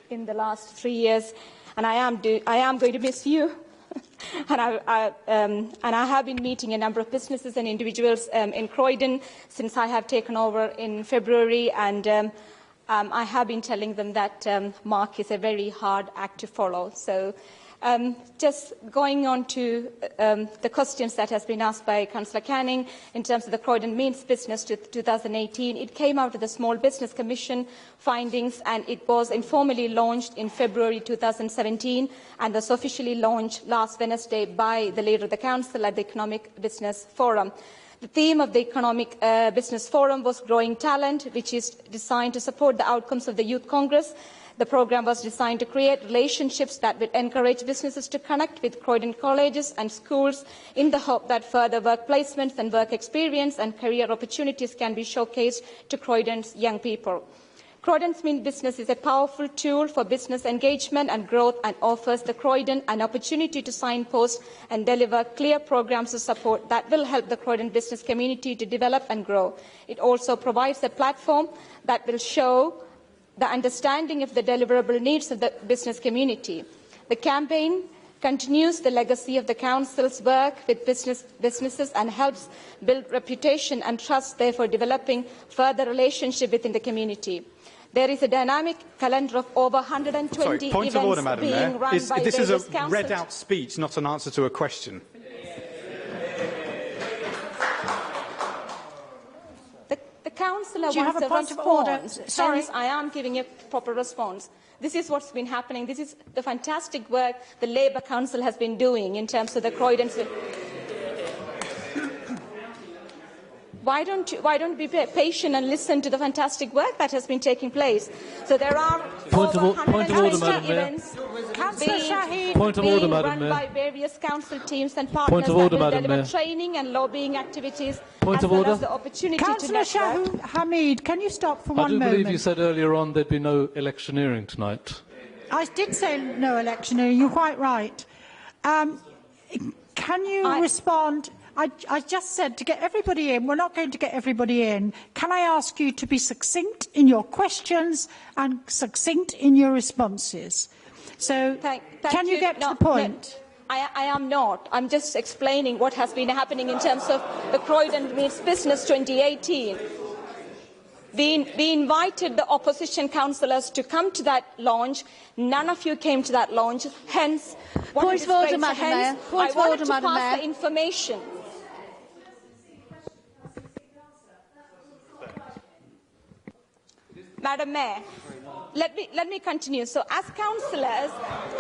in the last 3 years. And I am going to miss you. And I have been meeting a number of businesses and individuals in Croydon since I have taken over in February, and I have been telling them that Mark is a very hard act to follow. So just going on to the questions that has been asked by Councillor Canning in terms of the Croydon Means Business to 2018, it came out of the Small Business Commission findings, and it was informally launched in February 2017 and was officially launched last Wednesday by the leader of the Council at the Economic Business Forum. The theme of the Economic Business Forum was Growing Talent, which is designed to support the outcomes of the Youth Congress. The programme was designed to create relationships that would encourage businesses to connect with Croydon colleges and schools in the hope that further work placements and work experience and career opportunities can be showcased to Croydon's young people. Croydon's Mead business is a powerful tool for business engagement and growth and offers the Croydon an opportunity to signpost and deliver clear programmes of support that will help the Croydon business community to develop and grow. It also provides a platform that will show the understanding of the deliverable needs of the business community. The campaign continues the legacy of the Council's work with businesses and helps build reputation and trust, therefore developing further relationship within the community. There is a dynamic calendar of over 120 point events of order, Madam being Mayor. run by This is a council. read-out speech, not an answer to a question. The Councillor Do you wants have a point of order? Sorry. Hence, I am giving a proper response. This is what's been happening. This is the fantastic work the Labour Council has been doing in terms of the Croydon. Why don't be patient and listen to the fantastic work that has been taking place? So there are over 120 events being run by various council teams and partners that will deliver training and lobbying activities, as well as the opportunity Councillor to network. Hamid, can you stop for one I do moment? believe you said earlier on there'd be no electioneering tonight. I did say no electioneering. You're quite right. Can you respond? I just said to get everybody in. We're not going to get everybody in. Can I ask you to be succinct in your questions and succinct in your responses? So, can you get to the point? I am not. I'm just explaining what has been happening in terms of the Croydon Meads Business 2018. We invited the opposition councillors to come to that launch. None of you came to that launch. Hence, Point of order, Madam Mayor. I wanted to pass the information. Madam Mayor, let me continue. So, as councillors,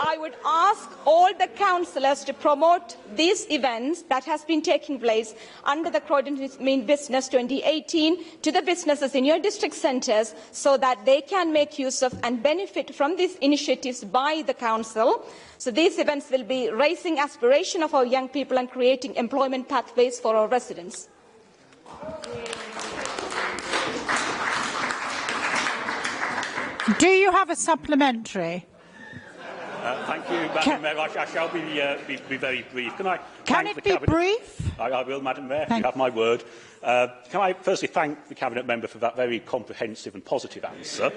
I would ask all the councillors to promote these events that has been taking place under the Croydon Mead Business 2018 to the businesses in your district centres, so that they can make use of and benefit from these initiatives by the council. So these events will be raising aspiration of our young people and creating employment pathways for our residents. Do you have a supplementary? Thank you, Madam Mayor. I shall be very brief. Can it be brief? I will, Madam Mayor. You have my word. Can I firstly thank the Cabinet Member for that very comprehensive and positive answer?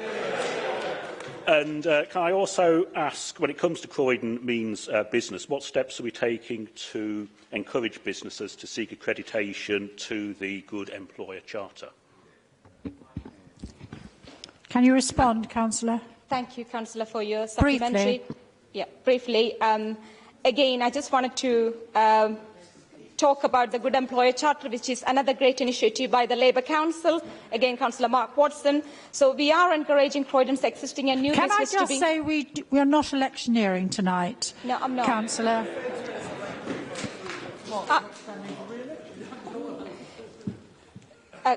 And can I also ask, when it comes to Croydon Means business, what steps are we taking to encourage businesses to seek accreditation to the Good Employer Charter? Can you respond, Councillor? Thank you, Councillor, for your supplementary. Briefly. Again, I just wanted to talk about the Good Employer Charter, which is another great initiative by the Labour Council. Again, Councillor Mark Watson. So we are encouraging Croydon's existing and new business to be... Can I just say we are not electioneering tonight? No, I'm not. Councillor.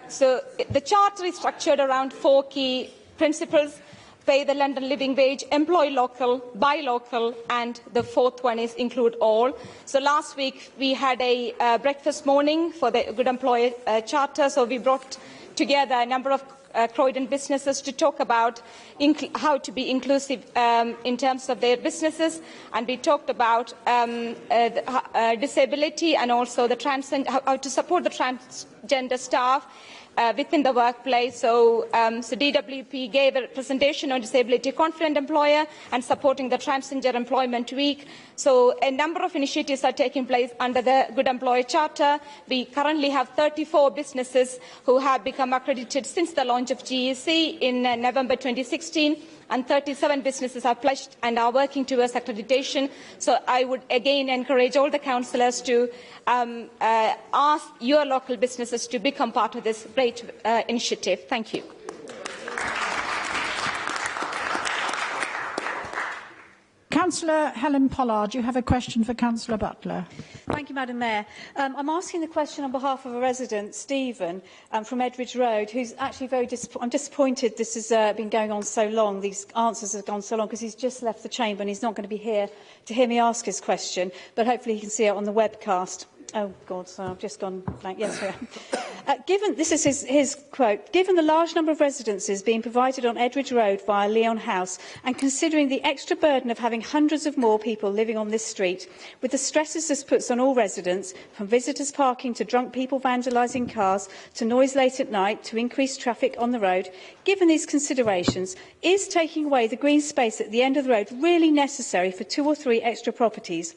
So the Charter is structured around 4 key principles: pay the London living wage, employ local, buy local, and the 4th one is include all. So last week we had a breakfast morning for the Good Employer Charter. So we brought together a number of Croydon businesses to talk about how to be inclusive in terms of their businesses, and we talked about disability and also the how to support the transgender staff within the workplace. So DWP gave a presentation on disability confident employer and supporting the Transgender Employment Week. So a number of initiatives are taking place under the Good Employer Charter. We currently have 34 businesses who have become accredited since the launch of GEC in November 2016. And 37 businesses are pledged and are working towards accreditation. So I would again encourage all the councillors to ask your local businesses to become part of this great initiative. Thank you. Councillor Helen Pollard, you have a question for Councillor Butler. Thank you, Madam Mayor. I'm asking the question on behalf of a resident, Stephen, from Edridge Road, who's actually very I'm disappointed this has been going on so long. These answers have gone so long because he's just left the chamber and he's not going to be here to hear me ask his question, but hopefully he can see it on the webcast. Oh, God, so I've just gone blank. Yes, we are. This is his quote. Given the large number of residences being provided on Edridge Road via Leon House, and considering the extra burden of having hundreds of more people living on this street, with the stresses this puts on all residents, from visitors parking to drunk people vandalising cars, to noise late at night, to increased traffic on the road, given these considerations, is taking away the green space at the end of the road really necessary for 2 or 3 extra properties?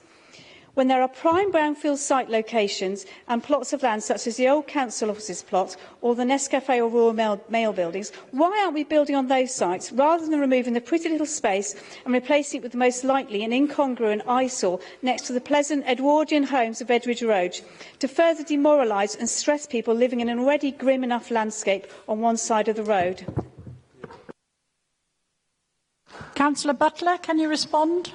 When there are prime brownfield site locations and plots of land such as the old council offices plot or the Nescafe or Royal Mail buildings, why aren't we building on those sites rather than removing the pretty little space and replacing it with the most likely and incongruent eyesore next to the pleasant Edwardian homes of Edridge Road, to further demoralise and stress people living in an already grim enough landscape on one side of the road? Councillor Butler, can you respond?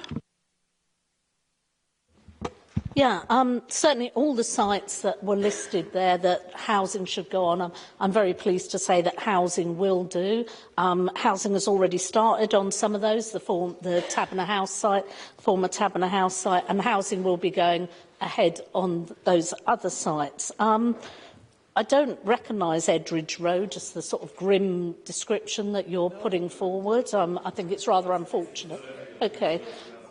Yeah, certainly all the sites that were listed there that housing should go on, I'm very pleased to say that housing will do. Housing has already started on some of those, the Taberner House site, former Taberner House site, and housing will be going ahead on those other sites. I don't recognise Edridge Road as the sort of grim description that you're putting forward. I think it's rather unfortunate. Okay.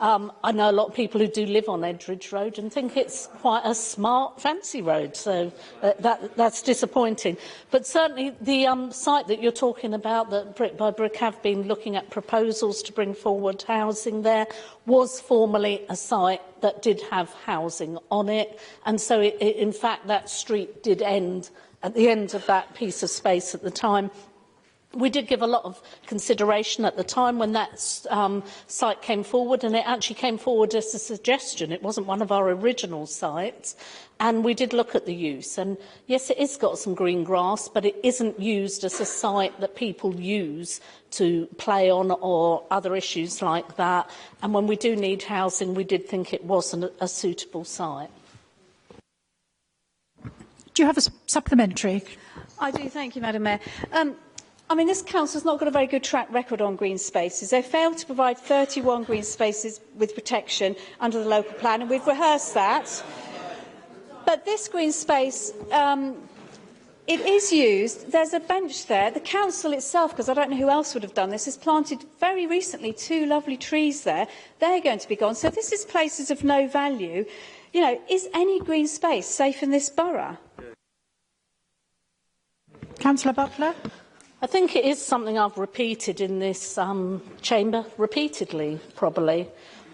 I know a lot of people who do live on Edridge Road and think it's quite a smart, fancy road, so that's disappointing. But certainly the site that you're talking about, that Brick by Brick have been looking at proposals to bring forward housing there, was formerly a site that did have housing on it, and so in fact that street did end at the end of that piece of space at the time. We did give a lot of consideration at the time when that site came forward, and it actually came forward as a suggestion. It wasn't one of our original sites, and we did look at the use. And yes, it has got some green grass, but it isn't used as a site that people use to play on or other issues like that. And when we do need housing, we did think it wasn't a suitable site. Do you have a supplementary? I do, thank you, Madam Mayor. I mean, this council's not got a very good track record on green spaces. They failed to provide 31 green spaces with protection under the local plan, and we've rehearsed that. But this green space, it is used. There's a bench there. The council itself, because I don't know who else would have done this, has planted very recently 2 lovely trees there. They're going to be gone. So this is places of no value. You know, is any green space safe in this borough? Councillor Butler? I think it is something I've repeated in this chamber, repeatedly, probably.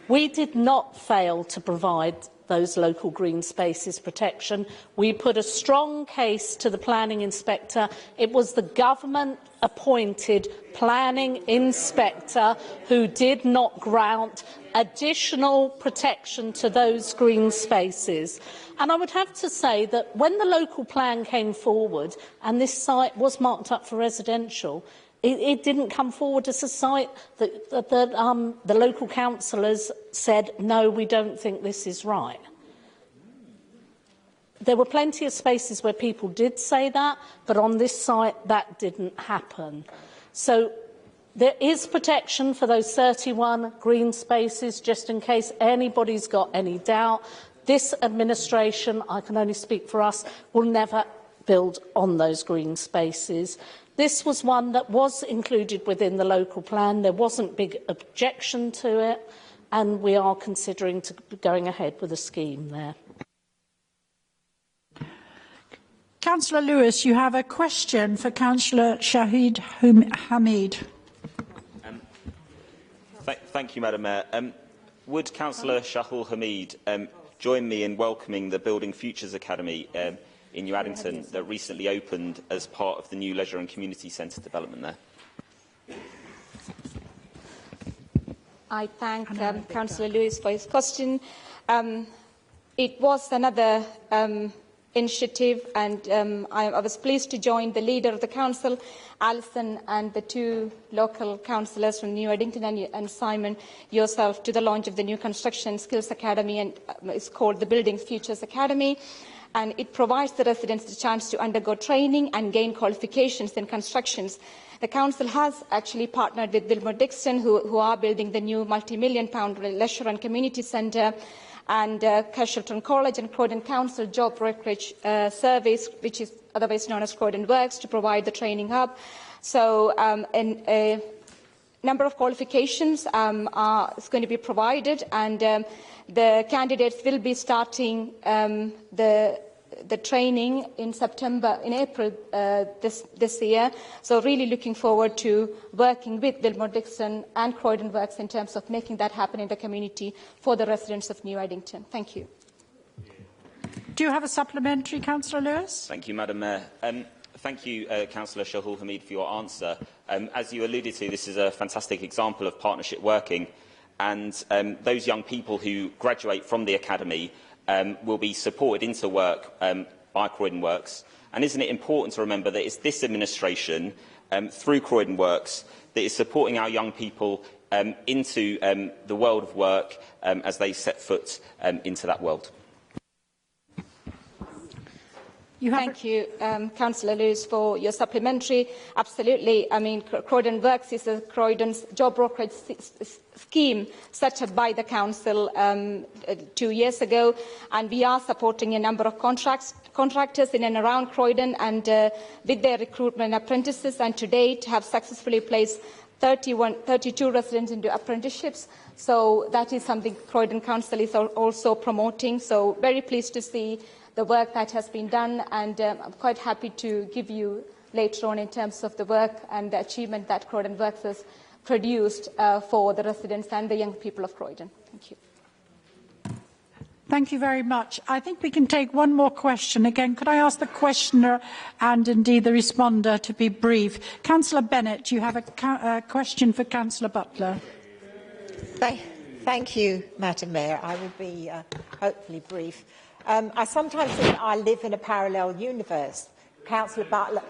We did not fail to provide those local green spaces protection. We put a strong case to the planning inspector. It was the government-appointed planning inspector who did not grant additional protection to those green spaces. And I would have to say that when the local plan came forward and this site was marked up for residential, it didn't come forward as a site that the local councillors said, no, we don't think this is right. There were plenty of spaces where people did say that, but on this site that didn't happen. So there is protection for those 31 green spaces, just in case anybody's got any doubt. This administration, I can only speak for us, will never build on those green spaces. This was one that was included within the local plan. There wasn't big objection to it, and we are considering going ahead with a scheme there. Councillor Lewis, you have a question for Councillor Shahid Hamid. Thank you, Madam Mayor. Would Councillor Shahul Hamid join me in welcoming the Building Futures Academy in New Addington that recently opened as part of the new Leisure and Community Centre development there? I thank Councillor Lewis for his question. It was another initiative, and I was pleased to join the leader of the council, Alison, and the two local councillors from New Eddington and Simon, yourself, to the launch of the new Construction Skills Academy, and it's called the Building Futures Academy. And it provides the residents the chance to undergo training and gain qualifications in constructions. The council has actually partnered with Wilmore Dixon, who are building the new multi-million-pound leisure and community centre, and Cashleton College and Croydon Council Job Brokerage Service, which is otherwise known as Croydon Works, to provide the training hub. So a number of qualifications is going to be provided, and the candidates will be starting the training in April this year. So really looking forward to working with Wilmore Dixon and Croydon Works in terms of making that happen in the community for the residents of New Eddington. Thank you. Do you have a supplementary, Councillor Lewis? Thank you, Madam Mayor. Thank you, Councillor Shahul Hamid, for your answer. As you alluded to, this is a fantastic example of partnership working, and those young people who graduate from the academy will be supported into work by Croydon Works. And isn't it important to remember that it's this administration, through Croydon Works, that is supporting our young people into the world of work as they set foot into that world? Thank you, Councillor Lewis, for your supplementary. Absolutely. I mean, Croydon Works is a Croydon's job brokerage scheme set up by the council 2 years ago, and we are supporting a number of contractors in and around Croydon, and with their recruitment apprentices, and to date have successfully placed 32 residents into apprenticeships. So that is something Croydon Council is also promoting. So very pleased to see the work that has been done, and I'm quite happy to give you later on in terms of the work and the achievement that Croydon Works has produced for the residents and the young people of Croydon. Thank you. Thank you very much. I think we can take one more question. Again, could I ask the questioner and indeed the responder to be brief? Councillor Bennett, you have a question for Councillor Butler. Thank you, Madam Mayor. I will be hopefully brief. I sometimes think I live in a parallel universe. Councillor Butler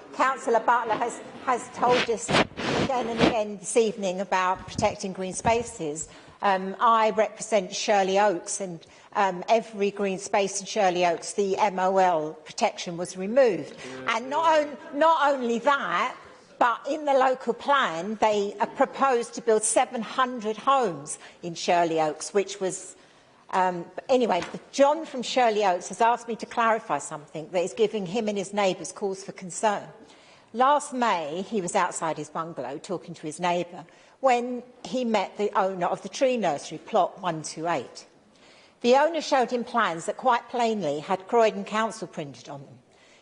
has told us again and again this evening about protecting green spaces. I represent Shirley Oaks, and every green space in Shirley Oaks, the MOL protection was removed. And not only that, but in the local plan, they proposed to build 700 homes in Shirley Oaks, which was... anyway, John from Shirley Oaks has asked me to clarify something that is giving him and his neighbours cause for concern. Last May, he was outside his bungalow talking to his neighbour when he met the owner of the tree nursery, plot 128. The owner showed him plans that quite plainly had Croydon Council printed on them.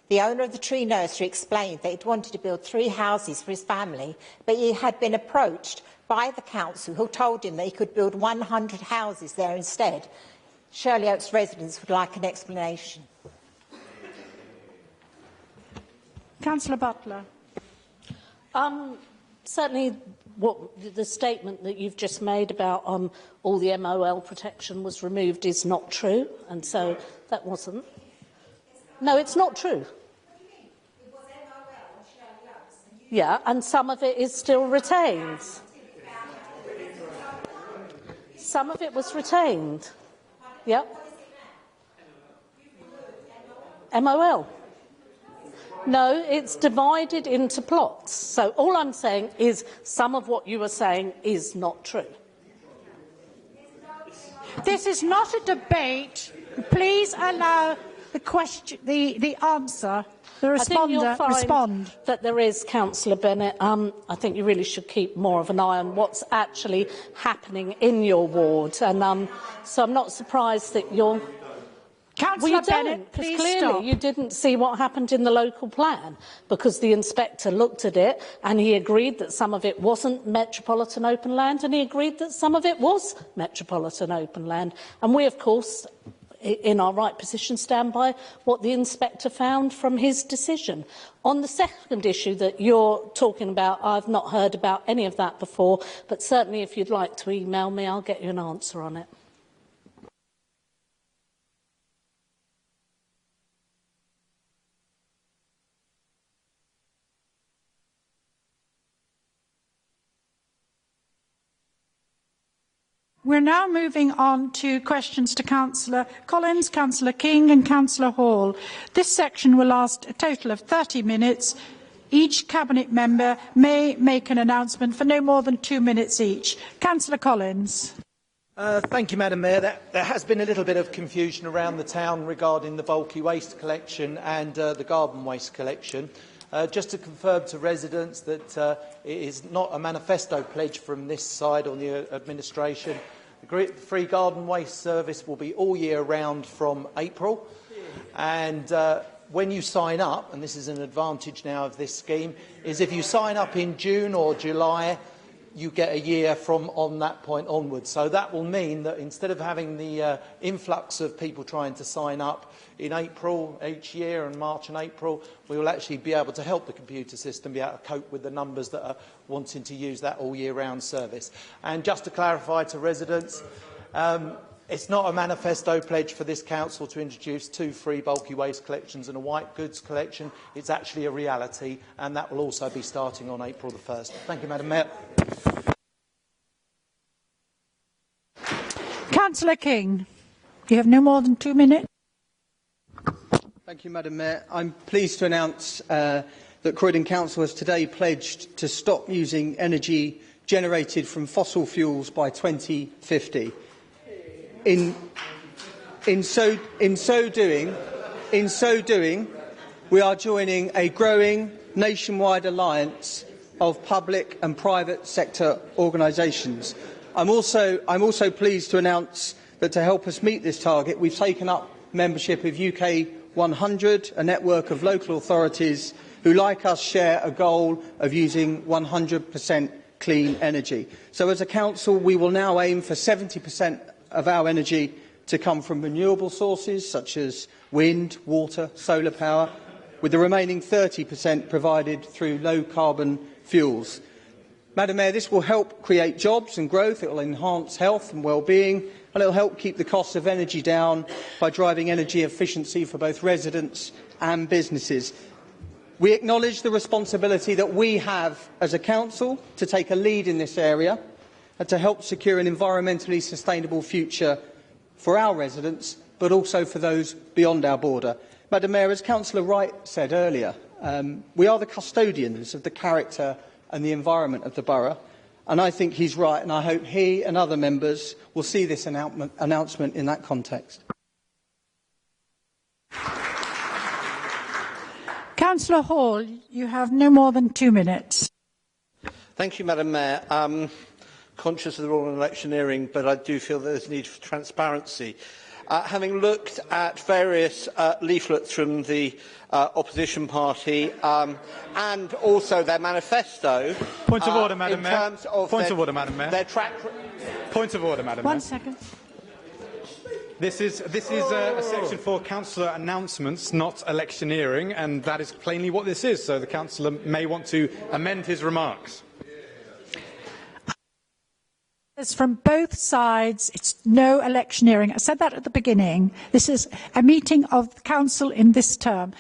The owner of the tree nursery explained that he'd wanted to build 3 houses for his family, but he had been approached by the council, who told him that he could build 100 houses there instead. Shirley Oaks residents would like an explanation. Councillor Butler. Certainly the statement that you've just made about all the MOL protection was removed is not true, and so that wasn't. No, it's not true. Yeah, and some of it is still retained. Some of it was retained. Yep. MOL. No, it's divided into plots. So all I'm saying is some of what you were saying is not true. This is not a debate. Please allow the question, the answer, the responder respond. That there is, Councillor Bennett. I think you really should keep more of an eye on what's actually happening in your ward, and so I'm not surprised that you're. Councillor Bennett, please clearly stop. You didn't see what happened in the local plan, because the inspector looked at it and he agreed that some of it wasn't metropolitan open land, and he agreed that some of it was metropolitan open land. And we, of course, in our right position, stand by what the inspector found from his decision. On the second issue that you're talking about, I've not heard about any of that before, but certainly if you'd like to email me, I'll get you an answer on it. We're now moving on to questions to Councillor Collins, Councillor King and Councillor Hall. This section will last a total of 30 minutes. Each Cabinet member may make an announcement for no more than 2 minutes each. Councillor Collins. Thank you, Madam Mayor. There has been a little bit of confusion around the town regarding the bulky waste collection and the garden waste collection. Just to confirm to residents that it is not a manifesto pledge from this side on the administration. The free garden waste service will be all year round from April. And when you sign up, and this is an advantage now of this scheme, is if you sign up in June or July, you get a year from on that point onwards. So that will mean that instead of having the influx of people trying to sign up in April each year, and March and April, we will actually be able to help the computer system be able to cope with the numbers that are wanting to use that all year round service. And just to clarify to residents, it's not a manifesto pledge for this council to introduce 2 free bulky waste collections and a white goods collection. It's actually a reality, and that will also be starting on April the 1st. Thank you, Madam Mayor. Councillor King, you have no more than 2 minutes. Thank you, Madam Mayor. I'm pleased to announce that Croydon Council has today pledged to stop using energy generated from fossil fuels by 2050. In so doing, we are joining a growing nationwide alliance of public and private sector organisations. I'm also pleased to announce that to help us meet this target, we've taken up membership of UK 100, a network of local authorities who, like us, share a goal of using 100% clean energy. So as a council, we will now aim for 70% of our energy to come from renewable sources such as wind, water, solar power, with the remaining 30% provided through low-carbon fuels. Madam Mayor, this will help create jobs and growth, it will enhance health and well-being, and it will help keep the cost of energy down by driving energy efficiency for both residents and businesses. We acknowledge the responsibility that we have as a council to take a lead in this area and to help secure an environmentally sustainable future for our residents, but also for those beyond our border. Madam Mayor, as Councillor Wright said earlier, we are the custodians of the character and the environment of the borough, and I think he's right, and I hope he and other members will see this announcement in that context. Councillor Hall, you have no more than 2 minutes. Thank you, Madam Mayor. Conscious of the rule in electioneering, but I do feel there is a need for transparency. Having looked at various leaflets from the opposition party and also their manifesto... Point of order, Madam Mayor. Point of order, Madam Mayor. Their track... Point of order, Madam Mayor. 1 second. This is a section for councillor announcements, not electioneering, and that is plainly what this is, so the councillor may want to amend his remarks. From both sides, it's no electioneering. I said that at the beginning. This is a meeting of the council in this term.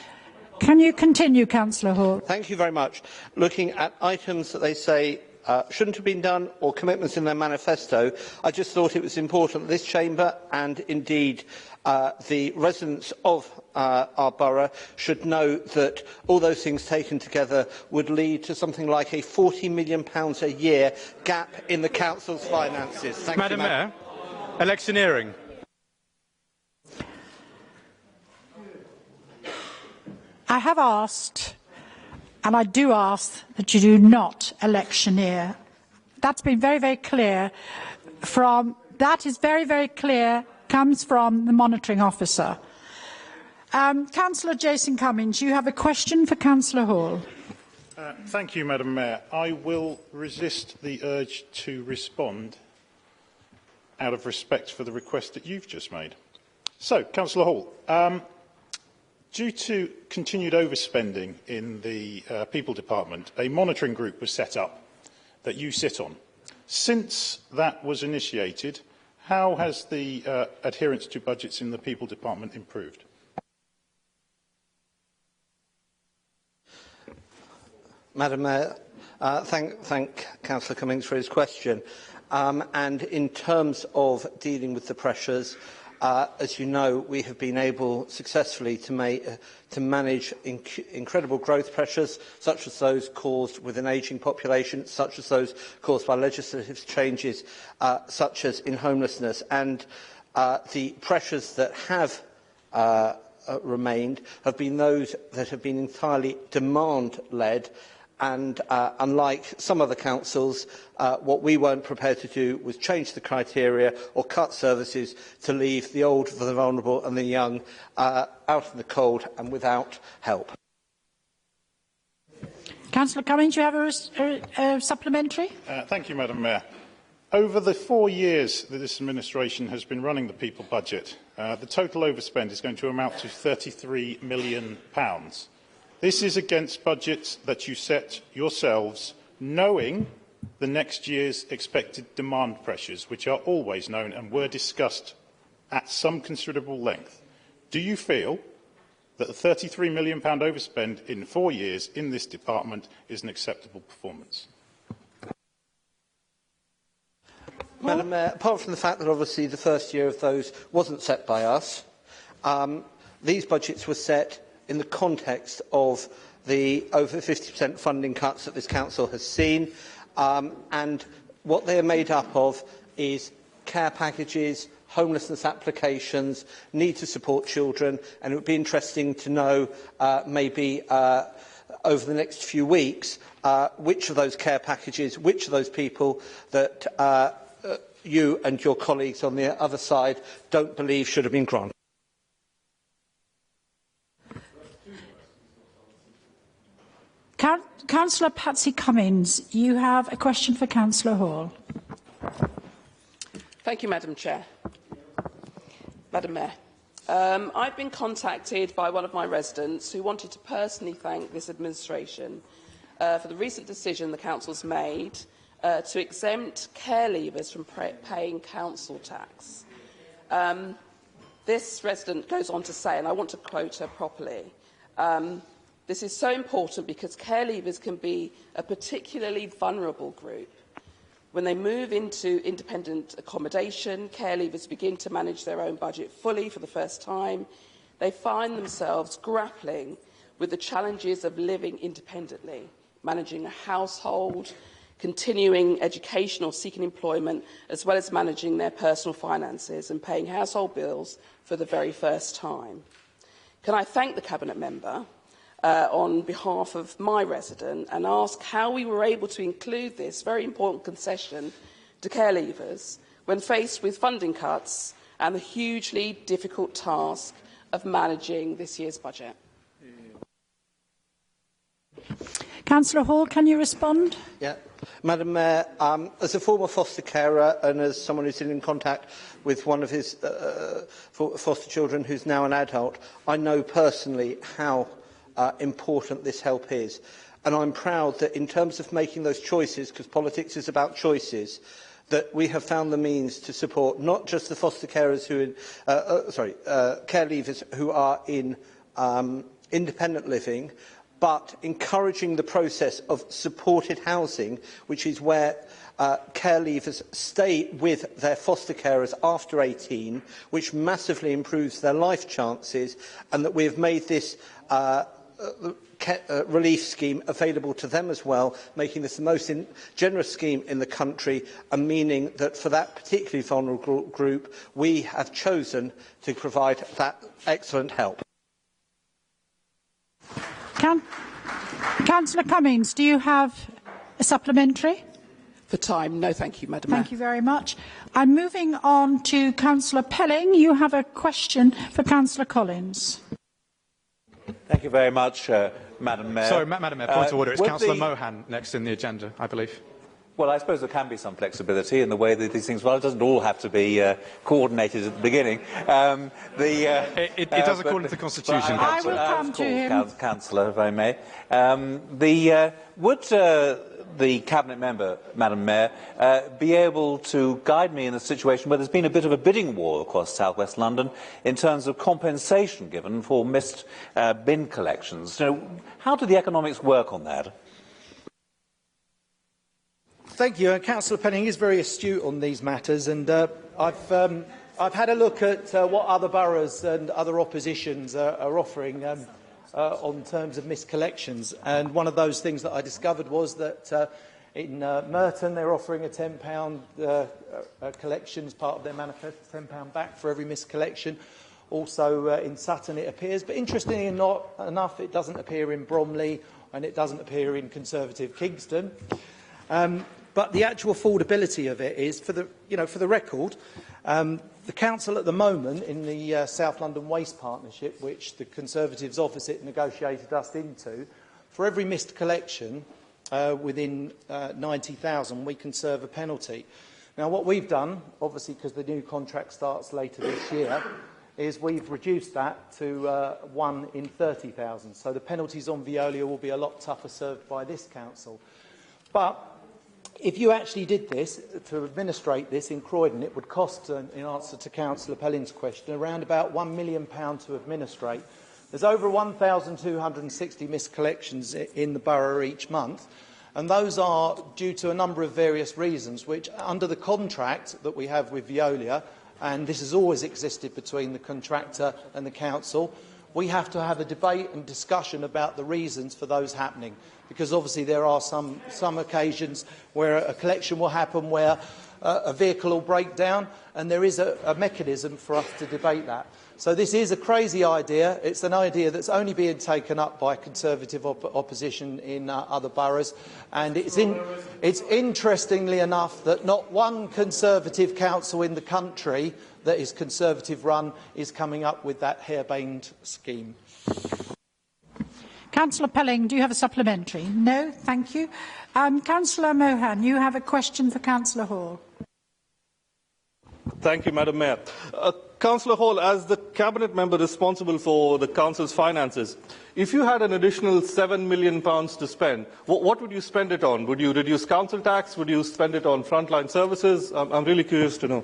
Can you continue, Councillor Hall? Thank you very much. Looking at items that they say shouldn't have been done or commitments in their manifesto, I just thought it was important that this chamber and indeed the residents of our borough should know that all those things taken together would lead to something like a £40 million a year gap in the council's finances. Thank Madam you, Mayor, electioneering. I have asked, and I do ask, that you do not electioneer. That's been very, very clear that is very, very clear, comes from the monitoring officer. Councillor Jason Cummings, you have a question for Councillor Hall. Thank you, Madam Mayor. I will resist the urge to respond out of respect for the request that you've just made. So, Councillor Hall, due to continued overspending in the People Department, a monitoring group was set up that you sit on. Since that was initiated, how has the adherence to budgets in the People Department improved? Madam Mayor, Thank Councillor Cummings for his question. And in terms of dealing with the pressures, as you know, we have been able successfully to manage incredible growth pressures, such as those caused with an ageing population, such as those caused by legislative changes, such as in homelessness. And the pressures that have remained have been those that have been entirely demand-led. And unlike some other councils, what we weren't prepared to do was change the criteria or cut services to leave the old, the vulnerable and the young out in the cold and without help. Councillor Cummings, you have a supplementary? Thank you, Madam Mayor. Over the 4 years that this administration has been running the people budget, the total overspend is going to amount to £33 million. This is against budgets that you set yourselves, knowing the next year's expected demand pressures, which are always known and were discussed at some considerable length. Do you feel that the £33 million overspend in 4 years in this department is an acceptable performance? Madam Mayor, apart from the fact that obviously the first year of those wasn't set by us, these budgets were set in the context of the over 50% funding cuts that this council has seen, and what they are made up of is care packages, homelessness applications, need to support children, and it would be interesting to know maybe over the next few weeks which of those care packages, which of those people that you and your colleagues on the other side don't believe should have been granted. Councillor Patsy Cummings, you have a question for Councillor Hall. Thank you, Madam Chair. Madam Mayor, I've been contacted by one of my residents who wanted to personally thank this administration for the recent decision the Council's made to exempt care leavers from paying council tax. This resident goes on to say, and I want to quote her properly, this is so important because care leavers can be a particularly vulnerable group. When they move into independent accommodation, care leavers begin to manage their own budget fully for the first time. They find themselves grappling with the challenges of living independently, managing a household, continuing education or seeking employment, as well as managing their personal finances and paying household bills for the very first time. Can I thank the Cabinet member on behalf of my resident and ask how we were able to include this very important concession to care leavers when faced with funding cuts and the hugely difficult task of managing this year's budget? Councillor Hall, can you respond? Yeah. Madam Mayor, as a former foster carer and as someone who's been in contact with one of his foster children who's now an adult, I know personally how important this help is. And I'm proud that in terms of making those choices, because politics is about choices, that we have found the means to support not just the foster carers who, care leavers who are in independent living, but encouraging the process of supported housing, which is where care leavers stay with their foster carers after 18, which massively improves their life chances, and that we have made this relief scheme available to them as well, making this the most generous scheme in the country, and meaning that for that particularly vulnerable group, we have chosen to provide that excellent help. Councillor Cummings, do you have a supplementary? For time, no thank you, Madam Mayor. Thank you very much. I'm moving on to Councillor Pelling. You have a question for Councillor Collins. Thank you very much, Madam Mayor. Sorry, Madam Mayor, point of order. It's Councillor Mohan next in the agenda, I believe. Well, I suppose there can be some flexibility in the way that these things... Well, it doesn't all have to be coordinated at the beginning. It does according to the Constitution. I will come to him. Councillor, if I may. Would the Cabinet member, Madam Mayor, be able to guide me in a situation where there's been a bit of a bidding war across South West London in terms of compensation given for missed bin collections? You know, how do the economics work on that? Thank you. Councillor Penning is very astute on these matters, and I've had a look at what other boroughs and other oppositions are offering on terms of missed collections. And one of those things that I discovered was that in Merton they're offering a £10 collection as part of their manifesto, £10 back for every missed collection. Also in Sutton it appears, but interestingly enough, it doesn't appear in Bromley and it doesn't appear in Conservative Kingston. But the actual affordability of it is, for the record, the council at the moment in the South London Waste Partnership, which the Conservatives opposite negotiated us into, for every missed collection within 90,000, we can serve a penalty. Now, what we've done, obviously because the new contract starts later this year, is we've reduced that to 1 in 30,000. So the penalties on Veolia will be a lot tougher served by this council. But if you actually did this, to administrate this in Croydon, it would cost, in answer to Councillor Pelling's question, around about £1 million to administrate. There's over 1,260 missed collections in the borough each month, and those are due to a number of various reasons, which, under the contract that we have with Veolia, and this has always existed between the contractor and the council, we have to have a debate and discussion about the reasons for those happening. Because obviously there are some occasions where a collection will happen where a vehicle will break down, and there is a mechanism for us to debate that. So this is a crazy idea. It's an idea that's only being taken up by Conservative opposition in other boroughs, and it's interestingly enough that not one Conservative council in the country that is Conservative run is coming up with that harebrained scheme. Councillor Pelling, do you have a supplementary? No, thank you. Councillor Mohan, you have a question for Councillor Hall. Thank you, Madam Mayor. Councillor Hall, as the Cabinet member responsible for the Council's finances, if you had an additional £7 million to spend, what would you spend it on? Would you reduce council tax? Would you spend it on frontline services? I'm really curious to know.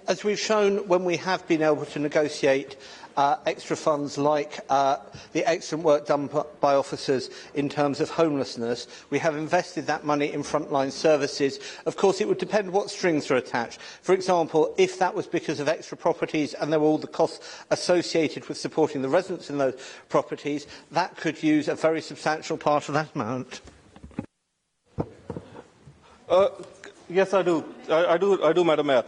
As we've shown when we have been able to negotiate extra funds like the excellent work done by officers in terms of homelessness, we have invested that money in frontline services. Of course, it would depend what strings are attached. For example, if that was because of extra properties and there were all the costs associated with supporting the residents in those properties, that could use a very substantial part of that amount. Yes, I do. I do, Madam Mayor.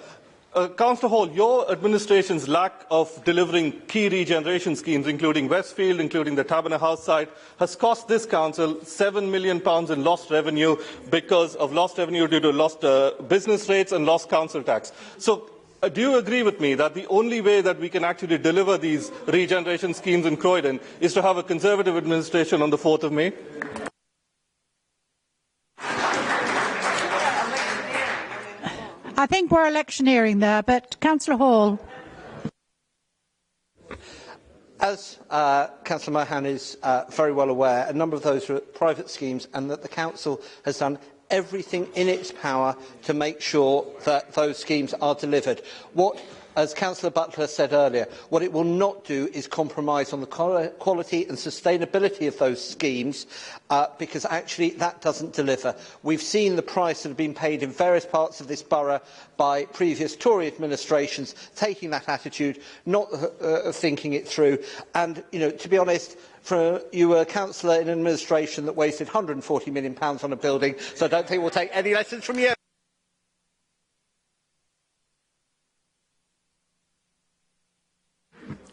Councillor Hall, your administration's lack of delivering key regeneration schemes, including Westfield, including the Taberner House site, has cost this council £7 million in lost revenue because of lost revenue due to lost business rates and lost council tax. So, do you agree with me that the only way that we can actually deliver these regeneration schemes in Croydon is to have a Conservative administration on the 4th of May? I think we're electioneering there, but Councillor Hall. As Councillor Mohan is very well aware, a number of those are private schemes, and that the Council has done everything in its power to make sure that those schemes are delivered. As Councillor Butler said earlier, what it will not do is compromise on the quality and sustainability of those schemes, because actually that doesn't deliver. We've seen the price that has been paid in various parts of this borough by previous Tory administrations taking that attitude, not thinking it through. And, to be honest, you were a councillor in an administration that wasted £140 million on a building, so I don't think we'll take any lessons from you.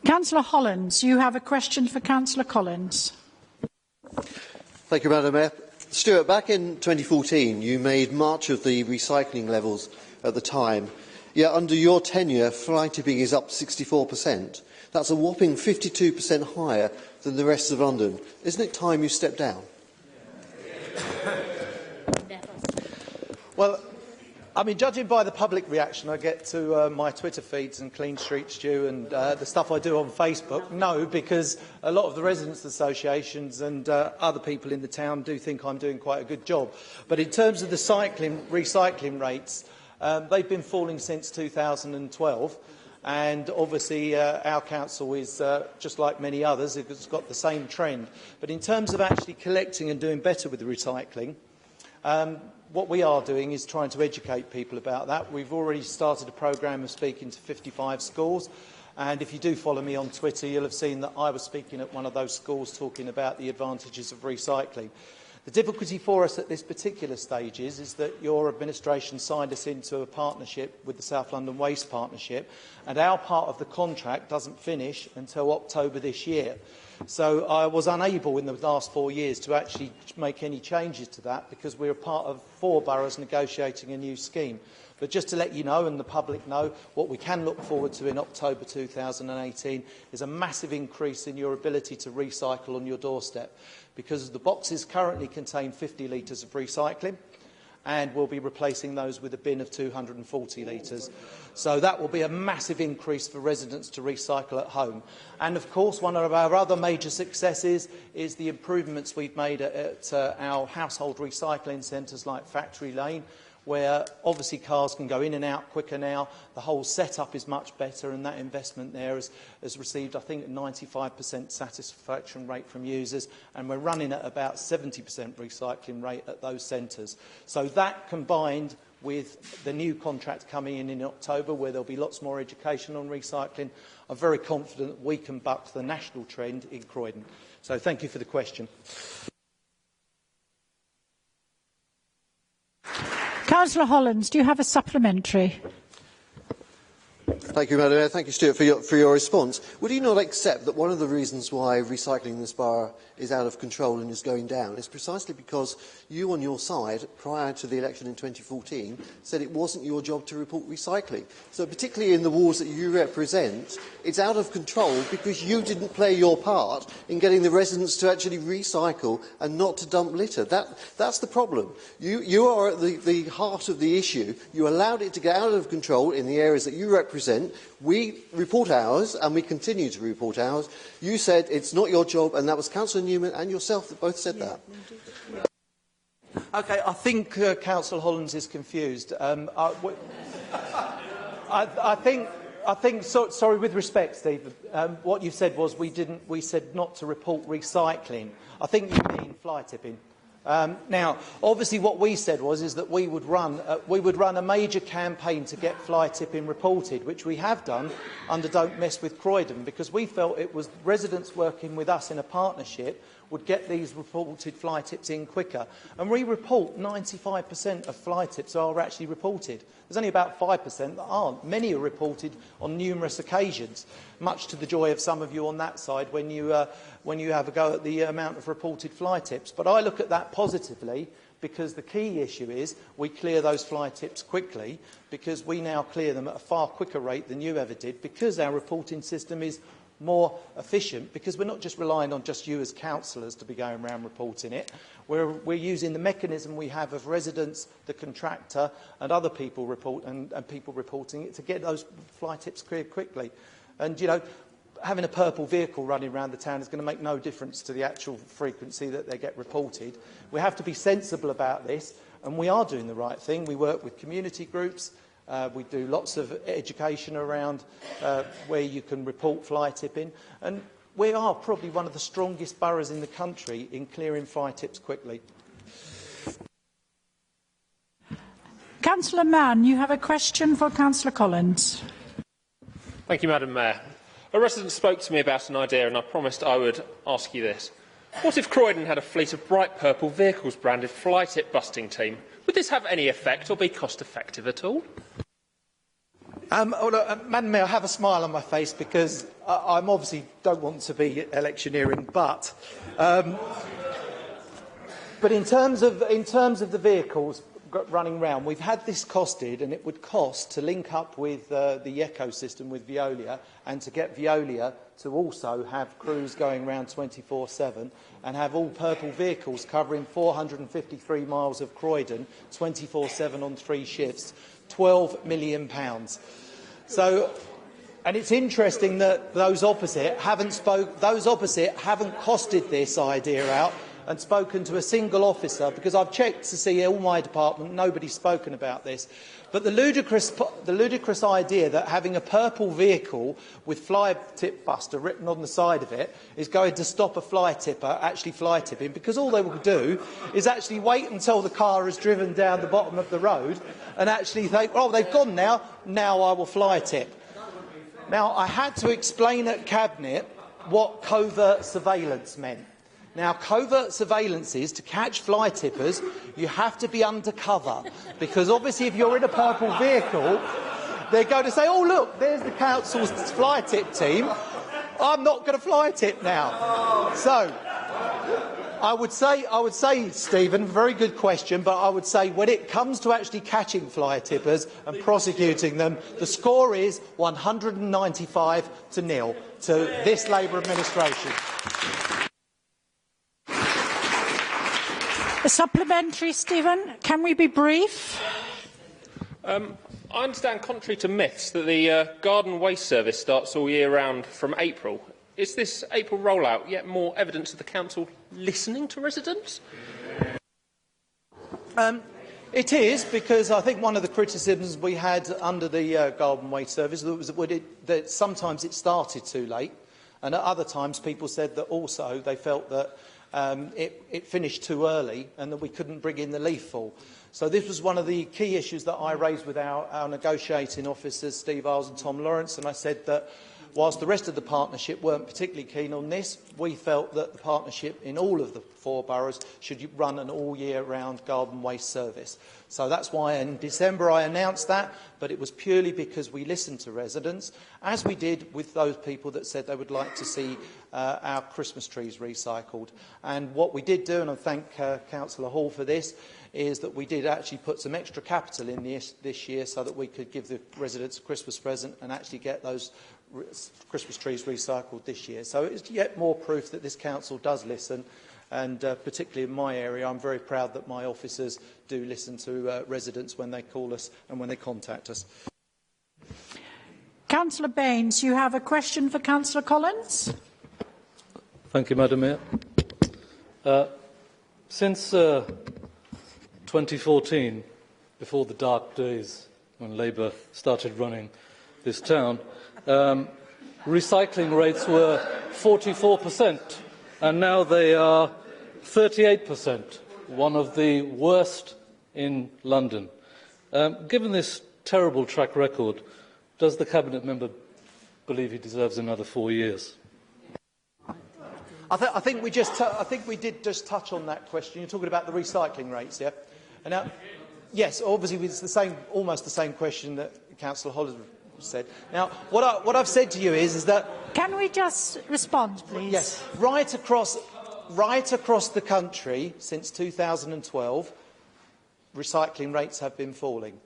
Councillor Hollins, you have a question for Councillor Collins. Thank you, Madam Mayor. Stuart, back in 2014, you made much of the recycling levels at the time. Yet under your tenure, fly tipping is up 64%. That's a whopping 52% higher than the rest of London. Isn't it time you stepped down? Well, I mean, judging by the public reaction I get to my Twitter feeds and Clean Street Stew and the stuff I do on Facebook, no, because a lot of the residents' associations and other people in the town do think I'm doing quite a good job. But in terms of the recycling rates, they've been falling since 2012. And obviously our council is, just like many others, it's got the same trend. But in terms of actually collecting and doing better with the recycling, what we are doing is trying to educate people about that. We've already started a programme of speaking to 55 schools. And if you do follow me on Twitter, you'll have seen that I was speaking at one of those schools talking about the advantages of recycling. The difficulty for us at this particular stage is that your administration signed us into a partnership with the South London Waste Partnership, and our part of the contract doesn't finish until October this year. So I was unable in the last 4 years to actually make any changes to that because we're part of 4 boroughs negotiating a new scheme. But just to let you know and the public know, what we can look forward to in October 2018 is a massive increase in your ability to recycle on your doorstep, because the boxes currently contain 50 litres of recycling, and we'll be replacing those with a bin of 240 litres. So that will be a massive increase for residents to recycle at home. And of course, one of our other major successes is the improvements we've made at our household recycling centres like Factory Lane, where obviously cars can go in and out quicker now. The whole setup is much better, and that investment there has received, I think, a 95% satisfaction rate from users, and we're running at about 70% recycling rate at those centres. So that, combined with the new contract coming in October, where there'll be lots more education on recycling, I'm very confident that we can buck the national trend in Croydon. So thank you for the question. Councillor Hollands, do you have a supplementary? Thank you, Madam Mayor. Thank you, Stuart, for your response. Would you not accept that one of the reasons why recycling in this borough is out of control and is going down is precisely because you on your side, prior to the election in 2014, said it wasn't your job to report recycling? So particularly in the wards that you represent, it's out of control because you didn't play your part in getting the residents to actually recycle and not to dump litter. That's the problem. You are at the heart of the issue. You allowed it to get out of control in the areas that you represent. We report ours, and we continue to report ours. You said it's not your job, and that was Councillor Newman and yourself that both said that. OK, I think Councillor Hollands is confused. I think, sorry, with respect, Steve, what you said was we said not to report recycling. I think you mean fly tipping. Now, obviously, what we said is that we would run a major campaign to get fly tipping reported, which we have done under Don't Mess with Croydon, because we felt it was residents working with us in a partnership would get these reported fly tips in quicker. And we report 95% of fly tips are actually reported. There's only about 5% that aren't. Many are reported on numerous occasions, much to the joy of some of you on that side when you have a go at the amount of reported fly tips. But I look at that positively, because the key issue is we clear those fly tips quickly, because we now clear them at a far quicker rate than you ever did, because our reporting system is more efficient, because we're not just relying on just you as councillors to be going around reporting it. We're using the mechanism we have of residents, the contractor and other people and people reporting it to get those fly tips cleared quickly. And, you know, having a purple vehicle running around the town is going to make no difference to the actual frequency that they get reported. We have to be sensible about this, and we are doing the right thing. We work with community groups. We do lots of education around where you can report fly tipping, and we are probably one of the strongest boroughs in the country in clearing fly tips quickly. Councillor Mann, you have a question for Councillor Collins. Thank you, Madam Mayor. A resident spoke to me about an idea, and I promised I would ask you this. What if Croydon had a fleet of bright purple vehicles branded fly tip busting team? Would this have any effect or be cost effective at all? Madam Mayor, I have a smile on my face because I obviously don't want to be electioneering, but in terms of the vehicles running round, we've had this costed, and it would cost to link up with the ecosystem with Veolia, and to get Veolia to also have crews going around 24/7 and have all purple vehicles covering 453 miles of Croydon 24/7 on 3 shifts, £12 million. So, and it's interesting that those opposite haven't costed this idea out and spoken to a single officer, because I've checked to see all my department, nobody's spoken about this. But the ludicrous idea that having a purple vehicle with fly tip buster written on the side of it is going to stop a fly tipper actually fly tipping, because all they will do is actually wait until the car has driven down the bottom of the road and actually think, oh, they've gone now, now I will fly tip. Now, I had to explain at Cabinet what covert surveillance meant. Now, covert surveillance is to catch fly tippers, you have to be undercover, because obviously if you're in a purple vehicle, they're going to say, oh, look, there's the council's fly tip team. I'm not going to fly tip now. So, I would say, Stephen, very good question, but I would say when it comes to actually catching fly tippers and prosecuting them, the score is 195-0 to this Labour administration. A supplementary, Stephen. Can we be brief? I understand, contrary to myths, that the garden waste service starts all year round from April. Is this April rollout yet more evidence of the council listening to residents? It is, because I think one of the criticisms we had under the garden waste service was that sometimes it started too late, and at other times people said that also they felt that it finished too early and that we couldn't bring in the leaf fall. So this was one of the key issues that I raised with our negotiating officers, Steve Isles and Tom Lawrence, and I said that whilst the rest of the partnership weren't particularly keen on this, we felt that the partnership in all of the 4 boroughs should run an all-year-round garden waste service. So that's why in December I announced that, but it was purely because we listened to residents, as we did with those people that said they would like to see our Christmas trees recycled. And what we did do, and I thank Councillor Hall for this, is that we did actually put some extra capital in this year so that we could give the residents a Christmas present and actually get those Christmas trees recycled this year. So it's yet more proof that this council does listen, and particularly in my area, I'm very proud that my officers do listen to residents when they call us and when they contact us. Councillor Baines, you have a question for Councillor Collins? Thank you, Madam Mayor. Since 2014, before the dark days when Labour started running this town, recycling rates were 44%, and now they are 38%, one of the worst in London. Given this terrible track record, does the Cabinet member believe he deserves another 4 years? I think we did just touch on that question. You're talking about the recycling rates, yeah? And now, yes, obviously it's the same, almost the same question that Councillor Holland said. Now, what I've said to you is that... Can we just respond, please? Yes. Right across the country, since 2012, recycling rates have been falling.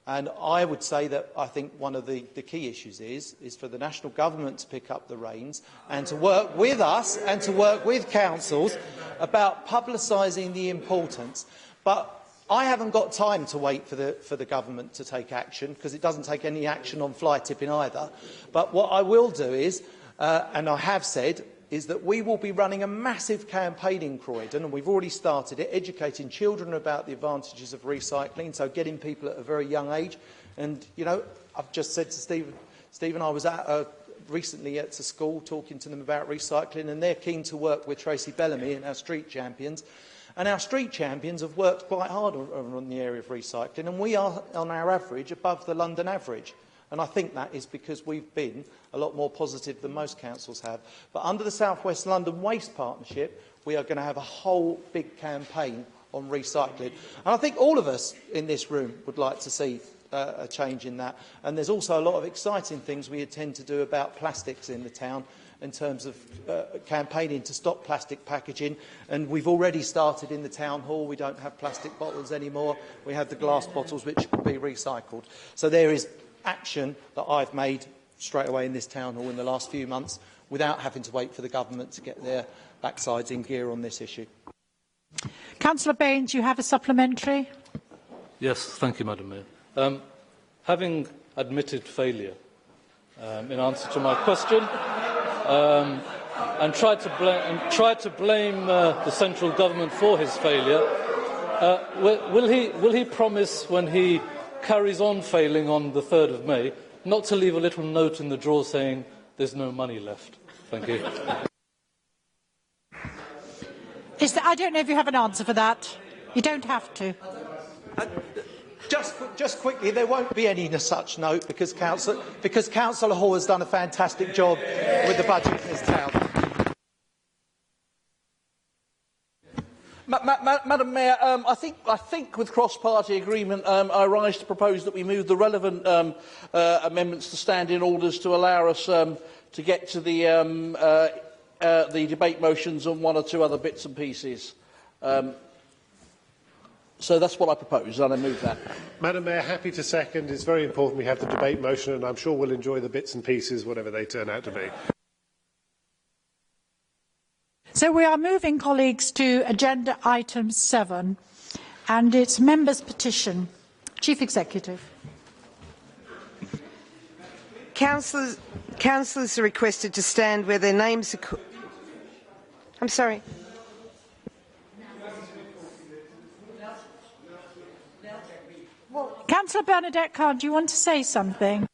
And I would say that I think one of the key issues is for the national government to pick up the reins and to work with us and to work with councils about publicising the importance. But I haven't got time to wait for the government to take action, because it doesn't take any action on fly tipping either. But what I will do is, and I have said, is that we will be running a massive campaign in Croydon, and we've already started it, educating children about the advantages of recycling, so getting people at a very young age. And, you know, I've just said to Stephen, I was recently at a school talking to them about recycling, and they're keen to work with Tracy Bellamy and our street champions. And our street champions have worked quite hard on the area of recycling, and we are, on our average, above the London average. And I think that is because we've been a lot more positive than most councils have. But under the South West London Waste Partnership, we are going to have a whole big campaign on recycling. And I think all of us in this room would like to see a change in that. And there's also a lot of exciting things we intend to do about plastics in the town, in terms of campaigning to stop plastic packaging. And we've already started in the town hall. We don't have plastic bottles anymore. We have the glass bottles which can be recycled. So there is action that I've made straight away in this town hall in the last few months without having to wait for the government to get their backsides in gear on this issue. Councillor Baines, you have a supplementary? Yes, thank you, Madam Mayor. Having admitted failure in answer to my question, and tried to blame the central government for his failure. Will he promise, when he carries on failing on the 3rd of May, not to leave a little note in the drawer saying there's no money left? Thank you. I don't know if you have an answer for that. You don't have to. Just quickly, there won't be any such note because Councillor Hall has done a fantastic job with the budget in this town. Madam Mayor, I think with cross-party agreement, I rise to propose that we move the relevant amendments to standing orders to allow us to get to the debate motions and one or two other bits and pieces. So that's what I propose, and I move that. Madam Mayor, happy to second. It's very important we have the debate motion, and I'm sure we'll enjoy the bits and pieces, whatever they turn out to be. So we are moving, colleagues, to agenda item 7, and it's members' petition. Chief Executive. Councillors are requested to stand where their names are... I'm sorry. Councillor Bernadette Carr, do you want to say something?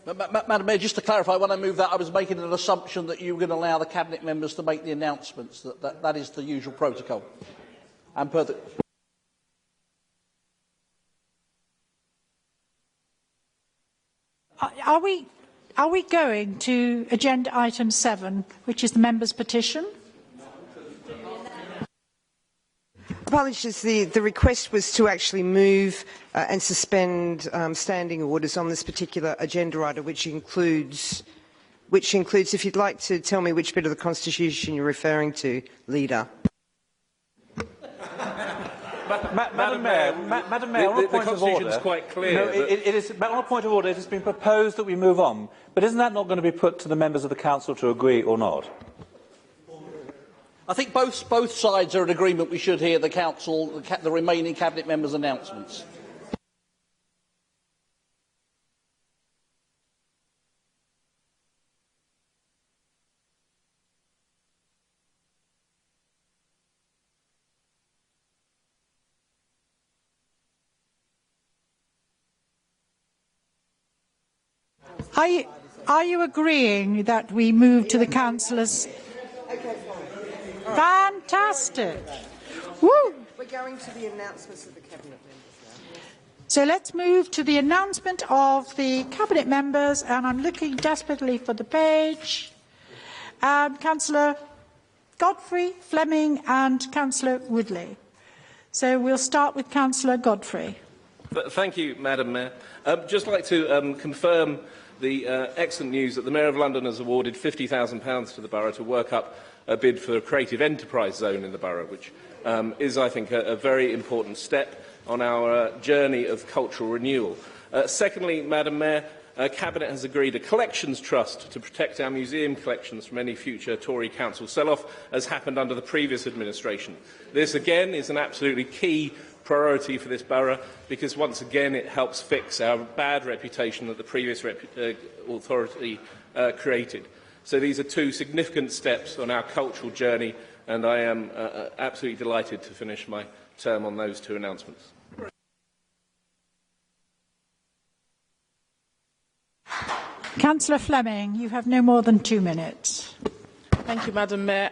Madam Mayor, just to clarify, when I moved that, I was making an assumption that you were going to allow the Cabinet members to make the announcements. That is the usual protocol. And per the... Are we going to agenda item 7, which is the members' petition? Apologies, the request was to actually move and suspend standing orders on this particular agenda item, which includes, if you'd like to tell me which bit of the Constitution you're referring to, Leader. Madam Mayor, on a point of order, is quite clear. No, it is, on a point of order, it has been proposed that we move on. But isn't that not going to be put to the members of the Council to agree or not? I think both sides are in agreement we should hear the Council, the remaining Cabinet members' announcements. Are you agreeing that we move to the councillors? Fantastic. Woo! We're going to the announcements of the Cabinet members now. So let's move to the announcement of the Cabinet members, and I'm looking desperately for the page. Councillor Godfrey, Fleming and Councillor Woodley. So we'll start with Councillor Godfrey. Thank you, Madam Mayor. Just like to confirm the excellent news that the Mayor of London has awarded £50,000 to the borough to work up a bid for a creative enterprise zone in the borough, which is, I think, a very important step on our journey of cultural renewal. Secondly, Madam Mayor, Cabinet has agreed a collections trust to protect our museum collections from any future Tory council sell-off, as happened under the previous administration. This, again, is an absolutely key priority for this borough, because once again it helps fix our bad reputation that the previous authority created. So these are two significant steps on our cultural journey, and I am absolutely delighted to finish my term on those two announcements. Councillor Fleming, you have no more than 2 minutes. Thank you, Madam Mayor.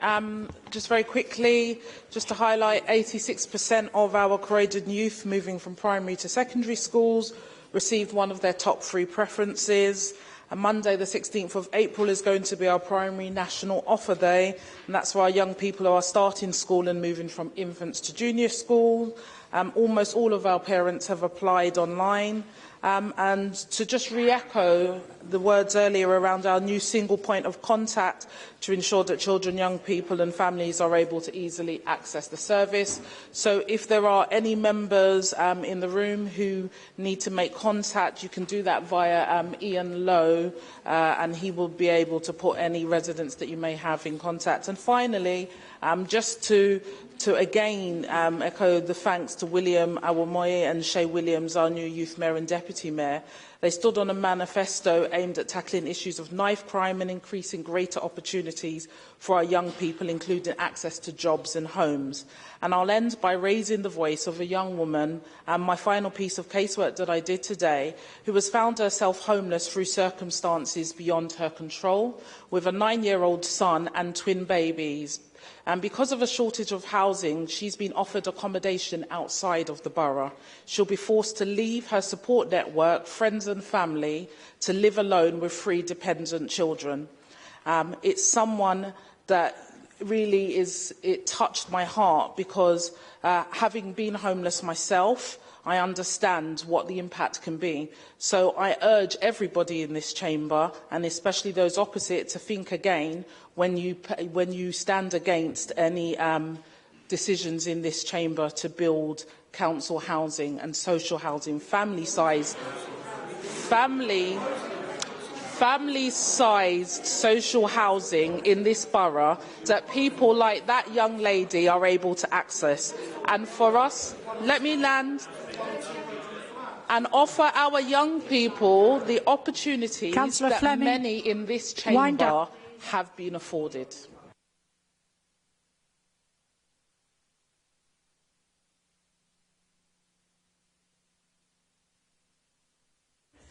Just very quickly, just to highlight, 86% of our Croydon youth moving from primary to secondary schools received one of their top 3 preferences. And Monday, the 16th of April, is going to be our primary national offer day, and that's for our young people who are starting school and moving from infants to junior school. Almost all of our parents have applied online. And to just re-echo the words earlier around our new single point of contact to ensure that children, young people and families are able to easily access the service. So if there are any members in the room who need to make contact, you can do that via Ian Lowe, and he will be able to put any residents that you may have in contact. And finally, just to to again echo the thanks to William Awamoye and Shay Williams, our new Youth Mayor and Deputy Mayor. They stood on a manifesto aimed at tackling issues of knife crime and increasing greater opportunities for our young people, including access to jobs and homes. And I'll end by raising the voice of a young woman, and my final piece of casework that I did today, who has found herself homeless through circumstances beyond her control, with a 9-year-old son and twin babies. And because of a shortage of housing, she's been offered accommodation outside of the borough. She'll be forced to leave her support network, friends and family, to live alone with 3 dependent children. It's someone that really it touched my heart because having been homeless myself, I understand what the impact can be. So I urge everybody in this chamber, and especially those opposite, to think again when you stand against any decisions in this chamber to build council housing and social housing, family-sized social housing in this borough that people like that young lady are able to access. And for us, let me land and offer our young people the opportunities Councillor that Fleming, many in this chamber have been afforded.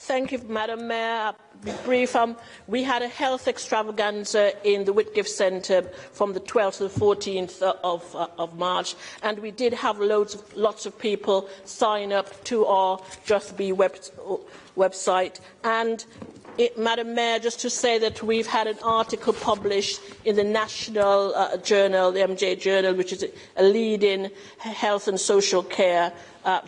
Thank you, Madam Mayor. I'll be brief. We had a health extravaganza in the Whitgift Centre from the 12th to the 14th of March, and we did have lots of people sign up to our Just Be website. And Madam Mayor, just to say that we've had an article published in the national journal, the MJ Journal, which is a leading health and social care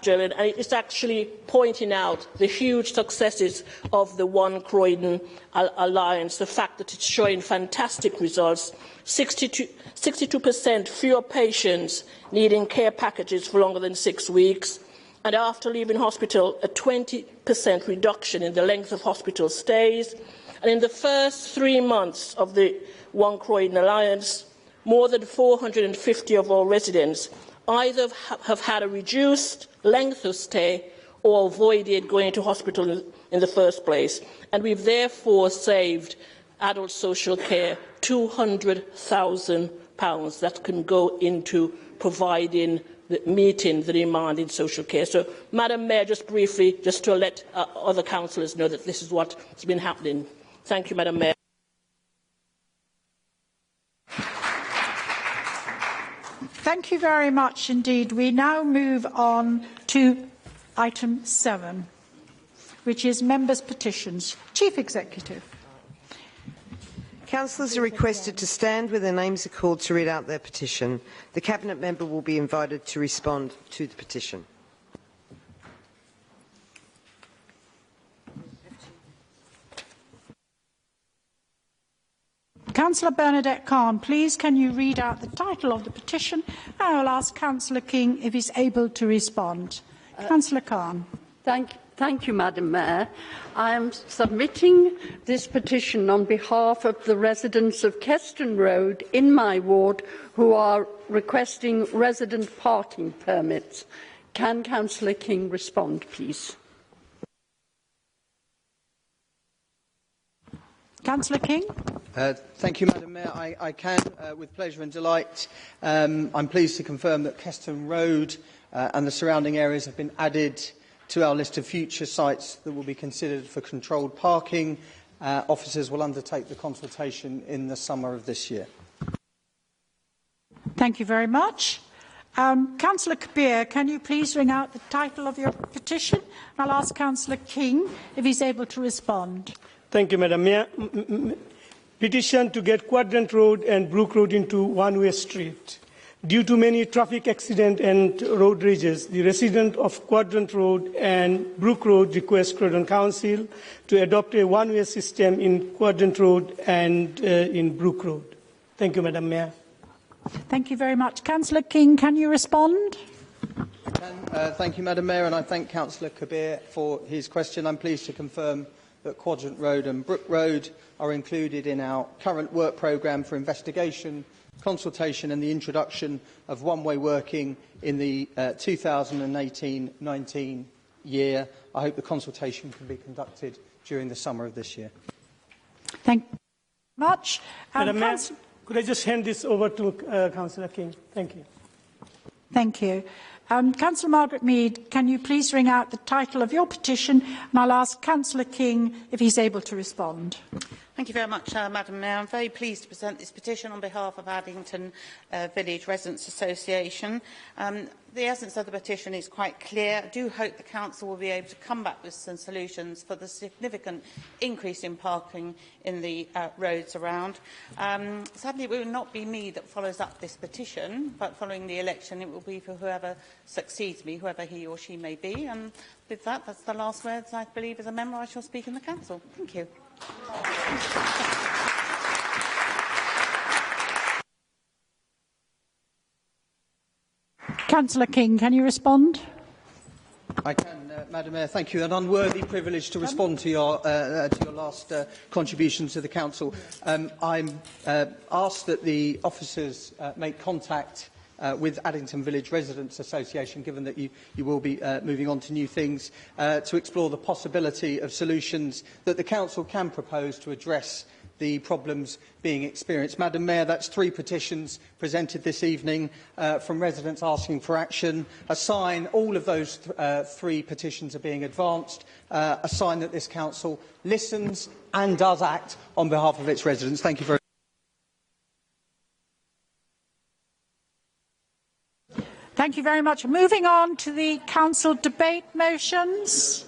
journal, and it's actually pointing out the huge successes of the One Croydon Alliance, the fact that it's showing fantastic results, 62% fewer patients needing care packages for longer than 6 weeks, and after leaving hospital, a 20% reduction in the length of hospital stays. And in the first 3 months of the One Croydon Alliance, more than 450 of our residents either have had a reduced length of stay or avoided going to hospital in the first place. And we've therefore saved adult social care £200,000 that can go into providing meeting the demand in social care. So, Madam Mayor, just briefly, just to let other councillors know that this is what has been happening. Thank you, Madam Mayor. Thank you very much indeed. We now move on to item 7, which is members' petitions. Chief Executive. Councillors are requested to stand when their names are called to read out their petition. The Cabinet member will be invited to respond to the petition. Councillor Bernadette Khan, please can you read out the title of the petition? And I'll ask Councillor King if he's able to respond. Councillor Khan. Thank you, Madam Mayor. I am submitting this petition on behalf of the residents of Keston Road in my ward who are requesting resident parking permits. Can Councillor King respond, please? Councillor King. Thank you, Madam Mayor. I can, with pleasure and delight. I'm pleased to confirm that Keston Road and the surrounding areas have been added to our list of future sites that will be considered for controlled parking. Officers will undertake the consultation in the summer of this year. Thank you very much. Councillor Kabir, can you please ring out the title of your petition? I'll ask Councillor King if he's able to respond. Thank you, Madam Mayor. Petition to get Quadrant Road and Brook Road into one-way street. Due to many traffic accidents and road rages, the residents of Quadrant Road and Brook Road request Croydon Council to adopt a one-way system in Quadrant Road and in Brook Road. Thank you, Madam Mayor. Thank you very much. Councillor King, can you respond? Thank you, Madam Mayor, and I thank Councillor Kabir for his question. I'm pleased to confirm that Quadrant Road and Brook Road are included in our current work programme for investigation consultation and the introduction of one-way working in the 2018-19 year. I hope the consultation can be conducted during the summer of this year. Thank you very much. Madam Mayor, could I just hand this over to Councillor King? Thank you. Thank you. Councillor Margaret Mead, can you please ring out the title of your petition, and I'll ask Councillor King if he's able to respond. Thank you very much, Madam Mayor. I'm very pleased to present this petition on behalf of Addington Village Residents Association. The essence of the petition is quite clear. I do hope the Council will be able to come back with some solutions for the significant increase in parking in the roads around. Sadly, it will not be me that follows up this petition, but following the election, it will be for whoever succeeds me, whoever he or she may be. And with that, that's the last words I believe as a member I shall speak in the Council. Thank you. Councillor King, can you respond? I can, Madam Mayor. Thank you. An unworthy privilege to respond to your last contribution to the Council. I'm asked that the officers make contact with Addington Village Residents Association, given that you will be moving on to new things, to explore the possibility of solutions that the Council can propose to address the problems being experienced. Madam Mayor, that's 3 petitions presented this evening from residents asking for action. A sign all of those 3 petitions are being advanced. A sign that this Council listens and does act on behalf of its residents. Thank you very much. Thank you very much. Moving on to the Council debate motions.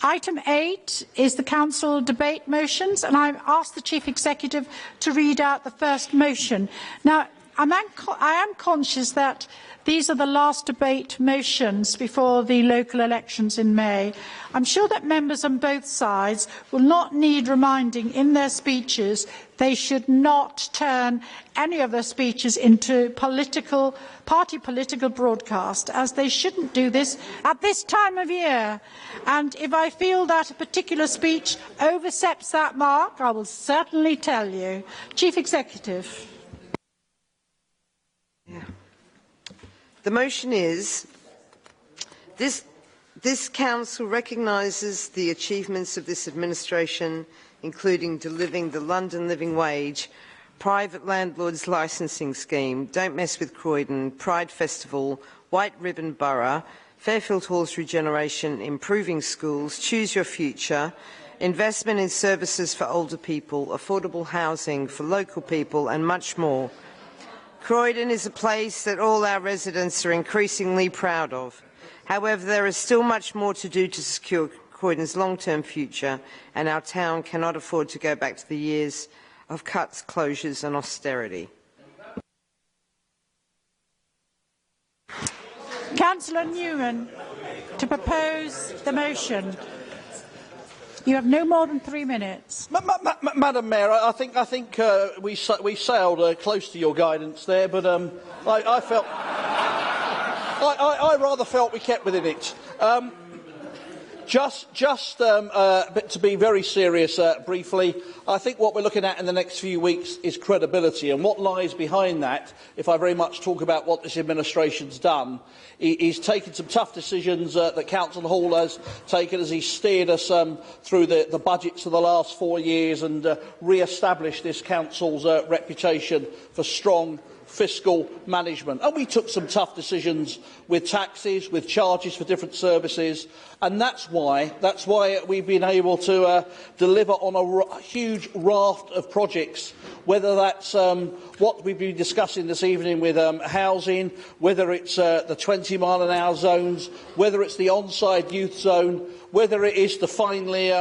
Item 8 is the Council debate motions, and I ask the Chief Executive to read out the first motion. Now, I am conscious that these are the last debate motions before the local elections in May. I'm sure that members on both sides will not need reminding in their speeches they should not turn any of their speeches into party political broadcast, as they shouldn't do this at this time of year. And if I feel that a particular speech oversteps that mark, I will certainly tell you. Chief Executive. Yeah. The motion is, this Council recognises the achievements of this administration, including delivering the London Living Wage, private landlords licensing scheme, Don't Mess with Croydon, Pride Festival, White Ribbon Borough, Fairfield Hall's regeneration, improving schools, Choose Your Future, investment in services for older people, affordable housing for local people, and much more. Croydon is a place that all our residents are increasingly proud of. However, there is still much more to do to secure Croydon's long-term future, and our town cannot afford to go back to the years of cuts, closures and austerity. Councillor Newman, to propose the motion. You have no more than 3 minutes. Madam Mayor, I think we sailed close to your guidance there, but I felt I rather felt we kept within it. But to be very serious, briefly, I think what we're looking at in the next few weeks is credibility, and what lies behind that, if I very much talk about what this administration's done, is taking some tough decisions that Councillor Hall has taken as he steered us through the budgets of the last 4 years and re-established this council's reputation for strong fiscal management. And we took some tough decisions with taxes, with charges for different services, and that's why we've been able to deliver on a huge raft of projects, whether that's what we've been discussing this evening with housing, whether it's the 20-mile-an-hour zones, whether it's the on-side youth zone, whether it is to finally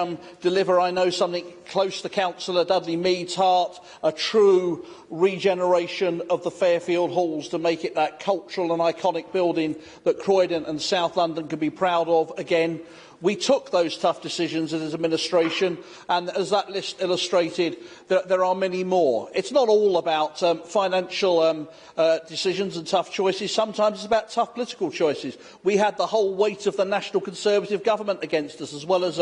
deliver, I know, something close to Councillor Dudley Mead's heart, a true regeneration of the Fairfield Halls to make it that cultural and iconic building that Croydon and South London can be proud of again. We took those tough decisions as administration, and as that list illustrated, there are many more. It's not all about financial decisions and tough choices. Sometimes it's about tough political choices. We had the whole weight of the National Conservative government against us, as well as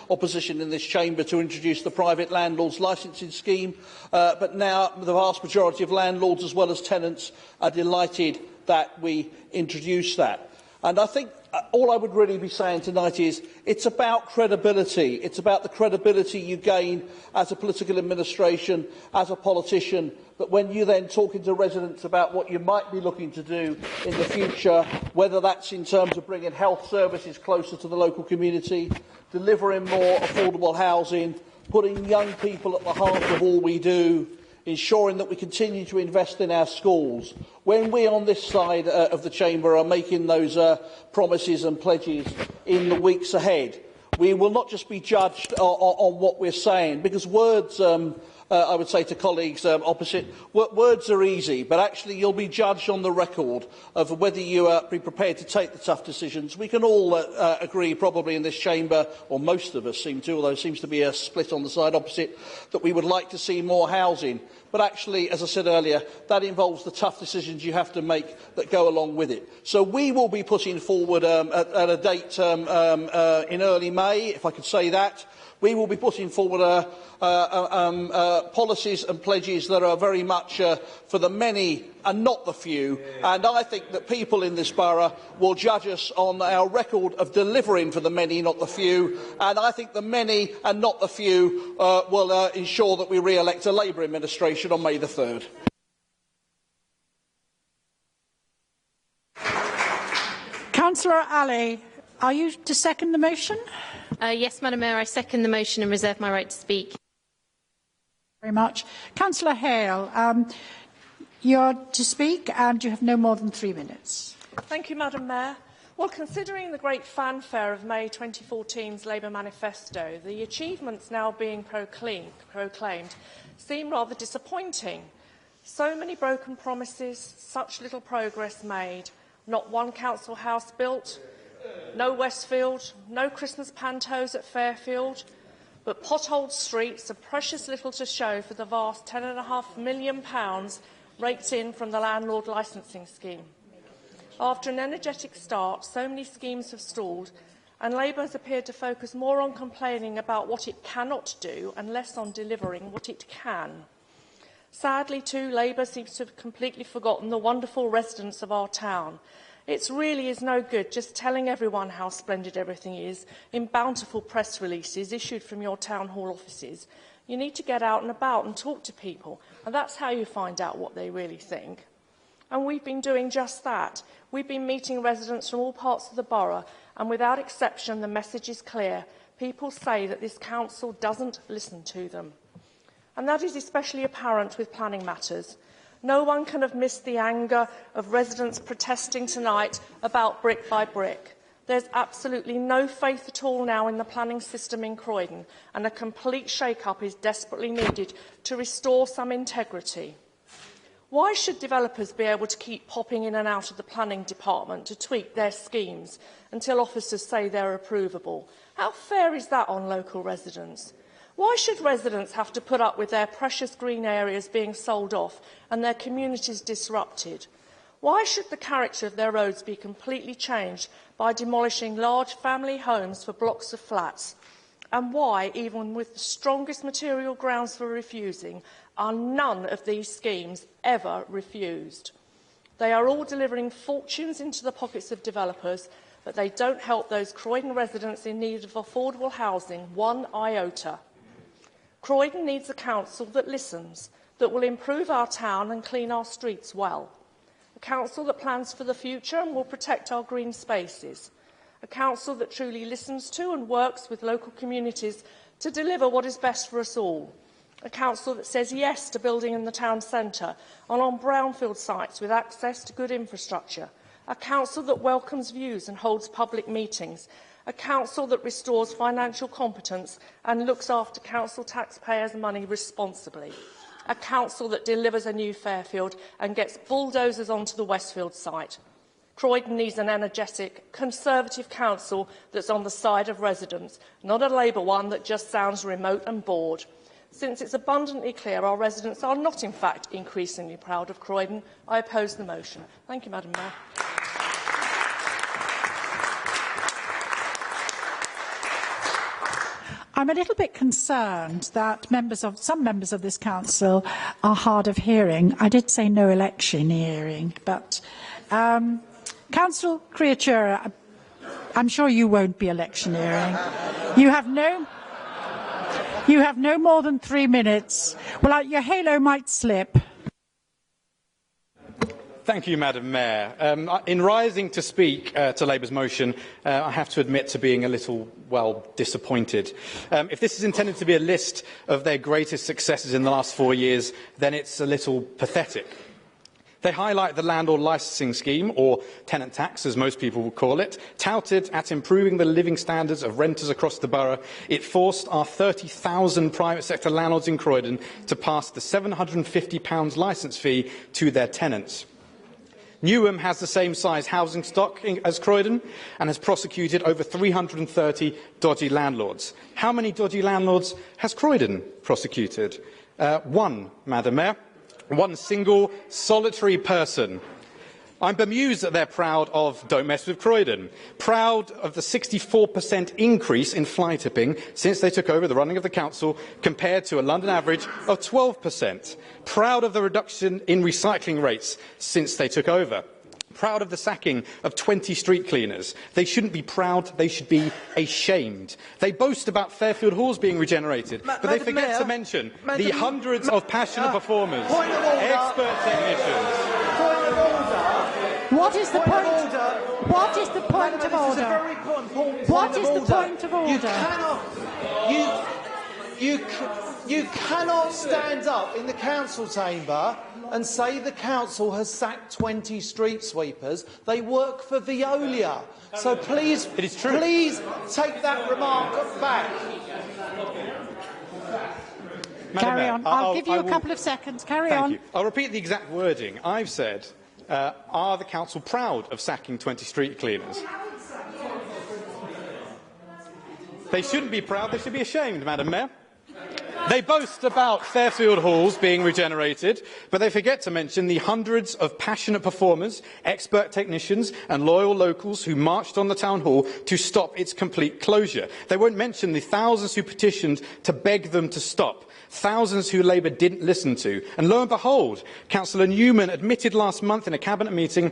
opposition in this chamber, to introduce the private landlords licensing scheme. But now the vast majority of landlords, as well as tenants, are delighted that we introduced that. And I think all I would really be saying tonight is it's about credibility. It's about the credibility you gain as a political administration, as a politician, but when you then talking to residents about what you might be looking to do in the future, whether that's in terms of bringing health services closer to the local community, delivering more affordable housing, putting young people at the heart of all we do, ensuring that we continue to invest in our schools. When we on this side of the chamber are making those promises and pledges in the weeks ahead, we will not just be judged on what we're saying, because words, I would say to colleagues opposite, words are easy, but actually you'll be judged on the record of whether you be prepared to take the tough decisions. We can all agree, probably in this chamber, or most of us seem to, although there seems to be a split on the side opposite, that we would like to see more housing. But actually, as I said earlier, that involves the tough decisions you have to make that go along with it. So we will be putting forward at a date in early May, if I could say that. We will be putting forward policies and pledges that are very much for the many and not the few. And I think that people in this borough will judge us on our record of delivering for the many, not the few. And I think the many and not the few will ensure that we re-elect a Labour administration on May the 3rd. Councillor Ali, are you to second the motion? Yes, Madam Mayor, I second the motion and reserve my right to speak. Very much. Councillor Hale, you're to speak and you have no more than 3 minutes. Thank you, Madam Mayor. Well, considering the great fanfare of May 2014's Labour manifesto, the achievements now being proclaimed seem rather disappointing. So many broken promises, such little progress made, not one council house built, no Westfield, no Christmas pantos at Fairfield, but potholed streets and precious little to show for the vast £10.5 million raked in from the landlord licensing scheme. After an energetic start, so many schemes have stalled, and Labour has appeared to focus more on complaining about what it cannot do and less on delivering what it can. Sadly, too, Labour seems to have completely forgotten the wonderful residents of our town. It really is no good just telling everyone how splendid everything is in bountiful press releases issued from your town hall offices. You need to get out and about and talk to people, and that's how you find out what they really think. And we've been doing just that. We've been meeting residents from all parts of the borough, and without exception, the message is clear. People say that this council doesn't listen to them. And that is especially apparent with planning matters. No one can have missed the anger of residents protesting tonight about brick by brick. There's absolutely no faith at all now in the planning system in Croydon, and a complete shake-up is desperately needed to restore some integrity. Why should developers be able to keep popping in and out of the planning department to tweak their schemes until officers say they're approvable? How fair is that on local residents? Why should residents have to put up with their precious green areas being sold off and their communities disrupted? Why should the character of their roads be completely changed by demolishing large family homes for blocks of flats? And why, even with the strongest material grounds for refusing, are none of these schemes ever refused? They are all delivering fortunes into the pockets of developers, but they don't help those Croydon residents in need of affordable housing one iota. Croydon needs a council that listens, that will improve our town and clean our streets well. A council that plans for the future and will protect our green spaces. A council that truly listens to and works with local communities to deliver what is best for us all. A council that says yes to building in the town centre and on brownfield sites with access to good infrastructure. A council that welcomes views and holds public meetings. A council that restores financial competence and looks after council taxpayers' money responsibly. A council that delivers a new Fairfield and gets bulldozers onto the Westfield site. Croydon needs an energetic, Conservative council that's on the side of residents, not a Labour one that just sounds remote and bored. Since it's abundantly clear our residents are not, in fact, increasingly proud of Croydon, I oppose the motion. Thank you, Madam Mayor. I'm a little bit concerned that some members of this council are hard of hearing. I did say no electioneering, but Councillor Creatura, I'm sure you won't be electioneering. You have no more than 3 minutes. Well, your halo might slip. Thank you, Madam Mayor. In rising to speak to Labour's motion, I have to admit to being a little, well, disappointed. If this is intended to be a list of their greatest successes in the last 4 years, then it's a little pathetic. They highlight the landlord licensing scheme, or tenant tax, as most people would call it, touted at improving the living standards of renters across the borough. It forced our 30,000 private sector landlords in Croydon to pass the £750 licence fee to their tenants. Newham has the same size housing stock as Croydon and has prosecuted over 330 dodgy landlords. How many dodgy landlords has Croydon prosecuted? One, Madam Mayor. One single, solitary person. I'm bemused that they're proud of Don't Mess with Croydon, proud of the 64% increase in fly tipping since they took over the running of the council compared to a London average of 12%, proud of the reduction in recycling rates since they took over, proud of the sacking of 20 street cleaners. They shouldn't be proud, they should be ashamed. They boast about Fairfield Halls being regenerated, but they forget to mention the hundreds of passionate performers, expert technicians. What is the point? What is the point of order? What is the point of order? You cannot stand up in the council chamber and say the council has sacked 20 street sweepers. They work for Veolia. So please, please take that remark back. Carry on. I'll give you a couple of seconds. Carry on. Thank you. I'll repeat the exact wording. I've said, are the council proud of sacking 20 street cleaners? They shouldn't be proud. They should be ashamed, Madam Mayor. They boast about Fairfield Halls being regenerated, but they forget to mention the hundreds of passionate performers, expert technicians and loyal locals who marched on the town hall to stop its complete closure. They won't mention the thousands who petitioned to beg them to stop, thousands who Labour didn't listen to. And lo and behold, Councillor Newman admitted last month in a cabinet meeting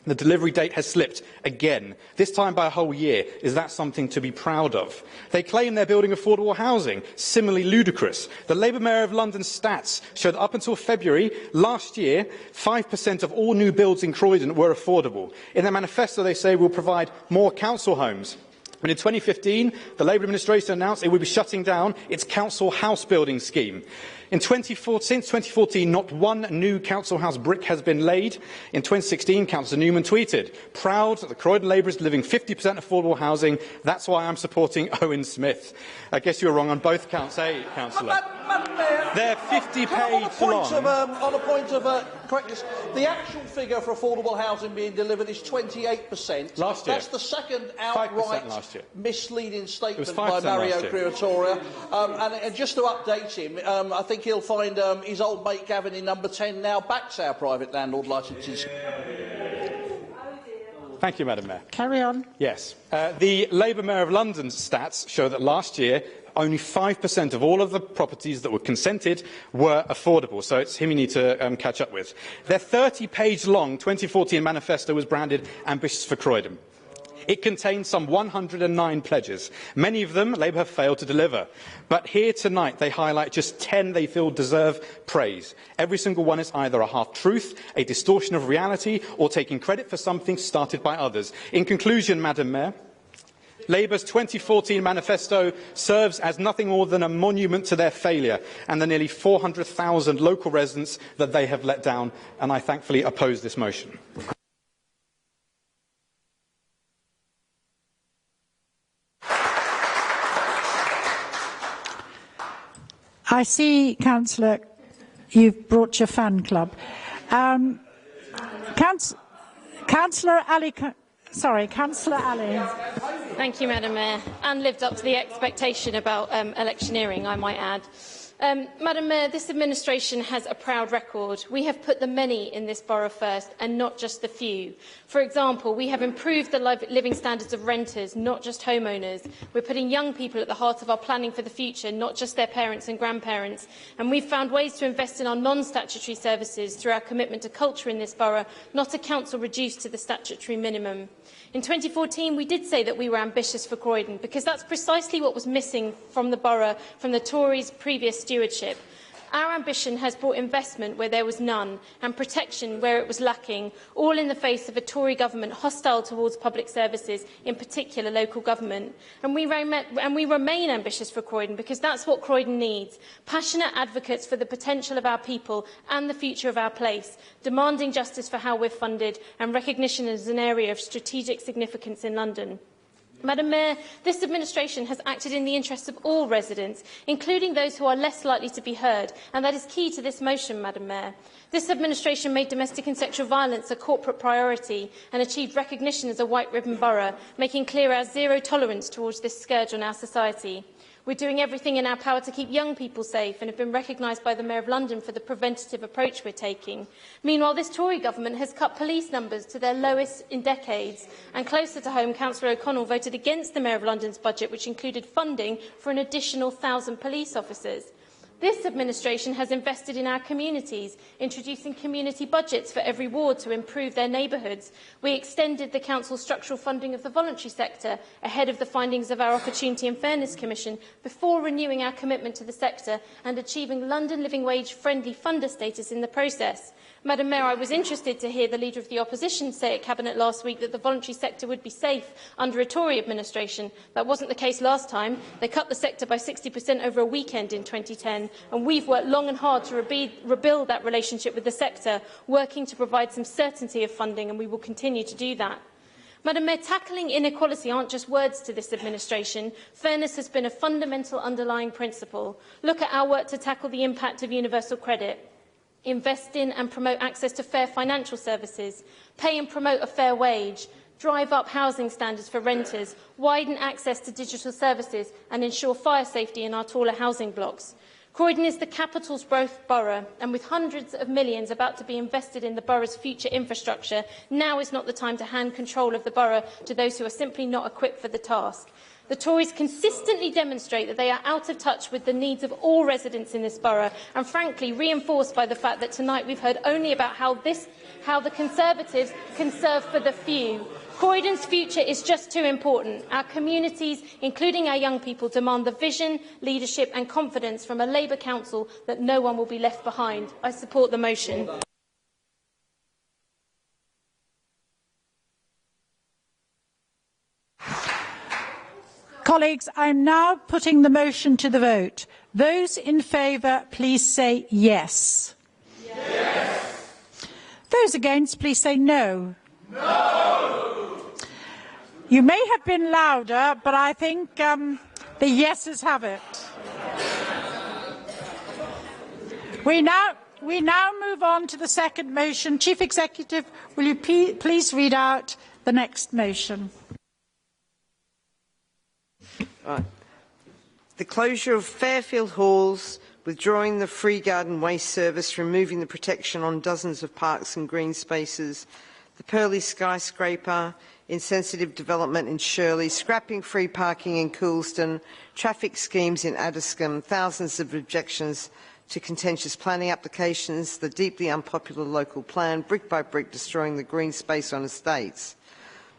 the delivery date has slipped again, this time by a whole year. Is that something to be proud of? They claim they're building affordable housing, similarly ludicrous. The Labour Mayor of London's stats showed up until February last year, 5% of all new builds in Croydon were affordable. In their manifesto, they say we'll provide more council homes. But in 2015, the Labour administration announced it would be shutting down its council house building scheme. Since 2014, not one new council house brick has been laid. In 2016, Councillor Newman tweeted, "Proud that the Croydon Labour is delivering 50% affordable housing. That's why I'm supporting Owen Smith." I guess you were wrong on both counts, Councillor? They're 50-page long. On a point of correctness, the actual figure for affordable housing being delivered is 28%. Last year. That's the second outright misleading statement by Mario last year. Creatora. And just to update him, I think he'll find his old mate Gavin in number 10 now backs our private landlord licences. Thank you, Madam Mayor. Carry on. Yes. The Labour Mayor of London's stats show that last year only 5% of all of the properties that were consented were affordable, so it's him you need to catch up with. Their 30-page long 2014 manifesto was branded Ambitious for Croydon. It contains some 109 pledges. Many of them Labour have failed to deliver. But here tonight they highlight just 10 they feel deserve praise. Every single one is either a half-truth, a distortion of reality, or taking credit for something started by others. In conclusion, Madam Mayor, Labour's 2014 manifesto serves as nothing more than a monument to their failure and the nearly 400,000 local residents that they have let down, and I thankfully oppose this motion. I see, Councillor, you've brought your fan club. Councillor Ali. Councillor Ali. Thank you, Madam Mayor, and lived up to the expectation about electioneering, I might add. Madam Mayor, this administration has a proud record. We have put the many in this borough first and not just the few. For example, we have improved the living standards of renters, not just homeowners. We're putting young people at the heart of our planning for the future, not just their parents and grandparents. And we've found ways to invest in our non-statutory services through our commitment to culture in this borough, not a council reduced to the statutory minimum. In 2014, we did say that we were ambitious for Croydon, because that's precisely what was missing from the borough from the Tories' previous stewardship. Our ambition has brought investment where there was none and protection where it was lacking, all in the face of a Tory government hostile towards public services, in particular local government. And we remain ambitious for Croydon because that's what Croydon needs. Passionate advocates for the potential of our people and the future of our place, demanding justice for how we're funded and recognition as an area of strategic significance in London. Madam Mayor, this administration has acted in the interests of all residents, including those who are less likely to be heard, and that is key to this motion, Madam Mayor. This administration made domestic and sexual violence a corporate priority and achieved recognition as a white ribbon borough, making clear our zero tolerance towards this scourge on our society. We're doing everything in our power to keep young people safe and have been recognised by the Mayor of London for the preventative approach we're taking. Meanwhile, this Tory government has cut police numbers to their lowest in decades. And closer to home, Councillor O'Connell voted against the Mayor of London's budget, which included funding for an additional 1,000 police officers. This administration has invested in our communities, introducing community budgets for every ward to improve their neighbourhoods. We extended the Council's structural funding of the voluntary sector ahead of the findings of our Opportunity and Fairness Commission before renewing our commitment to the sector and achieving London Living Wage friendly funder status in the process. Madam Mayor, I was interested to hear the Leader of the Opposition say at Cabinet last week that the voluntary sector would be safe under a Tory administration. That wasn't the case last time. They cut the sector by 60% over a weekend in 2010, and we've worked long and hard to rebuild that relationship with the sector, working to provide some certainty of funding, and we will continue to do that. Madam Mayor, tackling inequality aren't just words to this administration. Fairness has been a fundamental underlying principle. Look at our work to tackle the impact of universal credit. Invest in and promote access to fair financial services, pay and promote a fair wage, drive up housing standards for renters, widen access to digital services and ensure fire safety in our taller housing blocks. Croydon is the capital's growth borough, and with hundreds of millions about to be invested in the borough's future infrastructure, now is not the time to hand control of the borough to those who are simply not equipped for the task. The Tories consistently demonstrate that they are out of touch with the needs of all residents in this borough, and frankly reinforced by the fact that tonight we've heard only about how the Conservatives can serve for the few. Croydon's future is just too important. Our communities, including our young people, demand the vision, leadership and confidence from a Labour Council that no one will be left behind. I support the motion. Colleagues, I am now putting the motion to the vote. Those in favour, please say yes. Yes. Those against, please say no. No. You may have been louder, but I think the yeses have it. We now move on to the second motion. Chief Executive, will you please read out the next motion? Right. The closure of Fairfield Halls, withdrawing the free garden waste service, removing the protection on dozens of parks and green spaces, the Pearly skyscraper, insensitive development in Shirley, scrapping free parking in Coulsdon, traffic schemes in Addiscombe, thousands of objections to contentious planning applications, the deeply unpopular local plan, brick by brick destroying the green space on estates.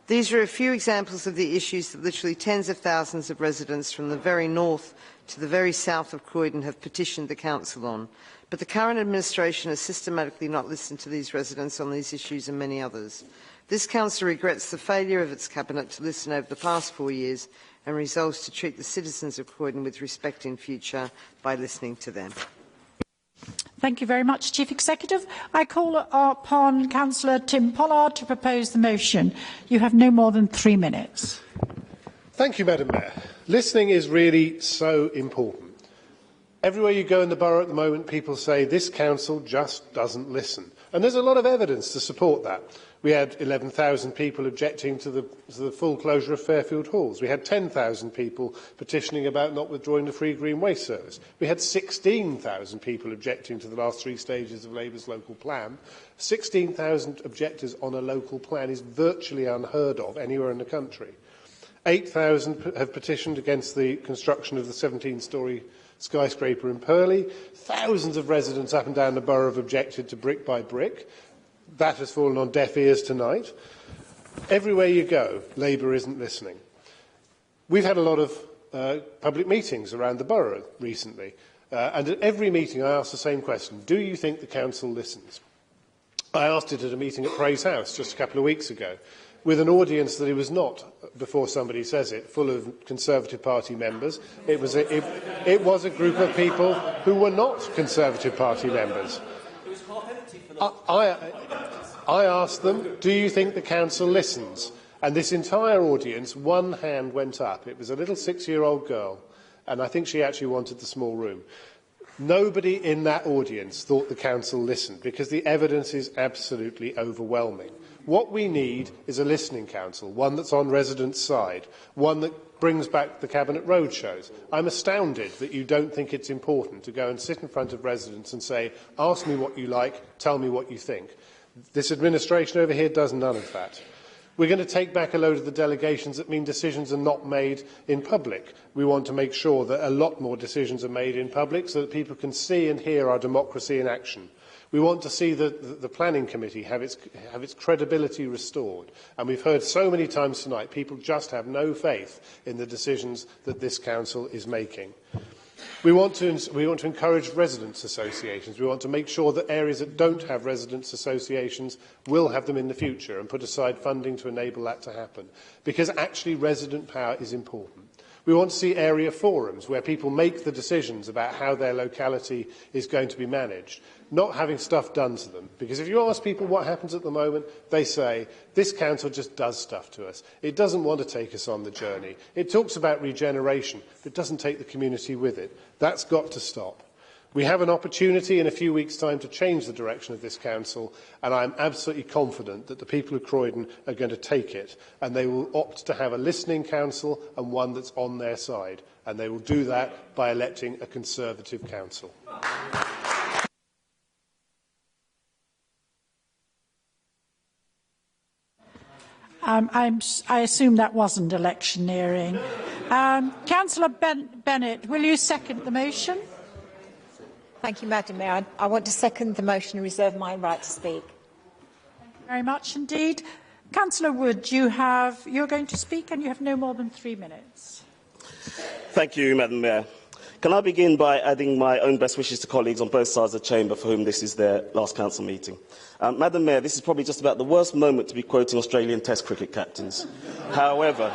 These are a few examples of the issues that literally tens of thousands of residents from the very north to the very south of Croydon have petitioned the Council on. But the current administration has systematically not listened to these residents on these issues and many others. This Council regrets the failure of its Cabinet to listen over the past 4 years and resolves to treat the citizens of Croydon with respect in future by listening to them. Thank you very much, Chief Executive. I call upon Councillor Tim Pollard to propose the motion. You have no more than 3 minutes. Thank you, Madam Mayor. Listening is really so important. Everywhere you go in the borough at the moment, people say this council just doesn't listen. And there's a lot of evidence to support that. We had 11,000 people objecting to the full closure of Fairfield Halls. We had 10,000 people petitioning about not withdrawing the Free Green Waste Service. We had 16,000 people objecting to the last 3 stages of Labour's local plan. 16,000 objectors on a local plan is virtually unheard of anywhere in the country. 8,000 have petitioned against the construction of the 17-storey skyscraper in Purley. Thousands of residents up and down the borough have objected to brick by brick. That has fallen on deaf ears tonight. Everywhere you go, Labour isn't listening. We've had a lot of public meetings around the borough recently, and at every meeting I ask the same question: do you think the council listens? I asked it at a meeting at Praise House just a couple of weeks ago, with an audience that it was not, before somebody says it, full of Conservative Party members. It was a group of people who were not Conservative Party members. I asked them, do you think the council listens? And this entire audience, one hand went up. It was a little 6-year-old girl, and I think she actually wanted the small room. Nobody in that audience thought the council listened, because the evidence is absolutely overwhelming. What we need is a listening council, one that's on residents' side, one that brings back the Cabinet roadshows. I'm astounded that you don't think it's important to go and sit in front of residents and say, ask me what you like, tell me what you think. This administration over here does none of that. We're going to take back a load of the delegations that mean decisions are not made in public. We want to make sure that a lot more decisions are made in public so that people can see and hear our democracy in action. We want to see the planning committee have its credibility restored. And we've heard so many times tonight, people just have no faith in the decisions that this council is making. We want to encourage residents' associations. We want to make sure that areas that don't have residents' associations will have them in the future, and put aside funding to enable that to happen. Because actually resident power is important. We want to see area forums where people make the decisions about how their locality is going to be managed, not having stuff done to them. Because if you ask people what happens at the moment, they say, this council just does stuff to us. It doesn't want to take us on the journey. It talks about regeneration, but doesn't take the community with it. That's got to stop. We have an opportunity in a few weeks' time to change the direction of this council, and I am absolutely confident that the people of Croydon are going to take it, and they will opt to have a listening council and one that's on their side, and they will do that by electing a Conservative council. I assume that wasn't electioneering. Councillor Bennett, will you second the motion? Thank you, Madam Mayor. I want to second the motion and reserve my right to speak. Thank you very much indeed. Councillor Wood, you're going to speak, and you have no more than 3 minutes. Thank you, Madam Mayor. Can I begin by adding my own best wishes to colleagues on both sides of the chamber for whom this is their last council meeting. Madam Mayor, this is probably just about the worst moment to be quoting Australian Test cricket captains. However,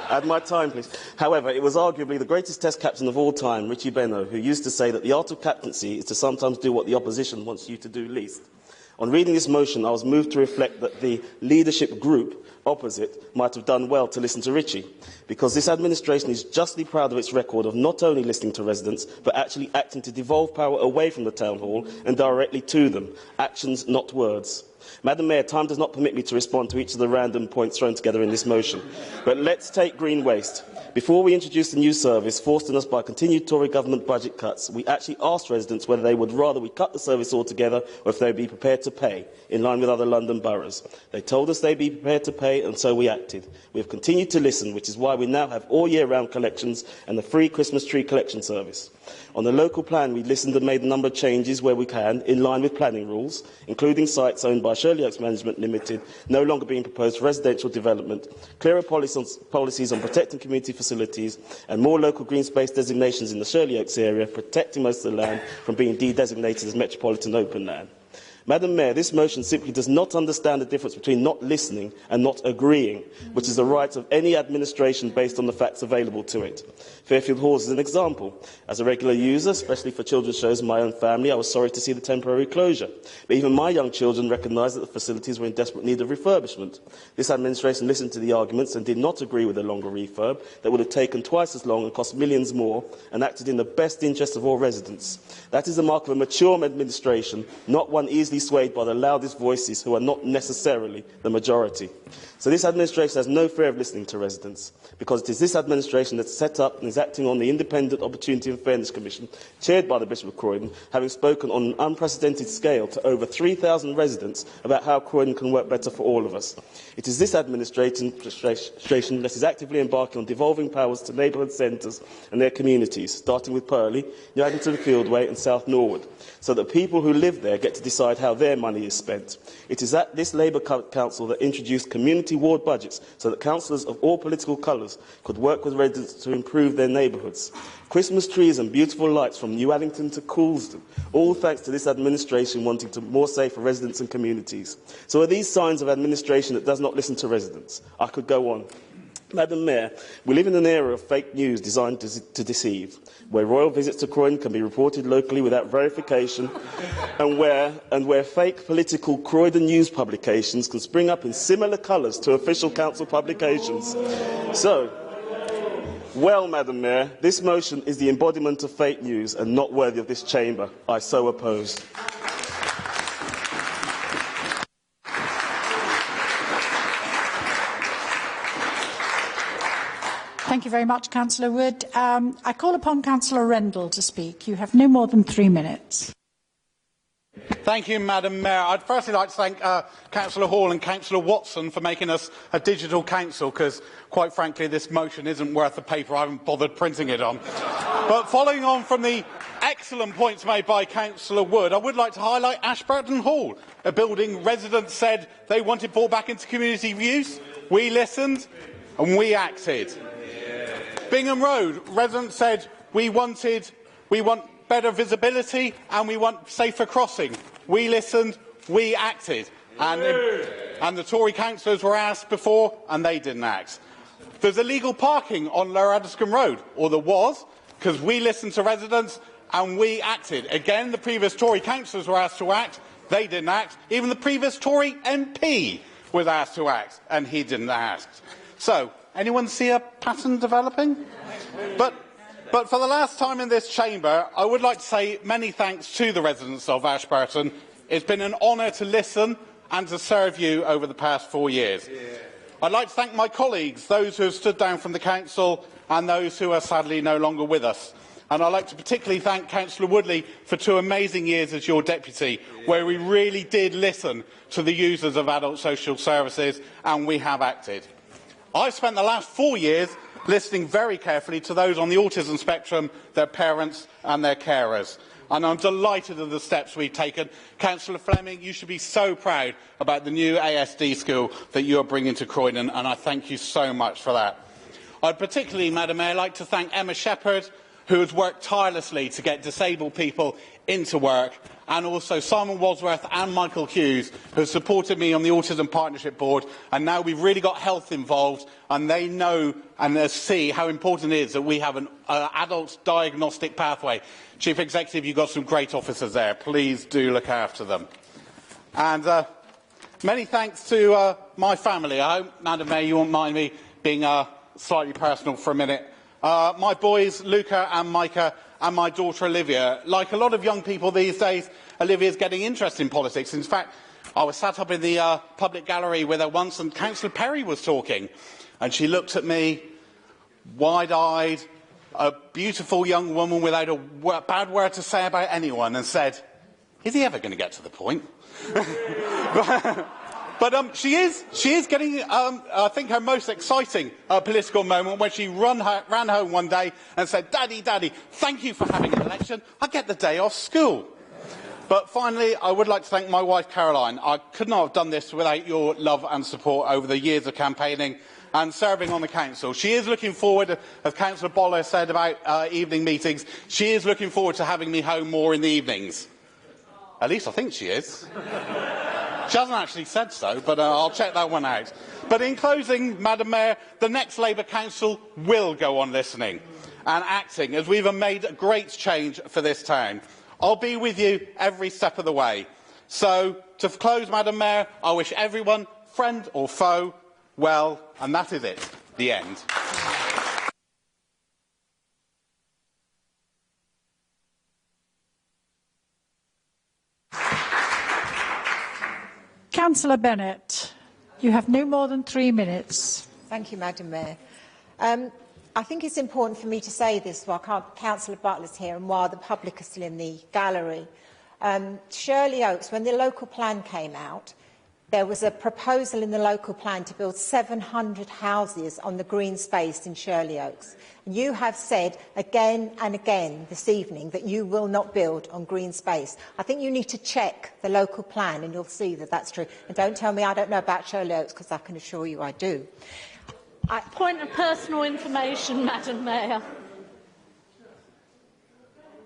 add my time, please. However, it was arguably the greatest Test captain of all time, Richie Benaud, who used to say that the art of captaincy is to sometimes do what the opposition wants you to do least. On reading this motion, I was moved to reflect that the leadership group opposite might have done well to listen to Richie, because this administration is justly proud of its record of not only listening to residents, but actually acting to devolve power away from the town hall and directly to them. Actions, not words. Madam Mayor, time does not permit me to respond to each of the random points thrown together in this motion. But let's take green waste. Before we introduced the new service, forced on us by continued Tory government budget cuts, we actually asked residents whether they would rather we cut the service altogether or if they would be prepared to pay, in line with other London boroughs. They told us they'd be prepared to pay, and so we acted. We have continued to listen, which is why we now have all year-round collections and the free Christmas tree collection service. On the local plan, we listened and made a number of changes where we can, in line with planning rules, including sites owned by Shirley Oaks Management Limited, no longer being proposed for residential development, clearer policies on protecting community facilities, and more local green space designations in the Shirley Oaks area, protecting most of the land from being de-designated as metropolitan open land. Madam Mayor, this motion simply does not understand the difference between not listening and not agreeing, which is the right of any administration based on the facts available to it. Fairfield Halls is an example. As a regular user, especially for children's shows in my own family, I was sorry to see the temporary closure. But even my young children recognised that the facilities were in desperate need of refurbishment. This administration listened to the arguments and did not agree with a longer refurb that would have taken twice as long and cost millions more, and acted in the best interest of all residents. That is the mark of a mature administration, not one easily easily swayed by the loudest voices who are not necessarily the majority. So this administration has no fear of listening to residents, because it is this administration that set up and is acting on the Independent Opportunity and Fairness Commission, chaired by the Bishop of Croydon, having spoken on an unprecedented scale to over 3,000 residents about how Croydon can work better for all of us. It is this administration that is actively embarking on devolving powers to neighbourhood centres and their communities, starting with Purley, New Addington Fieldway and South Norwood, so that people who live there get to decide how their money is spent. It is at this Labour Council that introduced community ward budgets so that councillors of all political colours could work with residents to improve their neighbourhoods. Christmas trees and beautiful lights from New Addington to Coulsdon, all thanks to this administration wanting to more safe for residents and communities. So are these signs of administration that does not listen to residents? I could go on. Madam Mayor, we live in an era of fake news designed to deceive, where royal visits to Croydon can be reported locally without verification, and where fake political Croydon news publications can spring up in similar colours to official council publications. So, well, Madam Mayor, this motion is the embodiment of fake news and not worthy of this chamber. I so oppose. Thank you very much, Councillor Wood. I call upon Councillor Rendell to speak. You have no more than 3 minutes. Thank you, Madam Mayor. I'd firstly like to thank Councillor Hall and Councillor Watson for making us a digital council, because, quite frankly, this motion isn't worth the paper I haven't bothered printing it on. But following on from the excellent points made by Councillor Wood, I would like to highlight Ashburton Hall, a building residents said they wanted brought back into community use. We listened and we acted. Bingham Road, residents said we want better visibility and we want safer crossing. We listened, we acted. And the Tory councillors were asked before and they didn't act. There's illegal parking on Lower Addiscombe Road, or there was, because we listened to residents and we acted. Again, the previous Tory councillors were asked to act, they didn't act. Even the previous Tory MP was asked to act and he didn't act. So, anyone see a pattern developing? But for the last time in this chamber, I would like to say many thanks to the residents of Ashburton. It's been an honour to listen and to serve you over the past 4 years. I'd like to thank my colleagues, those who have stood down from the council and those who are sadly no longer with us. And I'd like to particularly thank Councillor Woodley for 2 amazing years as your deputy, where we really did listen to the users of adult social services and we have acted. I've spent the last 4 years listening very carefully to those on the autism spectrum, their parents and their carers. And I'm delighted at the steps we've taken. Councillor Fleming, you should be so proud about the new ASD school that you are bringing to Croydon, and I thank you so much for that. I'd particularly, Madam Mayor, like to thank Emma Shepherd, who has worked tirelessly to get disabled people into work, and also Simon Wadsworth and Michael Hughes, who have supported me on the Autism Partnership Board, and now we've really got health involved, and they know and see how important it is that we have an adult diagnostic pathway. Chief Executive, you've got some great officers there. Please do look after them. And many thanks to my family. I hope, Madam Mayor, you won't mind me being slightly personal for a minute. My boys, Luca and Micah, and my daughter Olivia. Like a lot of young people these days, Olivia is getting interested in politics. In fact, I was sat up in the public gallery with her once and Councillor Perry was talking. And she looked at me, wide-eyed, a beautiful young woman without a bad word to say about anyone, and said, "Is he ever going to get to the point?" But she is getting, I think, her most exciting political moment when she ran home one day and said, "Daddy, Daddy, thank you for having an election. I get the day off school." But finally, I would like to thank my wife, Caroline. I could not have done this without your love and support over the years of campaigning and serving on the council. She is looking forward, as Councillor Boller said about evening meetings, she is looking forward to having me home more in the evenings. At least I think she is. She hasn't actually said so, but I'll check that one out. But in closing, Madam Mayor, the next Labour Council will go on listening and acting, as we've made a great change for this town. I'll be with you every step of the way. So, to close, Madam Mayor, I wish everyone, friend or foe, well, and that is it, the end. Councillor Bennett, you have no more than 3 minutes. Thank you, Madam Mayor. I think it's important for me to say this while Councillor Butler's here and while the public are still in the gallery. Shirley Oaks, when the local plan came out, there was a proposal in the local plan to build 700 houses on the green space in Shirley Oaks. And you have said again and again this evening that you will not build on green space. I think you need to check the local plan and you'll see that that's true. And don't tell me I don't know about Shirley Oaks, because I can assure you I do. Point of personal information, Madam Mayor.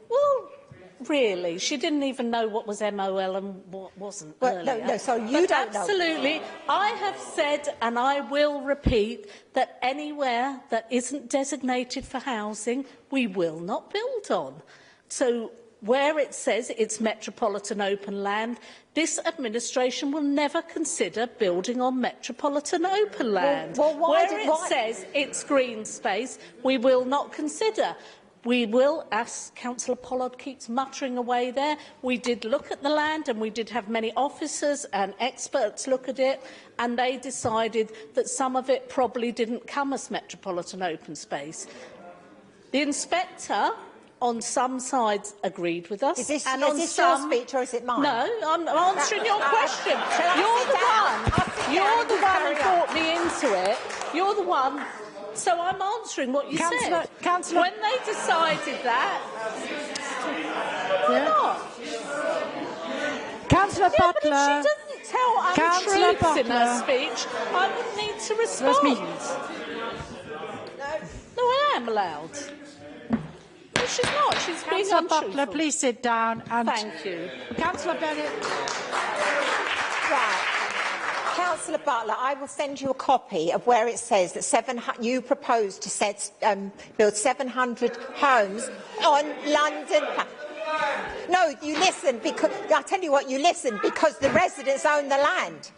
Well, really, she didn't even know what was MOL and what wasn't earlier. No, sorry, you don't know. Absolutely. I have said, and I will repeat, that anywhere that isn't designated for housing, we will not build on. So where it says it's metropolitan open land, this administration will never consider building on metropolitan open land. Where it says it's green space, we will not consider. We will, as Councillor Pollard keeps muttering away there, we did look at the land and we did have many officers and experts look at it, and they decided that some of it probably didn't come as metropolitan open space. The inspector on some sides agreed with us. Is this your speech or is it mine? No, I'm answering your question. You're the one who brought me into it. You're the one. So I'm answering what you said. Councillor, when they decided that, why not? Councillor Butler. But if she doesn't tell untruths in her speech, I would need to respond. No, I am allowed. No, she's not. She's being Councillor untruthful. Butler, please sit down. And thank you. Councillor Bennett. Right. Councillor Butler, I will send you a copy of where it says that you propose to build 700 homes on London. No, you listen because I'll tell you what. You listen because the residents own the land.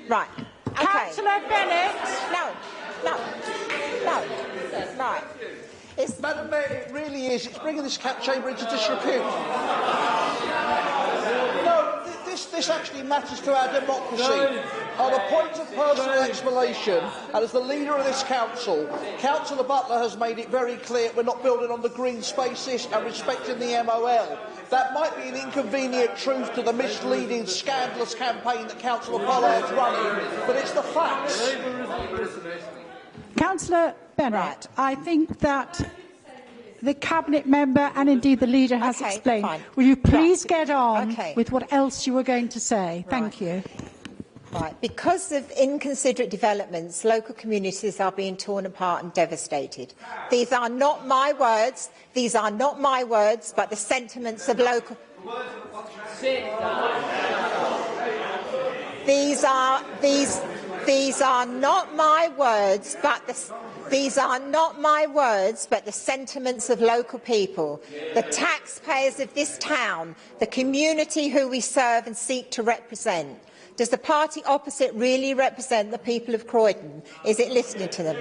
Right. Okay. Councillor Bennett. No. Right. Madam Mayor, it really is. It's bringing this chamber into disrepute. No, this actually matters to our democracy. On a point of personal explanation, and as the leader of this council, Councillor Butler has made it very clear we're not building on the green spaces and respecting the MOL. That might be an inconvenient truth to the misleading, scandalous campaign that Councillor Pollard's running, but it's the facts. Councillor Bennett, I think that the Cabinet member and indeed the leader has explained. Fine. Will you please get on with what else you were going to say? Thank you. Right. Because of inconsiderate developments, local communities are being torn apart and devastated. These are not my words. These are not my words, but the sentiments of local. These are not my words, but the sentiments of local people, the taxpayers of this town, the community who we serve and seek to represent. Does the party opposite really represent the people of Croydon? Is it listening to them?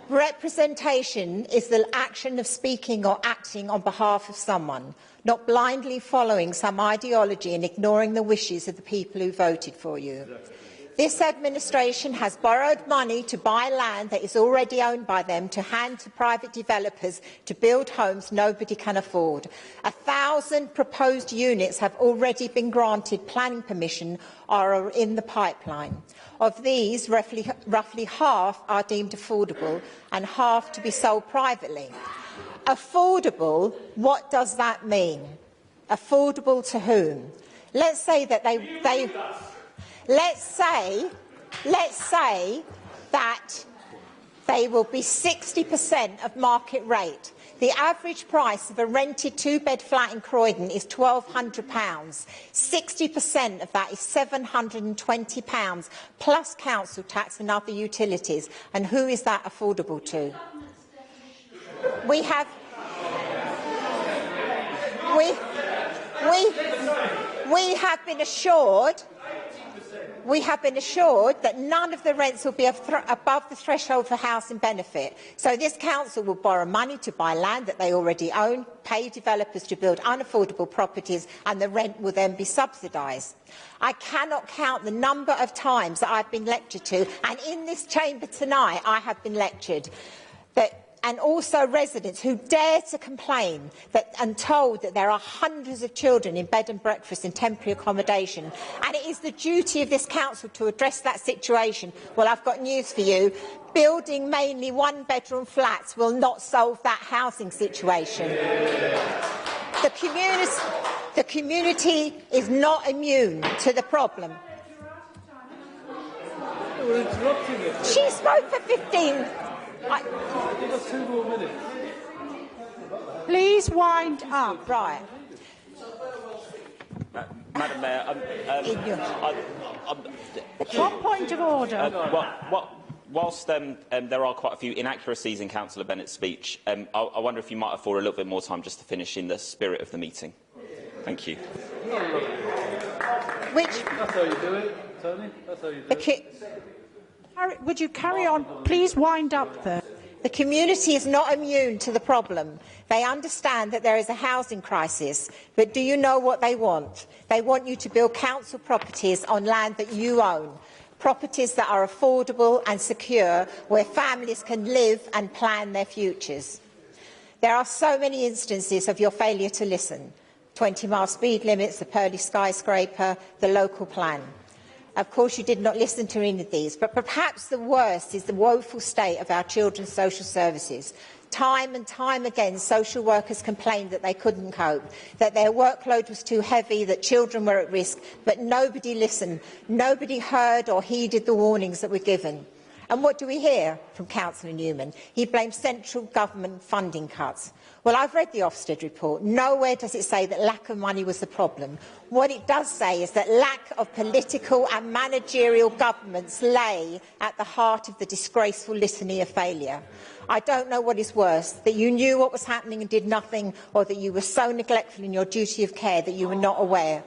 Representation is the action of speaking or acting on behalf of someone, not blindly following some ideology and ignoring the wishes of the people who voted for you. This administration has borrowed money to buy land that is already owned by them to hand to private developers to build homes nobody can afford. 1,000 proposed units have already been granted planning permission or are in the pipeline. Of these, roughly half are deemed affordable and half to be sold privately. Affordable, what does that mean? Affordable to whom? Let's say that Let's say that they will be 60% of market rate. The average price of a rented two-bed flat in Croydon is £1,200. 60% of that is £720, plus council tax and other utilities. And who is that affordable to? We have been assured We have been assured that none of the rents will be above the threshold for housing benefit. So this council will borrow money to buy land that they already own, pay developers to build unaffordable properties, and the rent will then be subsidised. I cannot count the number of times that I've been lectured to, and in this chamber tonight I have been lectured, and also residents who dare to complain and told that there are hundreds of children in bed and breakfast and temporary accommodation, and it is the duty of this council to address that situation. Well, I've got news for you. Building mainly one-bedroom flats will not solve that housing situation. The community is not immune to the problem. She spoke for 15. Please wind up. Right. Madam Mayor, One point of order. Whilst there are quite a few inaccuracies in Councillor Bennett's speech, I wonder if you might afford a little bit more time just to finish in the spirit of the meeting. Thank you. That's how you do it, Tony. That's how you do it. Would you carry on? Please wind up there. The community is not immune to the problem. They understand that there is a housing crisis, but do you know what they want? They want you to build council properties on land that you own, properties that are affordable and secure, where families can live and plan their futures. There are so many instances of your failure to listen. 20-mile speed limits, the Pearly skyscraper, the local plan. Of course, you did not listen to any of these, but perhaps the worst is the woeful state of our children's social services. Time and time again, social workers complained that they couldn't cope, that their workload was too heavy, that children were at risk, but nobody listened. Nobody heard or heeded the warnings that were given. And what do we hear from Councillor Newman? He blames central government funding cuts. Well, I've read the Ofsted report. Nowhere does it say that lack of money was the problem. What it does say is that lack of political and managerial governments lay at the heart of the disgraceful litany of failure. I don't know what is worse, that you knew what was happening and did nothing, or that you were so neglectful in your duty of care that you were not aware.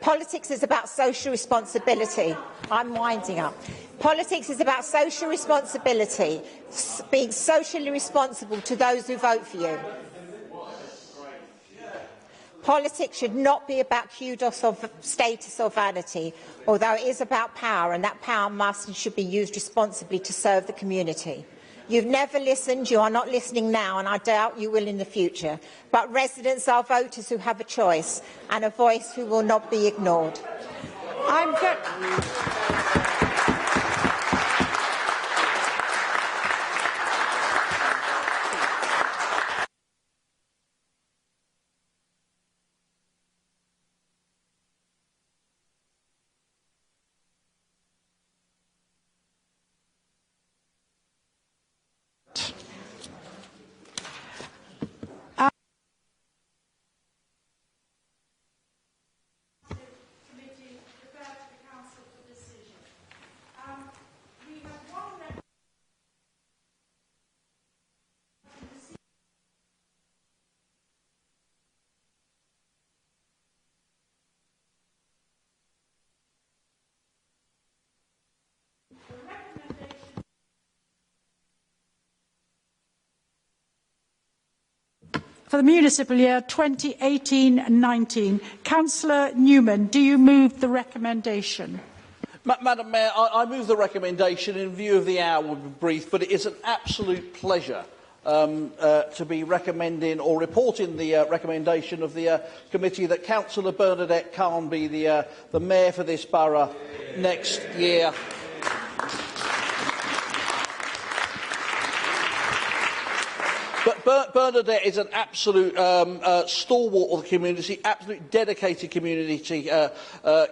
Politics is about social responsibility. I'm winding up. Politics is about social responsibility, being socially responsible to those who vote for you. Politics should not be about kudos or status or vanity, although it is about power, and that power must and should be used responsibly to serve the community. You've never listened, you are not listening now, and I doubt you will in the future. But residents are voters who have a choice and a voice who will not be ignored. For the municipal year 2018-19, Councillor Newman, do you move the recommendation? Madam Mayor, I move the recommendation. In view of the hour, we'll be brief, but it is an absolute pleasure to be recommending or reporting the recommendation of the committee that Councillor Bernadette Khan be the mayor for this borough next year. But Bernadette is an absolute stalwart of the community, absolutely dedicated community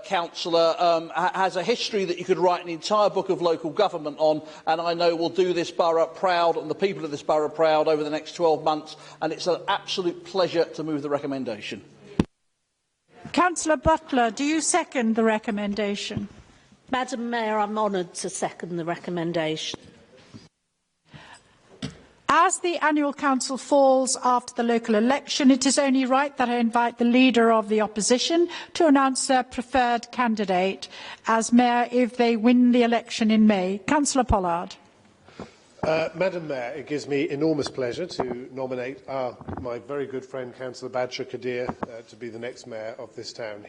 councillor, has a history that you could write an entire book of local government on, and I know will do this borough proud and the people of this borough proud over the next 12 months, and it's an absolute pleasure to move the recommendation. Councillor Butler, do you second the recommendation? Madam Mayor, I'm honoured to second the recommendation. As the annual council falls after the local election, it is only right that I invite the leader of the opposition to announce their preferred candidate as mayor if they win the election in May. Councillor Pollard. Madam Mayor, it gives me enormous pleasure to nominate my very good friend Councillor Bashford to be the next mayor of this town.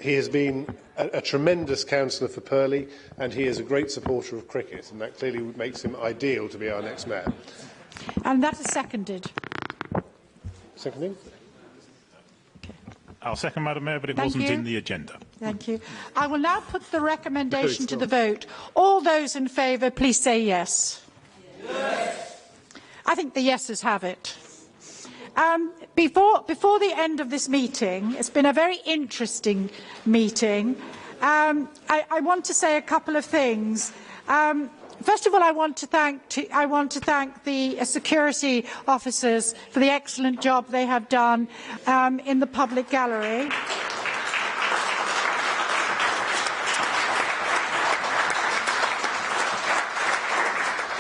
He has been a tremendous councillor for Purley, and he is a great supporter of cricket, and that clearly makes him ideal to be our next mayor. And that is seconded. Seconding? I'll second, Madam Mayor, but it wasn't in the agenda. Thank you. I will now put the recommendation to the vote. All those in favour, please say yes. Yes. I think the yeses have it. Before the end of this meeting, it's been a very interesting meeting. I want to say a couple of things. First of all, I want to thank the security officers for the excellent job they have done in the public gallery.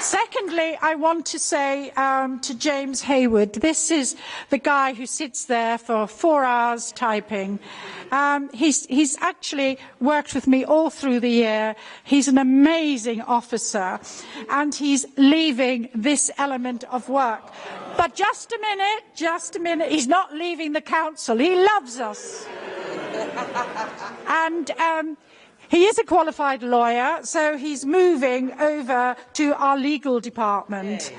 Secondly, I want to say to James Hayward, this is the guy who sits there for 4 hours typing. He's actually worked with me all through the year. He's an amazing officer, and he's leaving this element of work. But just a minute, he's not leaving the council. He loves us. And he is a qualified lawyer, so he's moving over to our legal department.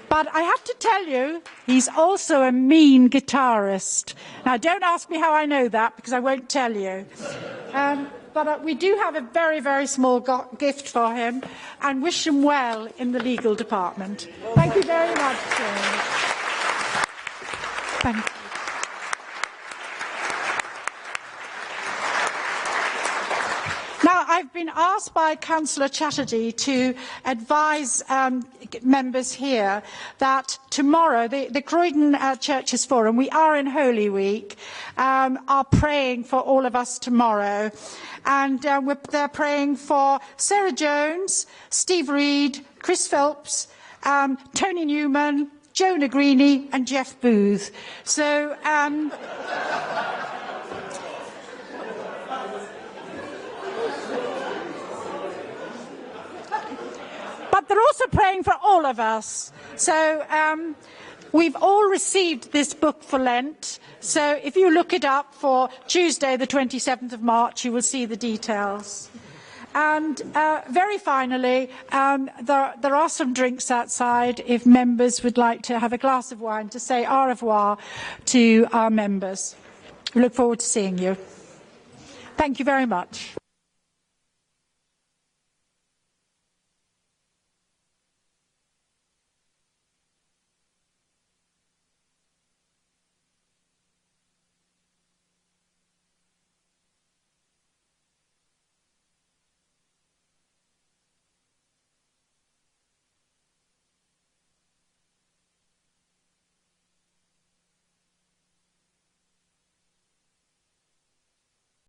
But I have to tell you, he's also a mean guitarist. Now, don't ask me how I know that, because I won't tell you. But we do have a very, very small gift for him, and wish him well in the legal department. Thank you very much, James. Thank you. Now, I've been asked by Councillor Chatterjee to advise members here that tomorrow, the Croydon Churches Forum, we are in Holy Week, are praying for all of us tomorrow. And they're praying for Sarah Jones, Steve Reed, Chris Phelps, Tony Newman, Jonah Greeny and Jeff Booth. So... But they're also praying for all of us. So we've all received this book for Lent. So if you look it up for Tuesday, the 27th of March, you will see the details. And very finally, there are some drinks outside if members would like to have a glass of wine to say au revoir to our members. We look forward to seeing you. Thank you very much.